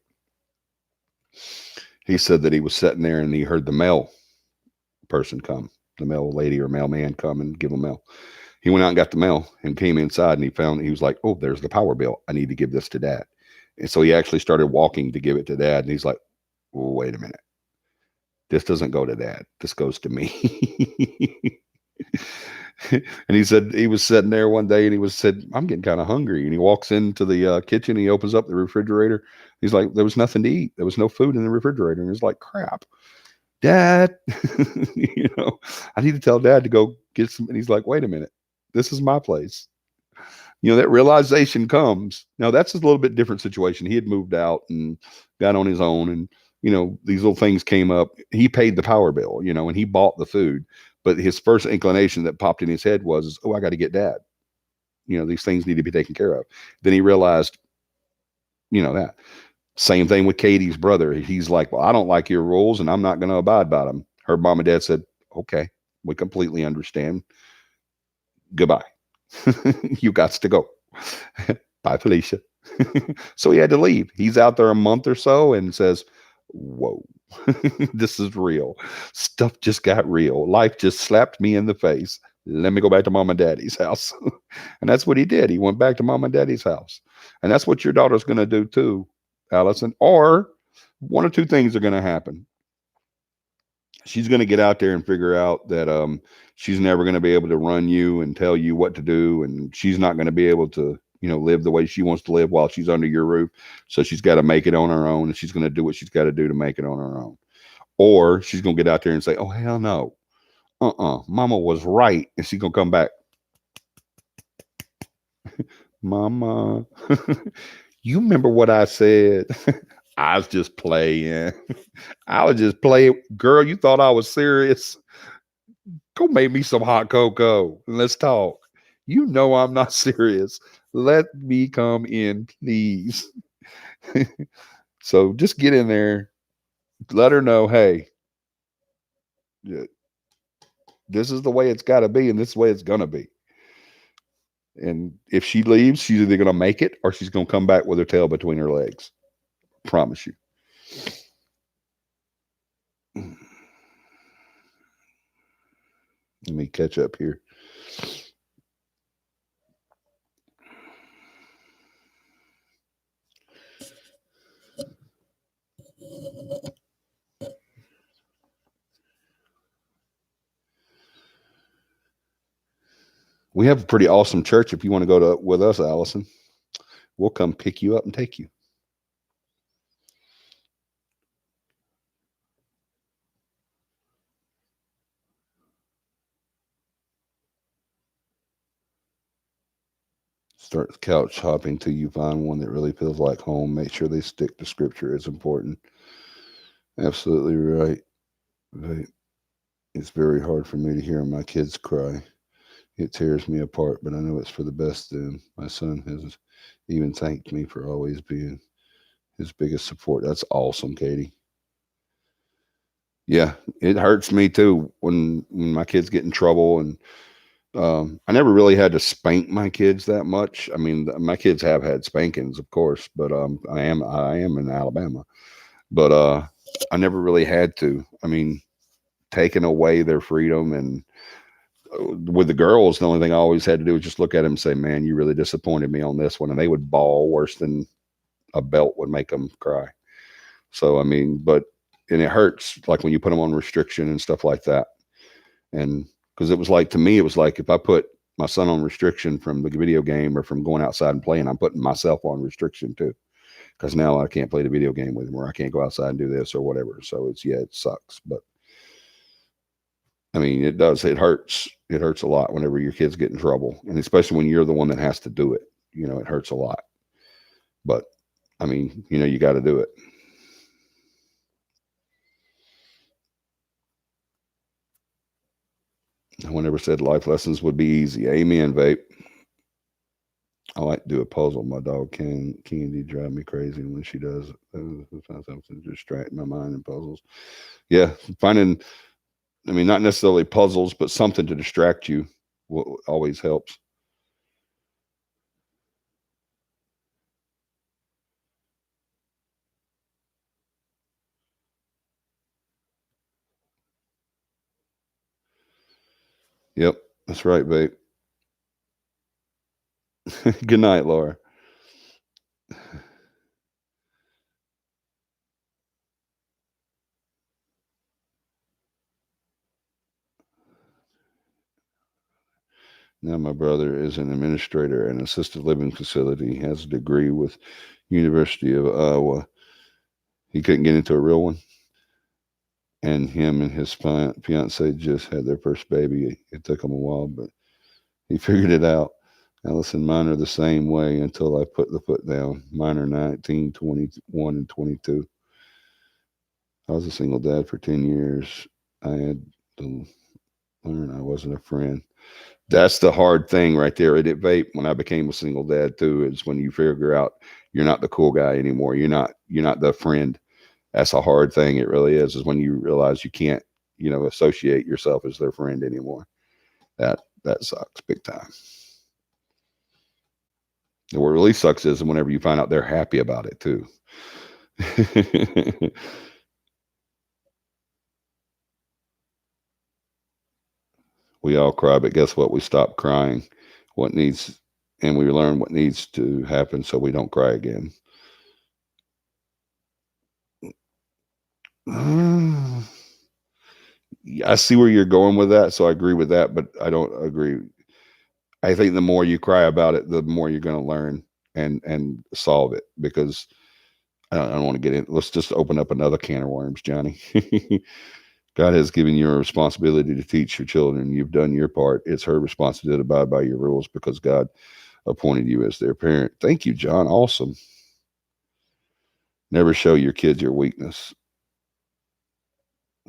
He said that he was sitting there and he heard the mail person come, the mail lady or mailman come and give him mail. He went out and got the mail and came inside and he was like, oh, there's the power bill. I need to give this to Dad. And so he actually started walking to give it to Dad. And he's like, well, wait a minute. This doesn't go to Dad. This goes to me. And he said he was sitting there one day and he said, I'm getting kind of hungry. And he walks into the kitchen. He opens up the refrigerator. He's like, there was nothing to eat. There was no food in the refrigerator. And he's like, crap, Dad, I need to tell Dad to go get some. And he's like, wait a minute, this is my place. That realization comes. Now that's a little bit different situation. He had moved out and got on his own and, these little things came up. He paid the power bill, and he bought the food. But his first inclination that popped in his head was, oh, I got to get dad. These things need to be taken care of. Then he realized, that. Same thing with Katie's brother. He's like, well, I don't like your rules and I'm not going to abide by them. Her mom and dad said, okay, we completely understand. Goodbye. You got to go. Bye, Felicia. So he had to leave. He's out there a month or so and says, whoa, this is real. Stuff just got real. Life just slapped me in the face. Let me go back to mom and daddy's house. And that's what he did. He went back to mom and daddy's house. And that's what your daughter's going to do too, Allison. Or one or two things are going to happen. She's going to get out there and figure out that she's never going to be able to run you and tell you what to do. And she's not going to be able to, live the way she wants to live while she's under your roof. So she's got to make it on her own, and she's going to do what she's got to do to make it on her own. Or she's going to get out there and say, oh, hell no. Mama was right. And she's going to come back. Mama, you remember what I said? I was just playing. I was just playing. Girl, you thought I was serious? Go make me some hot cocoa and let's talk. You know I'm not serious. Let me come in, please. So just get in there. Let her know, hey, this is the way it's got to be, and this is the way it's going to be. And if she leaves, she's either going to make it or she's going to come back with her tail between her legs. Promise you. Let me catch up here. We have a pretty awesome church. If you want to go to with us, Allison, we'll come pick you up and take you. Start couch hopping till you find one that really feels like home. Make sure they stick to scripture. It's important. Absolutely right. Right. It's very hard for me to hear my kids cry. It tears me apart, but I know it's for the best. And my son has even thanked me for always being his biggest support. That's awesome, Katie. Yeah, it hurts me too when my kids get in trouble, and I never really had to spank my kids that much. I mean, my kids have had spankings, of course, but I am in Alabama, but I never really had to. I mean, taking away their freedom, and with the girls, the only thing I always had to do was just look at them and say, "Man, you really disappointed me on this one," and they would bawl worse than a belt would make them cry. So I mean, and it hurts like when you put them on restriction and stuff like that, and because it was like, to me, it was like if I put my son on restriction from the video game or from going outside and playing, I'm putting myself on restriction too. Because now I can't play the video game with him, or I can't go outside and do this or whatever. So it sucks. But I mean, it does. It hurts. It hurts a lot whenever your kids get in trouble, and especially when you're the one that has to do it. It hurts a lot. But I mean, you got to do it. No one ever said life lessons would be easy. Amen, vape. I like to do a puzzle. My dog Candy drive me crazy when she does it. Something to distract my mind in puzzles. Yeah, finding. I mean, not necessarily puzzles, but something to distract you always helps. Yep, that's right, babe. Good night, Laura. Now my brother is an administrator in an assisted living facility. He has a degree with University of Iowa. He couldn't get into a real one, and him and his fiance just had their first baby. It took him a while, but he figured it out. Allison, mine are the same way until I put the foot down. Mine are 19, 21, and 22. I was a single dad for 10 years. I had to learn I wasn't a friend. That's the hard thing right there. At vape, when I became a single dad too, is when you figure out you're not the cool guy anymore. You're not the friend. That's a hard thing. It really is when you realize you can't, associate yourself as their friend anymore. That sucks big time. And what really sucks is whenever you find out they're happy about it too. We all cry, but guess what? We stop crying. What needs, and we learn what needs to happen so we don't cry again. I see where you're going with that, so I agree with that, but I don't agree. I think the more you cry about it, the more you're going to learn and solve it. Because I don't want to get in. Let's just open up another can of worms, Johnny. God has given you a responsibility to teach your children. You've done your part. It's her responsibility to abide by your rules because God appointed you as their parent. Thank you, John. Awesome. Never show your kids your weakness.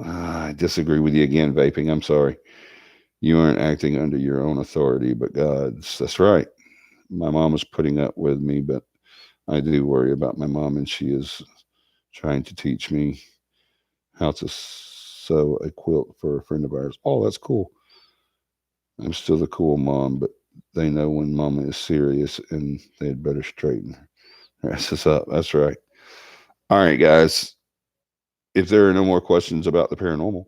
I disagree with you again, vaping. I'm sorry. You aren't acting under your own authority, but God's. That's right. My mom is putting up with me, but I do worry about my mom, and she is trying to teach me how to sew a quilt for a friend of ours. Oh, that's cool. I'm still the cool mom, but they know when mama is serious and they'd better straighten her asses up. That's right. All right, guys. If there are no more questions about the paranormal,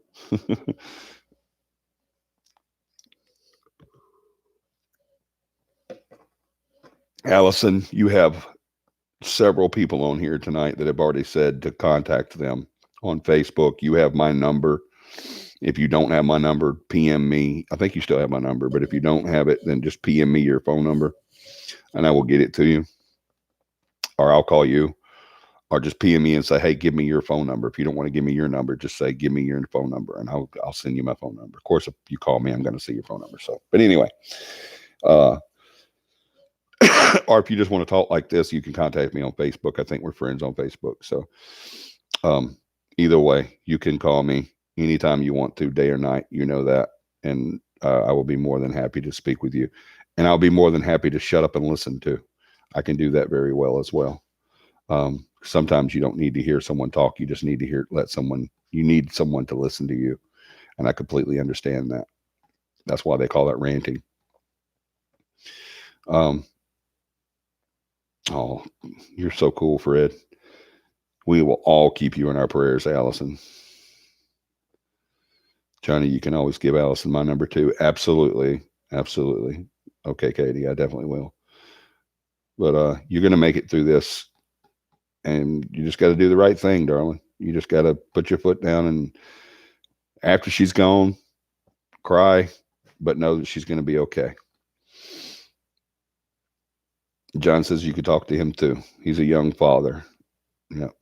Allison, you have several people on here tonight that have already said to contact them on Facebook. You have my number. If you don't have my number, PM me. I think you still have my number, but if you don't have it, then just PM me your phone number and I will get it to you. Or I'll call you. Or just PM me and say, hey, give me your phone number. If you don't want to give me your number, just say, give me your phone number and I'll send you my phone number. Of course, if you call me, I'm going to see your phone number. So, but anyway, uh, or if you just want to talk like this, you can contact me on Facebook. I think we're friends on Facebook. So, um, either way, you can call me anytime you want to, day or night. You know that. And I will be more than happy to speak with you. And I'll be more than happy to shut up and listen too. I can do that very well as well. Sometimes you don't need to hear someone talk. You just need to you need someone to listen to you. And I completely understand that. That's why they call that ranting. Um, oh, you're so cool, Fred. We will all keep you in our prayers, Allison. Johnny, you can always give Allison my number too. Absolutely. Absolutely. Okay, Katie, I definitely will. But you're going to make it through this. And you just got to do the right thing, darling. You just got to put your foot down. And after she's gone, cry, but know that she's going to be okay. John says you could talk to him too. He's a young father. Yep.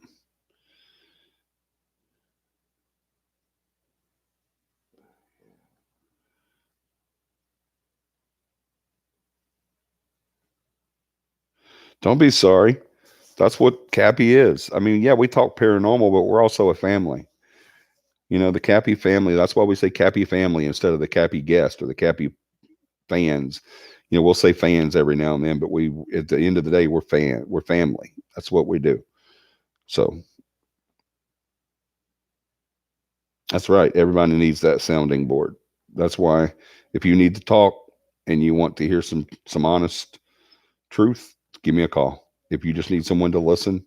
Don't be sorry. That's what CAPI is. I mean, yeah, we talk paranormal, but we're also a family. The CAPI family. That's why we say CAPI family instead of the CAPI guest or the CAPI fans. We'll say fans every now and then, but we, at the end of the day, we're family. That's what we do. So that's right. Everybody needs that sounding board. That's why if you need to talk and you want to hear some honest truth, give me a call. If you just need someone to listen,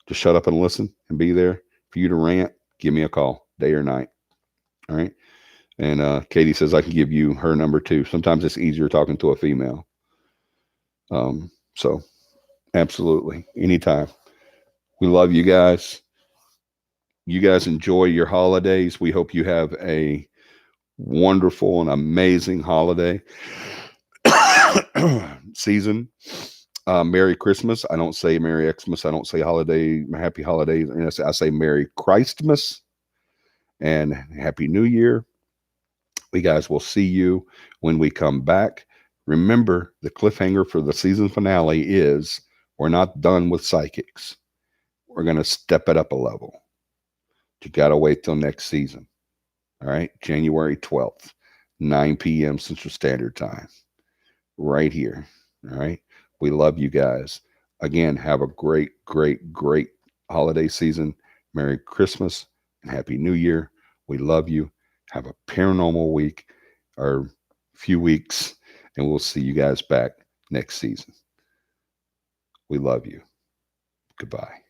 just shut up and listen and be there for you to rant, give me a call, day or night. All right. And Katie says I can give you her number too. Sometimes it's easier talking to a female. So absolutely, anytime. We love you guys. You guys enjoy your holidays. We hope you have a wonderful and amazing holiday season. Merry Christmas. I don't say Merry Xmas. I don't say Happy Holidays. I say Merry Christmas and Happy New Year. We guys will see you when we come back. Remember, the cliffhanger for the season finale is we're not done with psychics. We're going to step it up a level. You got to wait till next season. All right. January 12th, 9 p.m. Central Standard Time, right here. All right. We love you guys. Again, have a great, great, great holiday season. Merry Christmas and Happy New Year. We love you. Have a paranormal week or few weeks, and we'll see you guys back next season. We love you. Goodbye.